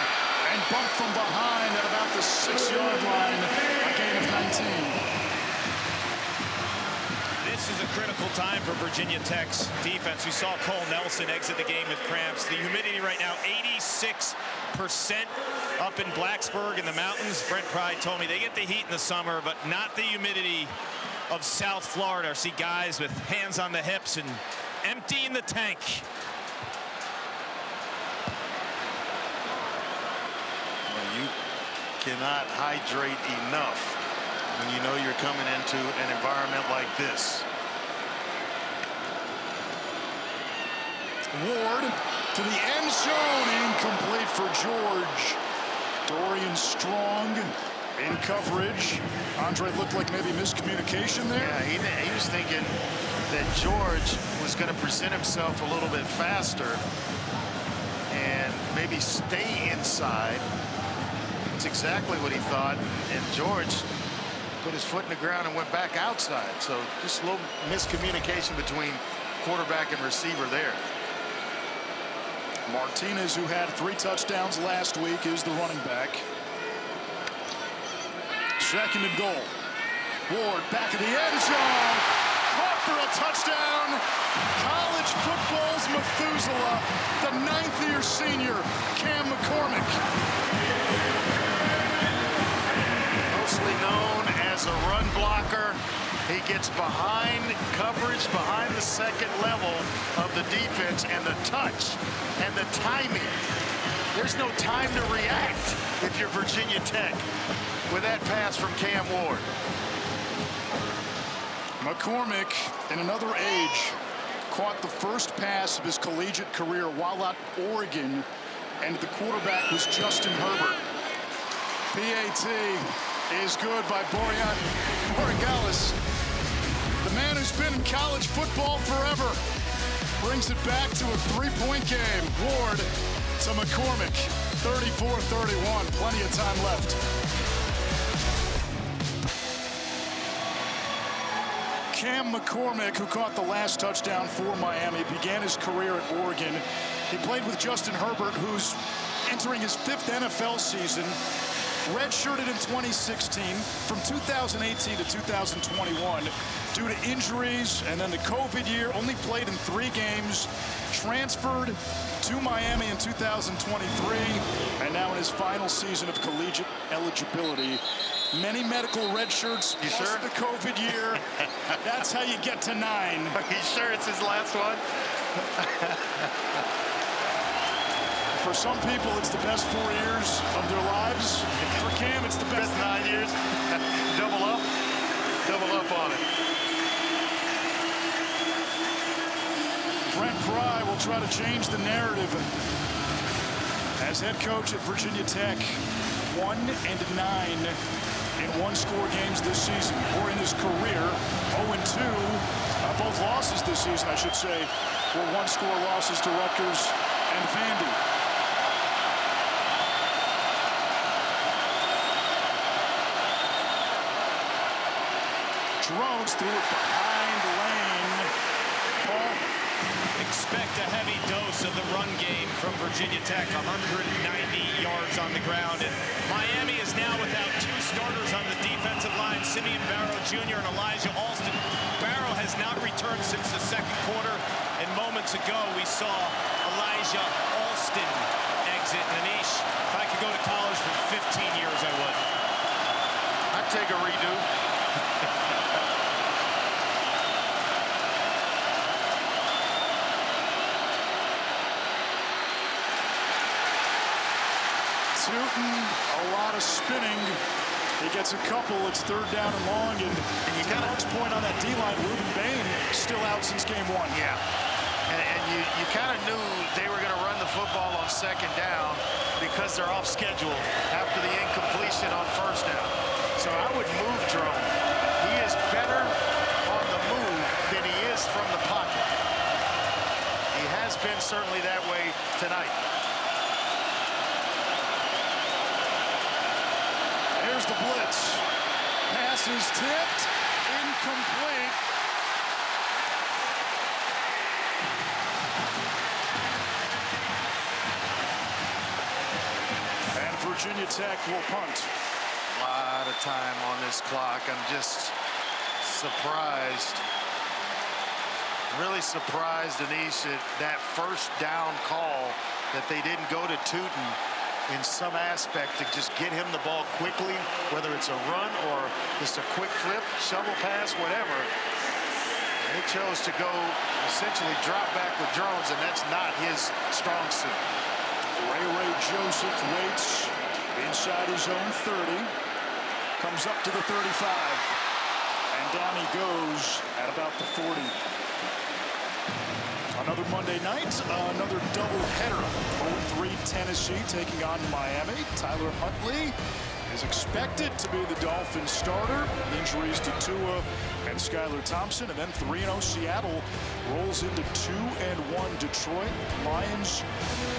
And bumped from behind at about the 6-yard line. A gain of 19. This is a critical time for Virginia Tech's defense. We saw Cole Nelson exit the game with cramps. The humidity right now, 86% up in Blacksburg in the mountains. Brent Pride told me they get the heat in the summer, but not the humidity of South Florida. I see guys with hands on the hips and emptying the tank. Well, you cannot hydrate enough when you know you're coming into an environment like this. Ward to the end zone, incomplete for George. Dorian Strong in coverage. Andre looked like maybe miscommunication there. Yeah, he was thinking that George was going to present himself a little bit faster and maybe stay inside. That's exactly what he thought, and George put his foot in the ground and went back outside. So just a little miscommunication between quarterback and receiver there. Martinez, who had 3 touchdowns last week, is the running back. 2nd and goal. Ward back of the end zone. Caught for a touchdown. College football's Methuselah, the 9th-year senior, Cam McCormick. Mostly known as a run blocker. He gets behind coverage, behind the 2nd level of the defense, and the touch and the timing. There's no time to react if you're Virginia Tech with that pass from Cam Ward. McCormick, in another age, caught the first pass of his collegiate career while at Oregon, and the quarterback was Justin Herbert. PAT is good by Borean Boregalis. The man who's been in college football forever brings it back to a 3-point game. Ward to McCormick, 34-31, plenty of time left. Cam McCormick, who caught the last touchdown for Miami, began his career at Oregon. He played with Justin Herbert, who's entering his 5th NFL season. Redshirted in 2016, from 2018 to 2021 due to injuries and then the COVID year, only played in 3 games, transferred to Miami in 2023, and now in his final season of collegiate eligibility. Many medical red shirts plus the COVID year. That's how you get to 9. Are you sure it's his last one? For some people, it's the best 4 years of their lives. For Cam, it's the best 9 years. Double up on it. Brent Pry will try to change the narrative as head coach at Virginia Tech. 1-9 in 1-score games this season, or in his career. 0-2, both losses this season, I should say, were 1-score losses to Rutgers and Vandy. Drones threw it behind Lane. Paul. Expect a heavy dose of the run game from Virginia Tech, 190 yards on the ground. And Miami is now without two starters on the defensive line, Simeon Barrow Jr. and Elijah Alston. Barrow has not returned since the second quarter, and moments ago we saw Elijah Alston exit. Anish, if I could go to college for 15 years, I would. I'd take a redo. Newton, a lot of spinning. He gets a couple. It's third down and long. And you got a point on that D-line. Ruben Bain still out since game one. Yeah. And you kind of knew they were going to run the football on second down because they're off schedule after the incompletion on first down. So I would move Jerome. He is better on the move than he is from the pocket. He has been certainly that way tonight. Here's the blitz. Pass is tipped. Incomplete. And Virginia Tech will punt. A lot of time on this clock. I'm just surprised. Really surprised, Anish, at that first down call that they didn't go to Tootin in some aspect to just get him the ball quickly, whether it's a run or just a quick flip, shovel pass, whatever. They chose to go essentially drop back with drones, and that's not his strong suit. Ray Joseph waits inside his own 30, comes up to the 35, and down he goes at about the 40. Another Monday night, another doubleheader. 0-3 Tennessee taking on Miami. Tyler Huntley is expected to be the Dolphins starter. Injuries to Tua and Skylar Thompson. And then 3-0 Seattle rolls into 2-1 Detroit. Lions,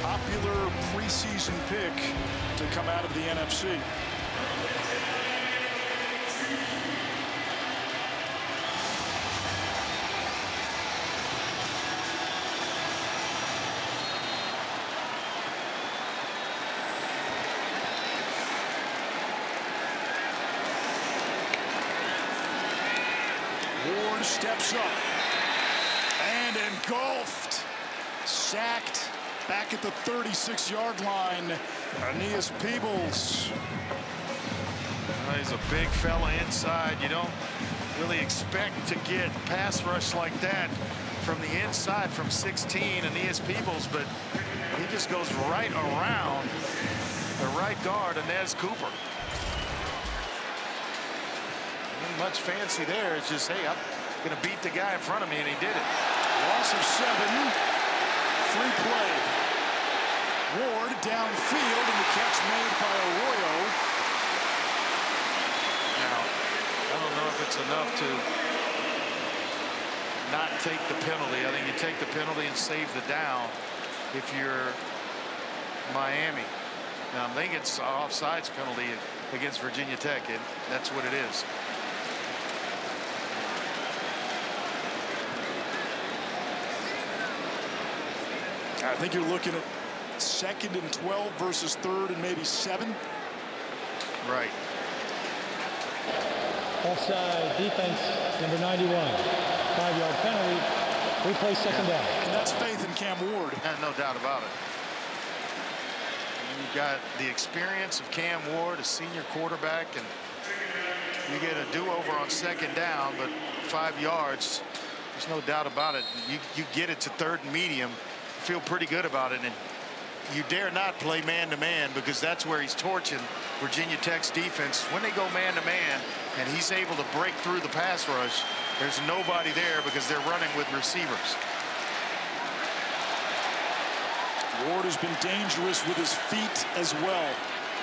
popular preseason pick to come out of the NFC. Ward steps up and engulfed, sacked back at the 36-yard line. Aeneas Peebles. He's a big fella inside. You don't really expect to get pass rush like that from the inside from 16, Aeneas Peebles, but he just goes right around the right guard, Inez Cooper. Much fancy there. It's just, hey, I'm going to beat the guy in front of me, and he did it. Loss of 7. Free play. Ward downfield, and the catch made by Arroyo. Now, I don't know if it's enough to not take the penalty. I think you take the penalty and save the down if you're Miami. Now, I think it's an offsides penalty against Virginia Tech, and that's what it is. I think you're looking at 2nd and 12 versus 3rd and maybe 7. Right. Offside defense, number 91. 5-yard penalty. Replay second down. And that's faith in Cam Ward. No doubt about it. You've got the experience of Cam Ward, a senior quarterback, and you get a do-over on 2nd down, but 5 yards. There's no doubt about it. You get it to 3rd and medium. Feel pretty good about it, and you dare not play man-to-man because that's where he's torching Virginia Tech's defense. When they go man-to-man and he's able to break through the pass rush, there's nobody there because they're running with receivers. Ward has been dangerous with his feet as well.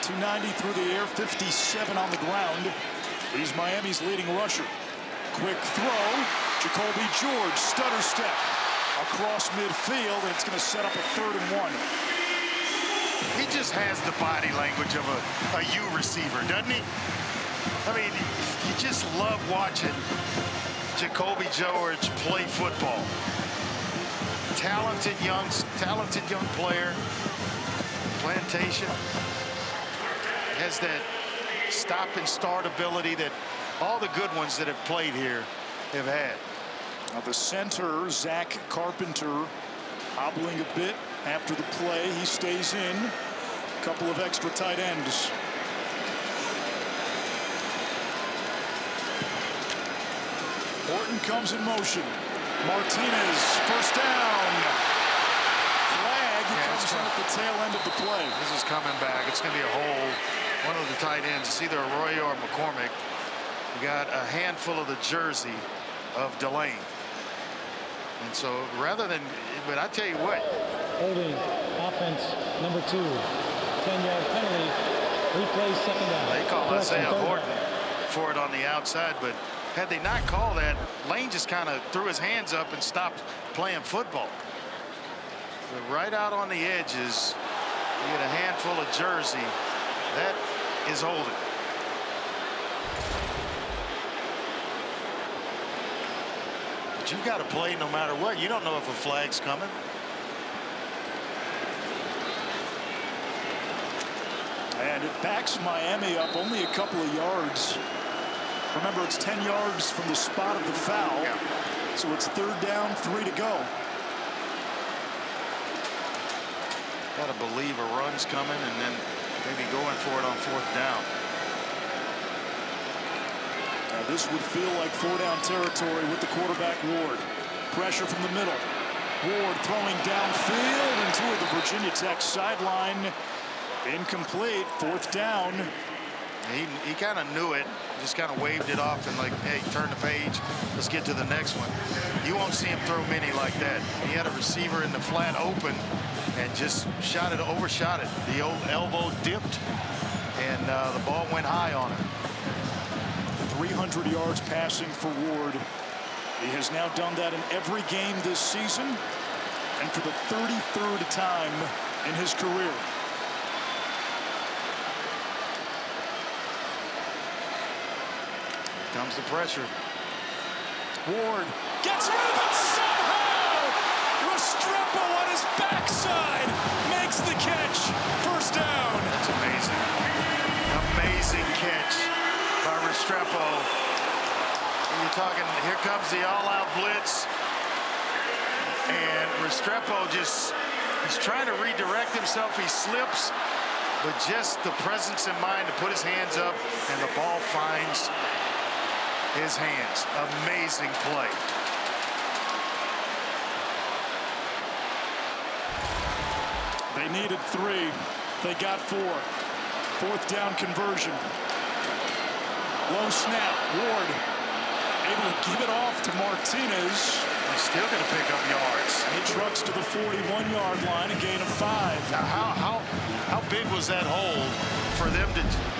290 through the air, 57 on the ground. He's Miami's leading rusher. Quick throw, Jacoby George, stutter step across midfield, and it's going to set up a 3rd and 1. He just has the body language of a U receiver, doesn't he? I mean, you just love watching Jacoby George play football. Talented young player. Plantation has that stop and start ability that all the good ones that have played here have had. Now the center, Zach Carpenter, hobbling a bit after the play. He stays in. A couple of extra tight ends. Horton comes in motion. Martinez, first down. Flag comes in at the tail end of the play. This is coming back. It's going to be a hole. One of the tight ends, it's either Arroyo or McCormick. We got a handful of the jersey of Delane. And so rather than, but I tell you what. Holding, offense, number 2. 10-yard penalty. Replays second down. They call Isaiah Horton for it on the outside, but had they not called that, Lane just kind of threw his hands up and stopped playing football. But right out on the edges, you get a handful of jersey. That is holding. But you've got to play no matter what. You don't know if a flag's coming. And it backs Miami up only a couple of yards. Remember, it's 10 yards from the spot of the foul. Yeah. So it's 3rd down, 3 to go. Got to believe a run's coming and then maybe going for it on 4th down. Now this would feel like 4-down territory with the quarterback Ward. Pressure from the middle. Ward throwing downfield into the Virginia Tech sideline. Incomplete. 4th down. He kind of knew it, just kind of waved it off and like, hey, turn the page, let's get to the next one. You won't see him throw many like that. He had a receiver in the flat open and just overshot it. The old elbow dipped and the ball went high on him. 300 yards passing for Ward. He has now done that in every game this season and for the 33rd time in his career. Comes the pressure. Ward gets rid of it somehow. Restrepo on his backside makes the catch. 1st down. That's amazing. Amazing catch by Restrepo. You're talking, here comes the all-out blitz. And Restrepo he's trying to redirect himself. He slips, but just the presence in mind to put his hands up, and the ball finds his hands. Amazing play. They needed 3. They got 4. 4th down conversion. Low snap. Ward able to give it off to Martinez. He's still going to pick up yards. He trucks to the 41-yard line, a gain of 5. Now, how big was that hole for them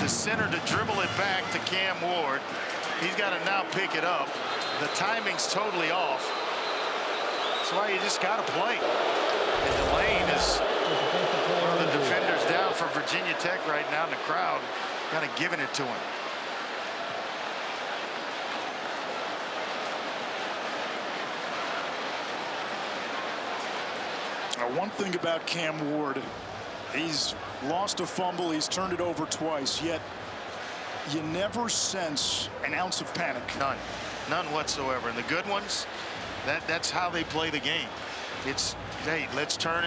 the center to dribble it back to Cam Ward? He's got to now pick it up. The timing's totally off. That's why you just got to play. And Delane is one of the defenders down for Virginia Tech right now in the crowd, kind of giving it to him. Now, one thing about Cam Ward, he's lost a fumble, he's turned it over twice, yet you never sense an ounce of panic. None whatsoever. And the good ones, that's how they play the game. It's, hey, let's turn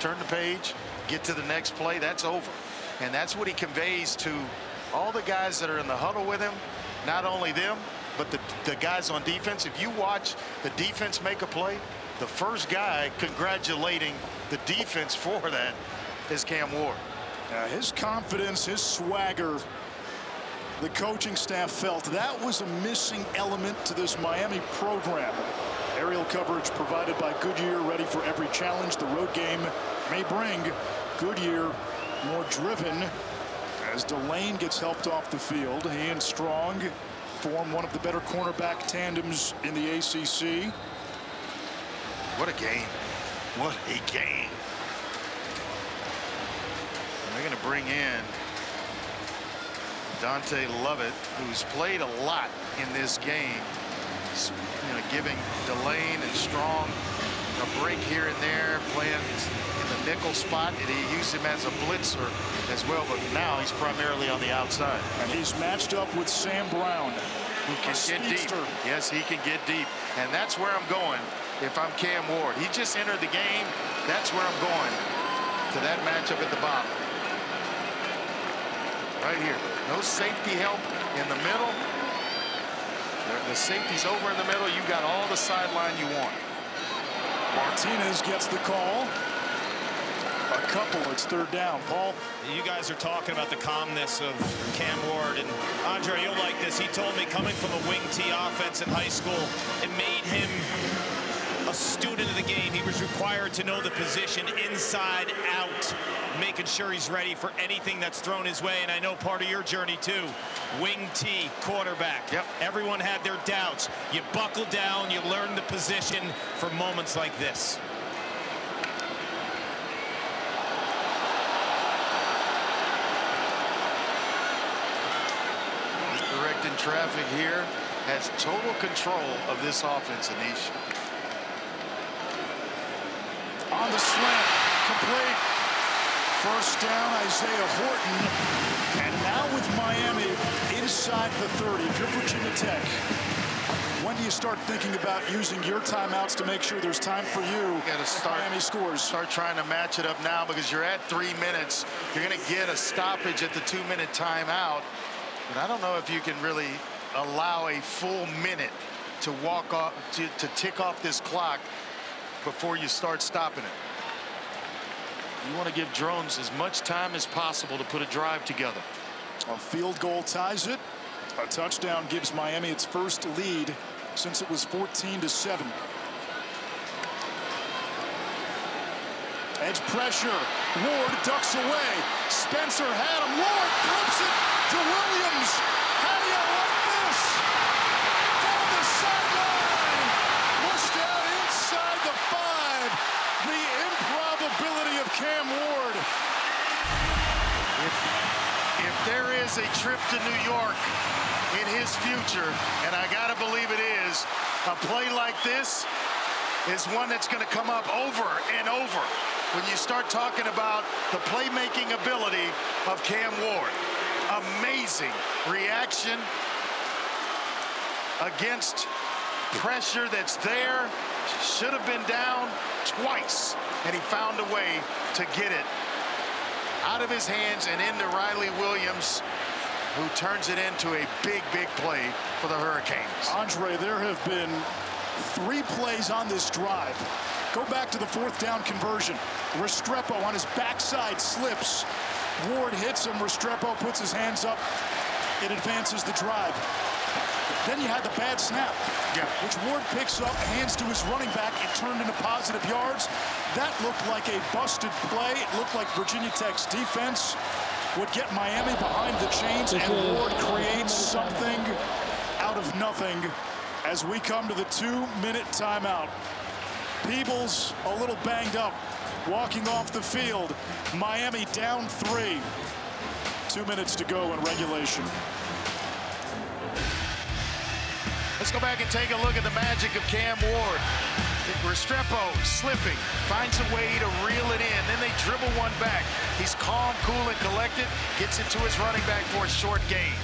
the page, get to the next play. That's over. And that's what he conveys to all the guys that are in the huddle with him. Not only them, but the guys on defense. If you watch the defense make a play, the first guy congratulating the defense for that is Cam Ward. His confidence, his swagger, the coaching staff felt that was a missing element to this Miami program. Aerial coverage provided by Goodyear, ready for every challenge the road game may bring. Goodyear more driven as Delane gets helped off the field. He and Strong form one of the better cornerback tandems in the ACC. What a game. What a game. And they're going to bring in Dante Lovett, who's played a lot in this game, giving Delane and Strong a break here and there, playing in the nickel spot, and he used him as a blitzer as well, but now he's primarily on the outside. And he's matched up with Sam Brown, who can get deep. Yes, he can get deep, and that's where I'm going if I'm Cam Ward. He just entered the game. That's where I'm going, to that matchup at the bottom. Right here. No safety help in the middle. The safety's over in the middle. You got all the sideline you want. Martinez gets the call. A couple, it's third down. Paul? You guys are talking about the calmness of Cam Ward, and Andre, you'll like this. He told me coming from a wing T offense in high school, it made him a student of the game. He was required to know the position inside out, making sure he's ready for anything that's thrown his way. And I know part of your journey too, wing T quarterback. Yep. Everyone had their doubts. You buckle down, you learn the position for moments like this. Directing traffic here, has total control of this offense, Anish. On the slant, complete. First down, Isaiah Horton. And now with Miami inside the 30, if you're Virginia Tech, when do you start thinking about using your timeouts to make sure there's time for you got to start, Miami scores? Start trying to match it up now, because you're at 3 minutes. You're going to get a stoppage at the 2-minute timeout. But I don't know if you can really allow a full minute to walk off, to tick off this clock before you start stopping it. You want to give Drones as much time as possible to put a drive together. A field goal ties it. A touchdown gives Miami its first lead since it was 14-7. Edge pressure. Ward ducks away. Spencer had him. Ward flips it to Williams. How do you like this? Down the sideline. Pushed out inside the 5. The improbability of Cam Ward. If there is a trip to New York in his future, and I gotta believe it is, a play like this is one that's going to come up over and over when you start talking about the playmaking ability of Cam Ward. Amazing reaction against pressure that's there. Should have been down twice, and he found a way to get it out of his hands and into Riley Williams, who turns it into a big, big play for the Hurricanes. Andre, there have been 3 plays on this drive. Go back to the 4th down conversion. Restrepo on his backside slips. Ward hits him. Restrepo puts his hands up. It advances the drive. Then you had the bad snap, which Ward picks up, hands to his running back. It turned into positive yards. That looked like a busted play. It looked like Virginia Tech's defense would get Miami behind the chains, and Ward creates something out of nothing as we come to the 2-minute timeout. Peebles a little banged up, walking off the field. Miami down 3. 2 minutes to go in regulation. Let's go back and take a look at the magic of Cam Ward. Restrepo slipping, finds a way to reel it in. Then they dribble one back. He's calm, cool, and collected, gets it to his running back for a short gain.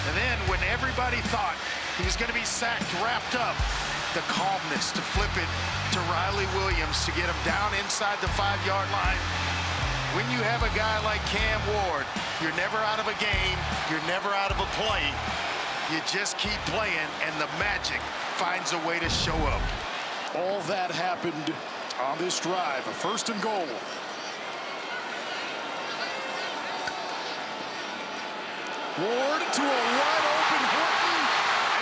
And then when everybody thought he was going to be sacked, wrapped up, the calmness to flip it to Riley Williams to get him down inside the 5-yard line. When you have a guy like Cam Ward, you're never out of a game, you're never out of a play. You just keep playing, and the magic finds a way to show up. All that happened on this drive. A 1st and goal. Ward to a wide open Horton,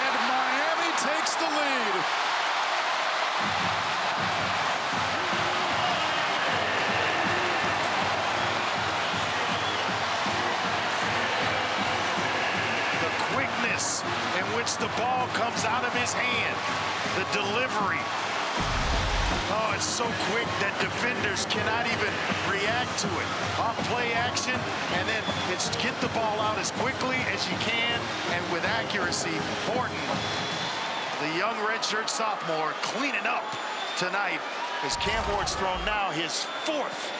and Miami takes the lead. The quickness in which the ball comes out of his hand, the delivery. Oh, it's so quick that defenders cannot even react to it. Off play action, and then it's get the ball out as quickly as you can and with accuracy. Horton, the young redshirt sophomore, cleaning up tonight as Cam Ward's thrown now his 4th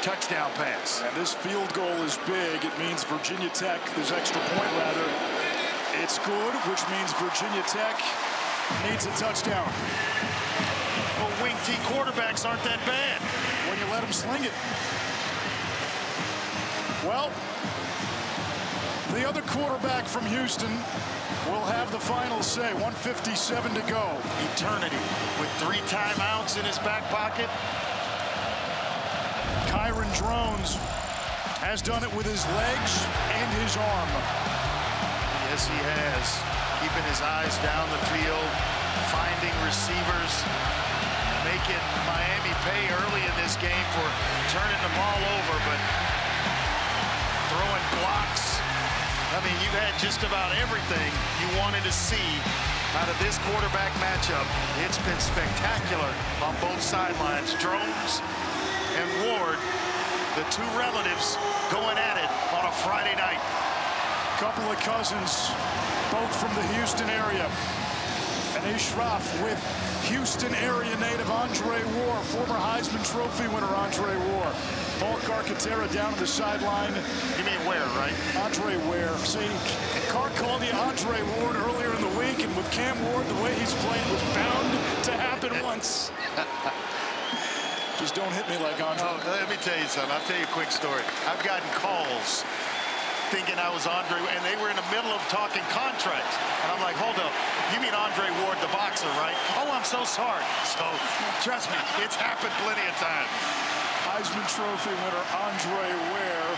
touchdown pass. And this field goal is big. It means Virginia Tech, this extra point rather, it's good, which means Virginia Tech needs a touchdown. Well, wing T quarterbacks aren't that bad when you let them sling it. Well, the other quarterback from Houston will have the final say. 1:57 to go. Eternity with 3 timeouts in his back pocket. Kyron Drones has done it with his legs and his arm. Yes, he has. Keeping his eyes down the field, finding receivers, making Miami pay early in this game for turning the ball over, but throwing blocks. I mean, you've had just about everything you wanted to see out of this quarterback matchup. It's been spectacular on both sidelines. Drones and Ward, the 2 relatives going at it on a Friday night. Couple of cousins, both from the Houston area. And Ashraf with Houston area native Andre Ware, former Heisman Trophy winner Andre Ware. Paul Carcaterra down on the sideline. You mean Ware, right? Andre Ware. See, Carr called you Andre Ward earlier in the week, and with Cam Ward, the way he's playing was bound to happen once. Just don't hit me like Andre. Oh, let me tell you something. I'll tell you a quick story. I've gotten calls thinking I was Andre, and they were in the middle of talking contracts. And I'm like, hold up, you mean Andre Ward, the boxer, right? Oh, I'm so sorry. So, trust me, it's happened plenty of times. Heisman Trophy winner Andre Ware.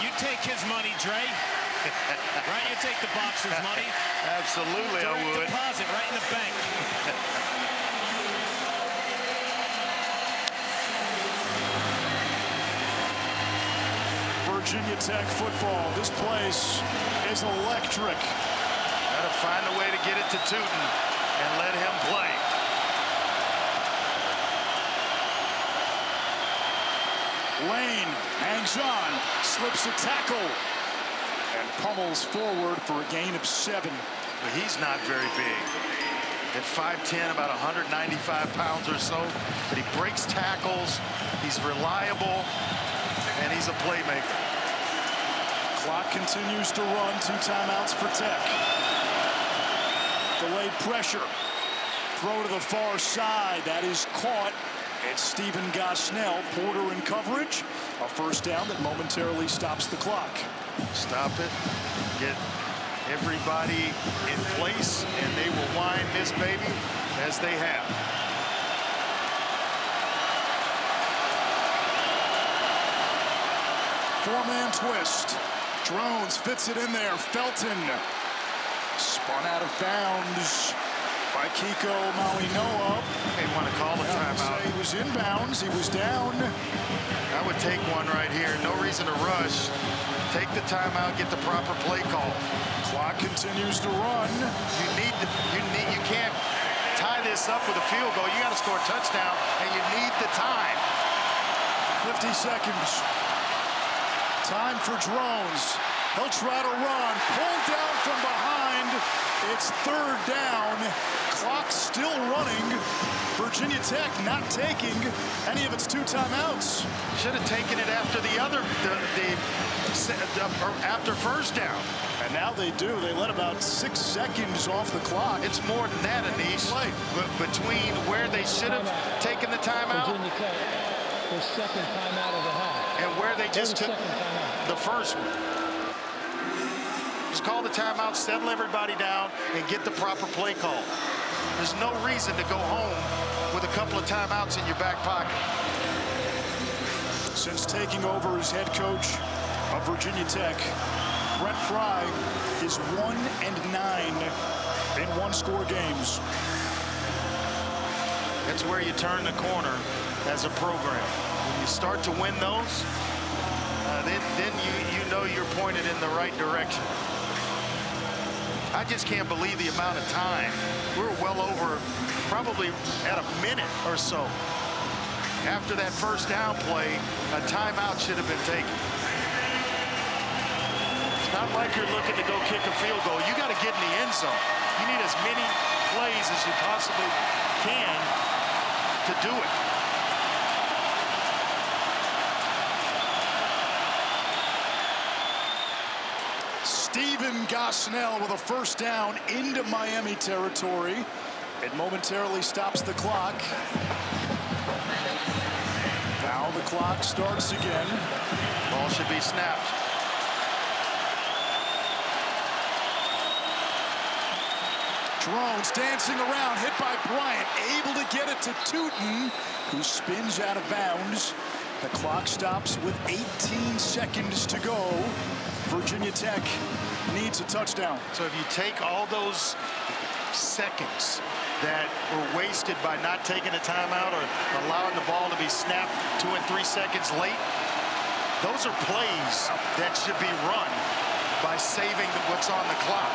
You take his money, Dre. Right? You take the boxer's money. Absolutely, I would. Deposit right in the bank. Virginia Tech football. This place is electric. Got to find a way to get it to Tootin and let him play. Lane hangs on, slips a tackle, and pummels forward for a gain of 7. But he's not very big. At 5'10", about 195 pounds or so. But he breaks tackles. He's reliable. And he's a playmaker. Clock continues to run. 2 timeouts for Tech. Delayed pressure. Throw to the far side. That is caught. It's Stephen Gosnell. Porter in coverage. A first down that momentarily stops the clock. Stop it. Get everybody in place, and they will wind this baby as they have. Four-man twist. Drones fits it in there. Felton spun out of bounds by Kiko Malinoa. They want to call a timeout. He was inbounds. He was down. I would take one right here. No reason to rush. Take the timeout. Get the proper play call. Clock continues to run. You can't tie this up with a field goal. You got to score a touchdown, and you need the time. 50 seconds. Time for Drones. He'll try to run. Pulled down from behind. It's 3rd down. Clock still running. Virginia Tech not taking any of its 2 timeouts. Should have taken it after after first down. And now they do. They let about 6 seconds off the clock. It's more than that, Anish. Between where they should have taken the timeout. Virginia Tech, their 2nd timeout of the half. And where they just took the first one. Just call the timeout, settle everybody down, and get the proper play call. There's no reason to go home with a couple of timeouts in your back pocket. Since taking over as head coach of Virginia Tech, Brent Pry is 1-9 in 1-score games. That's where you turn the corner as a program. When you start to win those, then you know you're pointed in the right direction. I just can't believe the amount of time we're well over, probably at a minute or so. After that first down play, a timeout should have been taken. It's not like you're looking to go kick a field goal. You got to get in the end zone. You need as many plays as you possibly can to do it. Stephen Gosnell with a first down into Miami territory. It momentarily stops the clock. Now the clock starts again. Ball should be snapped. Drones dancing around, hit by Bryant, able to get it to Tootin, who spins out of bounds. The clock stops with 18 seconds to go. Virginia Tech needs a touchdown. So if you take all those seconds that were wasted by not taking a timeout or allowing the ball to be snapped 2 and 3 seconds late, those are plays that should be run by saving what's on the clock.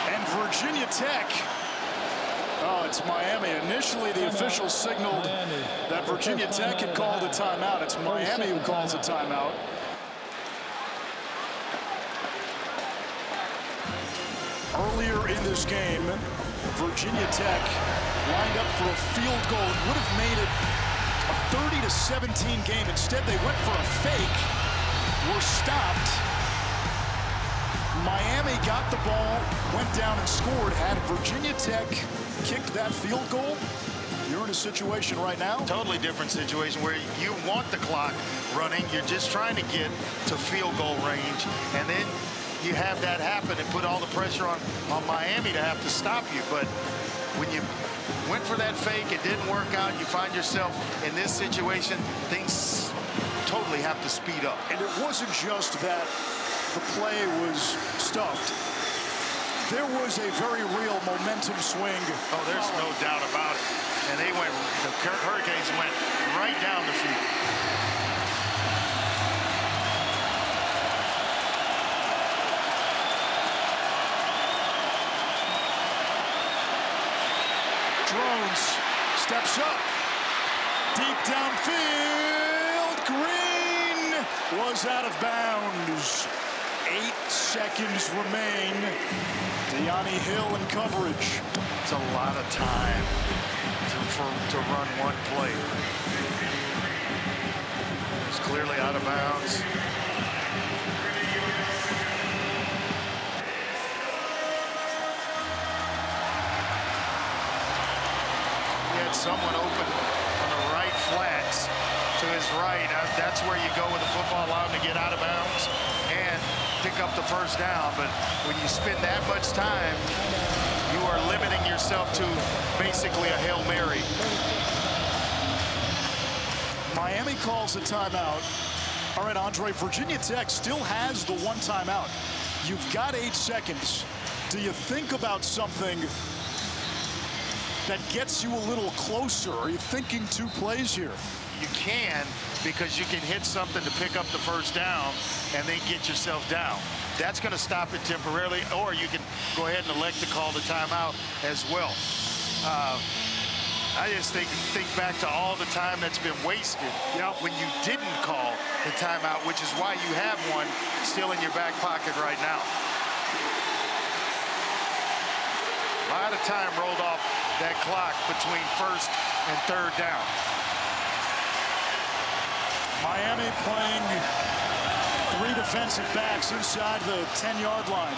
And Virginia Tech, oh, it's Miami. Initially, the officials signaled that Virginia Tech had called a timeout. It's Miami who calls a timeout. Earlier in this game, Virginia Tech lined up for a field goal and would have made it a 30-17 game. Instead, they went for a fake, were stopped. Miami got the ball, went down and scored. Had Virginia Tech kicked that field goal, you're in a situation right now. Totally different situation where you want the clock running. You're just trying to get to field goal range. And then you have that happen and put all the pressure on Miami to have to stop you. But when you went for that fake, it didn't work out. You find yourself in this situation, things totally have to speed up. And it wasn't just that the play was stuffed. There was a very real momentum swing. Oh, there's no doubt about it. And they went, the Hurricanes went right down the field. Drones steps up. Deep downfield. Green was out of bounds. 8 seconds remain. Deani Hill in coverage. It's a lot of time to run one play. It's clearly out of bounds. He had someone open on the right flats to his right. That's where you go with the football, allow him to get out of bounds and pick up the first down. But when you spend that much time, you are limiting yourself to basically a Hail Mary. Miami calls a timeout. All right, Andre, Virginia Tech still has the one timeout. You've got 8 seconds. Do you think about something that gets you a little closer? Are you thinking 2 plays here? You can, because you can hit something to pick up the first down and then get yourself down. That's going to stop it temporarily, or you can go ahead and elect to call the timeout as well. I just think back to all the time that's been wasted when you didn't call the timeout, which is why you have one still in your back pocket right now. A lot of time rolled off that clock between first and third down. Miami playing 3 defensive backs inside the 10-yard line.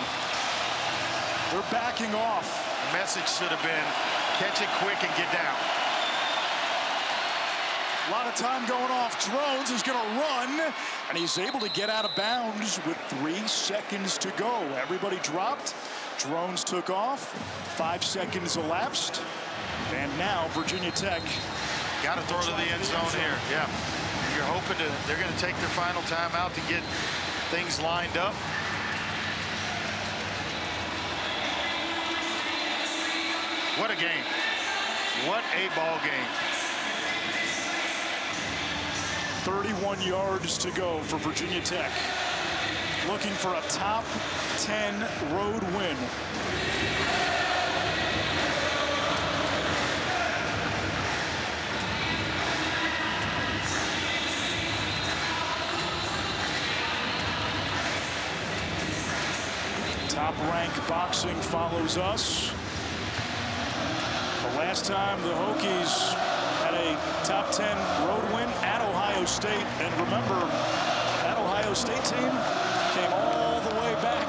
They're backing off. The message should have been catch it quick and get down. A lot of time going off. Drones is going to run, and he's able to get out of bounds with 3 seconds to go. Everybody dropped. Drones took off. 5 seconds elapsed. And now Virginia Tech. Got to throw to the end zone here. Yeah. You're hoping they're going to take their final timeout to get things lined up. What a game. What a ball game. 31 yards to go for Virginia Tech. Looking for a top 10 road win. Top Rank Boxing follows us. The last time the Hokies had a top 10 road win at Ohio State, and remember, that Ohio State team came all the way back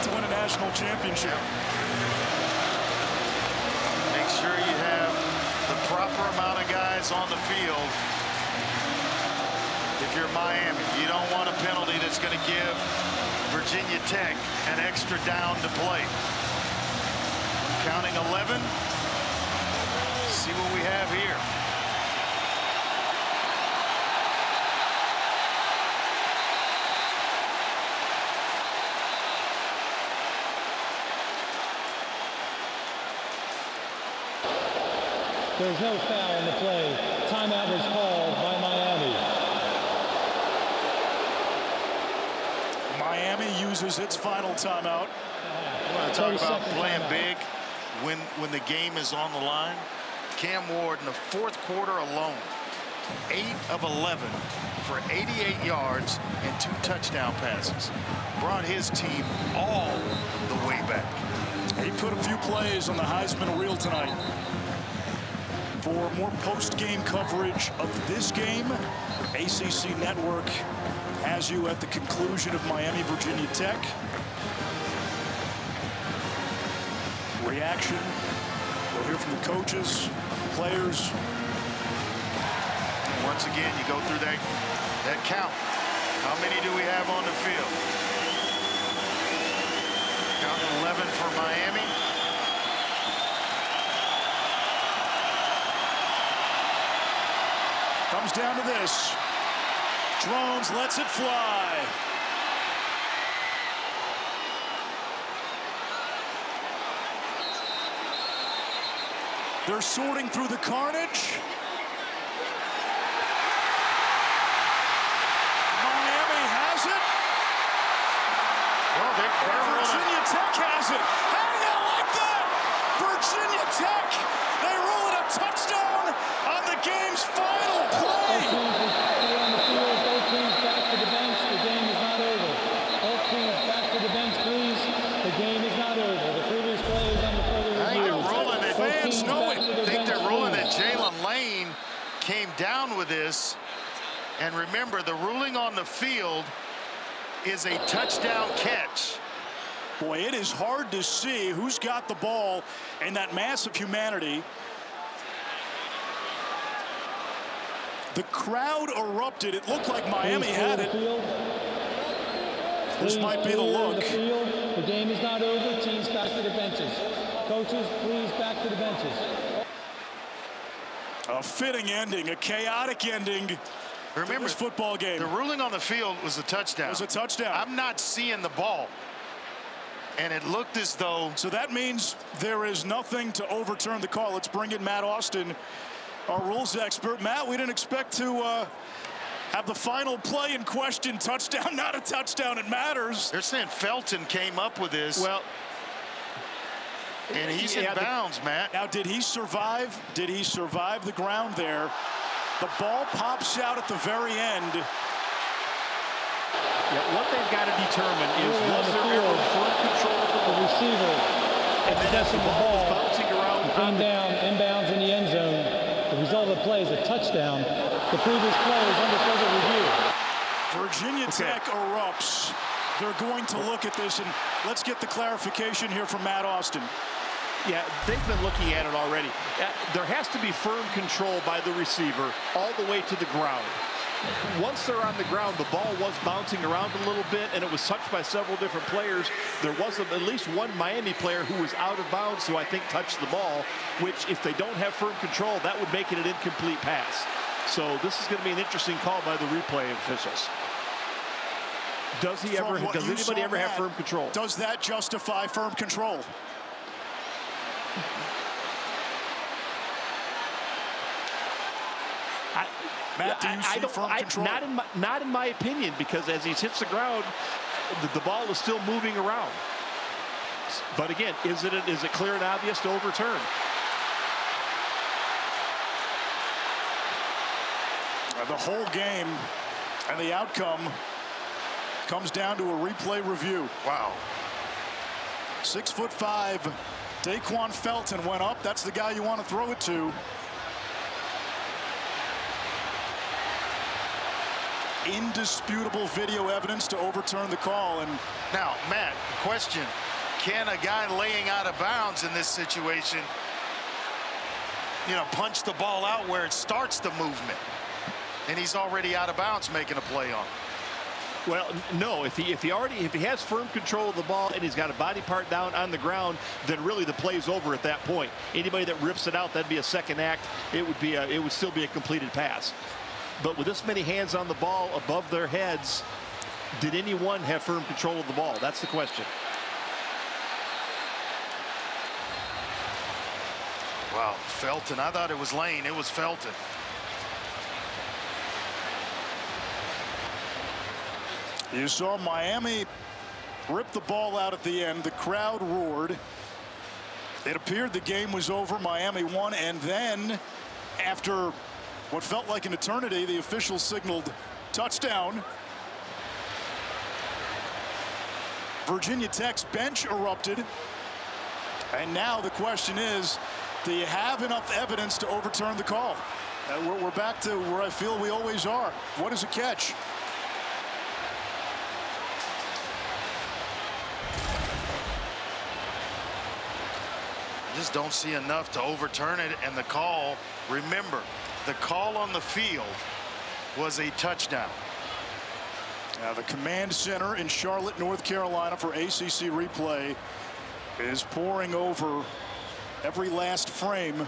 to win a national championship. Make sure you have the proper amount of guys on the field. If you're Miami, you don't want a penalty that's going to give Virginia Tech an extra down to play. Counting 11. See what we have here. There's no foul in the play. Timeout was called by Miami. Miami uses its final timeout. You want to talk about playing big when the game is on the line? Cam Ward in the fourth quarter alone, 8 of 11 for 88 yards and 2 touchdown passes. Brought his team all the way back. He put a few plays on the Heisman reel tonight. For more post-game coverage of this game, ACC Network has you at the conclusion of Miami, Virginia Tech. Reaction. We'll hear from the coaches, players. Once again, you go through that count. How many do we have on the field? Counting 11 for Miami. Comes down to this. Drones lets it fly. They're sorting through the carnage. Miami has it. Well, Virginia Tech has it. How do you like that? Virginia Tech. They roll it a touchdown on the game's final play. On the field, both teams back to the bench. The game is not over. Both teams back to the bench, please. The game is not over. The previous play is under further review. I think they're rolling it. Fans know it. I think they're rolling that Jalen Lane came down with this. And remember, the ruling on the field is a touchdown catch. Boy, it is hard to see who's got the ball in that mass of humanity. The crowd erupted. It looked like Miami had it. This might be the look. The game is not over. Teams back to the benches. Coaches, please back to the benches. A fitting ending, a chaotic ending. Remember, this football game. The ruling on the field was a touchdown. It was a touchdown. I'm not seeing the ball. And it looked as though... So that means there is nothing to overturn the call. Let's bring in Matt Austin, our rules expert. Matt, we didn't expect to have the final play in question. Touchdown, not a touchdown. It matters. They're saying Felton came up with this. Well, and he's in bounds, Matt. Now, did he survive? Did he survive the ground there? The ball pops out at the very end. Yeah, what they've got to determine is was there ever full control of the receiver and then as the ball was bouncing around, came down inbounds in the end zone. The result of the play is a touchdown. The previous play is under further review. Virginia Tech erupts. They're going to look at this, and let's get the clarification here from Matt Austin. Yeah, they've been looking at it already. There has to be firm control by the receiver all the way to the ground. Once they're on the ground, the ball was bouncing around a little bit, and it was touched by several different players. There was at least one Miami player who was out of bounds, who I think touched the ball, which if they don't have firm control, that would make it an incomplete pass. So this is going to be an interesting call by the replay officials. Does anybody ever have firm control? Does that justify firm control? Matt, do you see firm control? Not in my opinion, because as he hits the ground, the ball is still moving around. But again, is it clear and obvious to overturn? The whole game and the outcome comes down to a replay review. Wow. 6'5", Daquan Felton went up. That's the guy you want to throw it to. Indisputable video evidence to overturn the call. And now, Matt, question: can a guy laying out of bounds in this situation, punch the ball out where it starts the movement, and he's already out of bounds making a play on it? Well, no. If he has firm control of the ball and he's got a body part down on the ground, then really the play's over at that point. Anybody that rips it out, that'd be a second act. It would still be a completed pass. But with this many hands on the ball above their heads, did anyone have firm control of the ball? That's the question. Wow, Felton. I thought it was Lane. It was Felton. You saw Miami rip the ball out at the end. The crowd roared. It appeared the game was over. Miami won, and then after what felt like an eternity, the officials signaled touchdown. Virginia Tech's bench erupted. And now the question is, do you have enough evidence to overturn the call? We're back to where I feel we always are. What is a catch? Just don't see enough to overturn it. And the call, remember, the call on the field was a touchdown. Now the command center in Charlotte, North Carolina for ACC replay is poring over every last frame.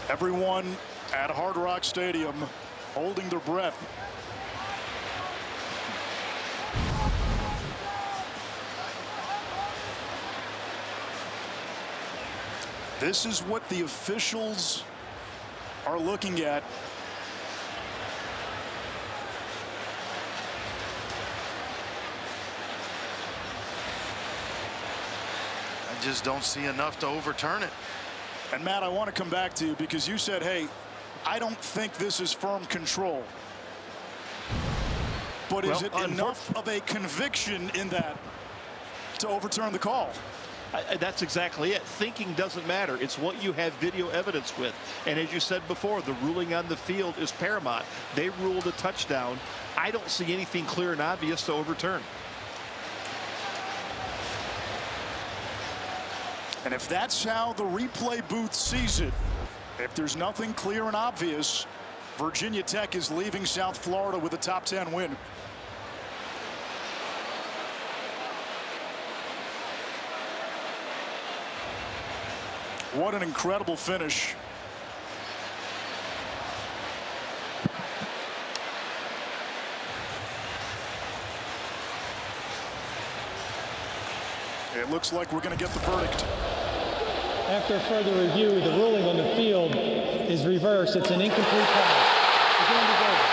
Everyone at Hard Rock Stadium holding their breath. This is what the officials are looking at. I just don't see enough to overturn it. And Matt, I want to come back to you because you said, hey, I don't think this is firm control. But is it enough of a conviction in that to overturn the call? That's exactly it. Thinking doesn't matter. It's what you have video evidence with. And as you said before, the ruling on the field is paramount. They ruled a touchdown. I don't see anything clear and obvious to overturn. And if that's how the replay booth sees it, if there's nothing clear and obvious, Virginia Tech is leaving South Florida with a top 10 win. What an incredible finish. It looks like we're going to get the verdict. After further review, the ruling on the field is reversed. It's an incomplete pass. The game is over.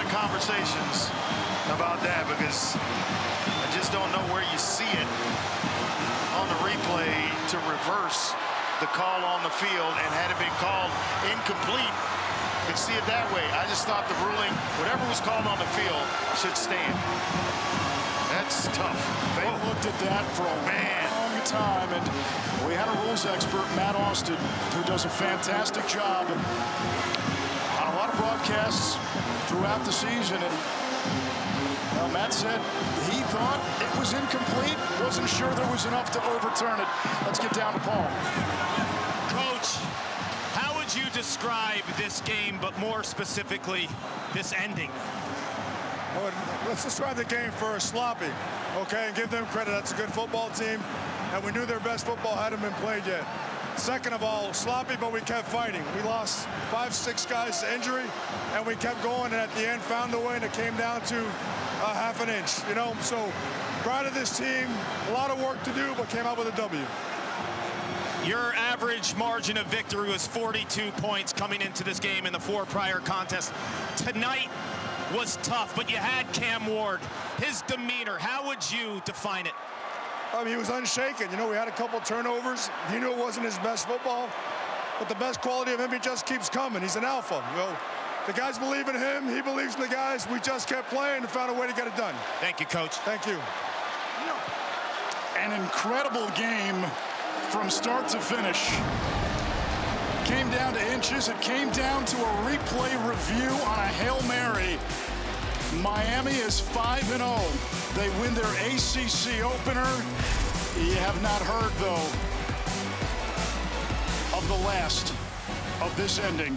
Conversations about that, because I just don't know where you see it on the replay to reverse the call on the field, and had it been called incomplete, can see it that way. I just thought the ruling, whatever was called on the field, should stand. That's tough. They looked at that for a long time, and we had a rules expert, Matt Austin, who does a fantastic job on a lot of broadcasts throughout the season. And Matt said he thought it was incomplete, wasn't sure there was enough to overturn it. Let's get down to Paul. Coach, how would you describe this game, but more specifically, this ending? Well, let's describe the game first. Sloppy, okay, and give them credit. That's a good football team, and we knew their best football hadn't been played yet. Second of all, sloppy, but we kept fighting. We lost 5-6 guys to injury, and we kept going, and at the end found a way, and it came down to a half an inch, you know. So proud of this team. A lot of work to do, but came out with a W. Your average margin of victory was 42 points coming into this game in the 4 prior contests. Tonight was tough, but you had Cam Ward. His demeanor, how would you define it? I mean, he was unshaken. You know, we had a couple turnovers. He knew it wasn't his best football, but the best quality of him, he just keeps coming. He's an alpha. You know, the guys believe in him. He believes in the guys. We just kept playing and found a way to get it done. Thank you, Coach. Thank you. An incredible game from start to finish. Came down to inches. It came down to a replay review on a Hail Mary. Miami is 5-0. They win their ACC opener. You have not heard, though, of the last of this ending.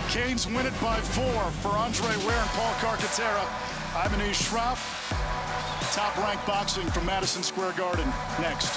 Canes win it by 4 for Andre Ware and Paul Carcaterra. I'm Anish Shroff. Top-ranked boxing from Madison Square Garden. Next.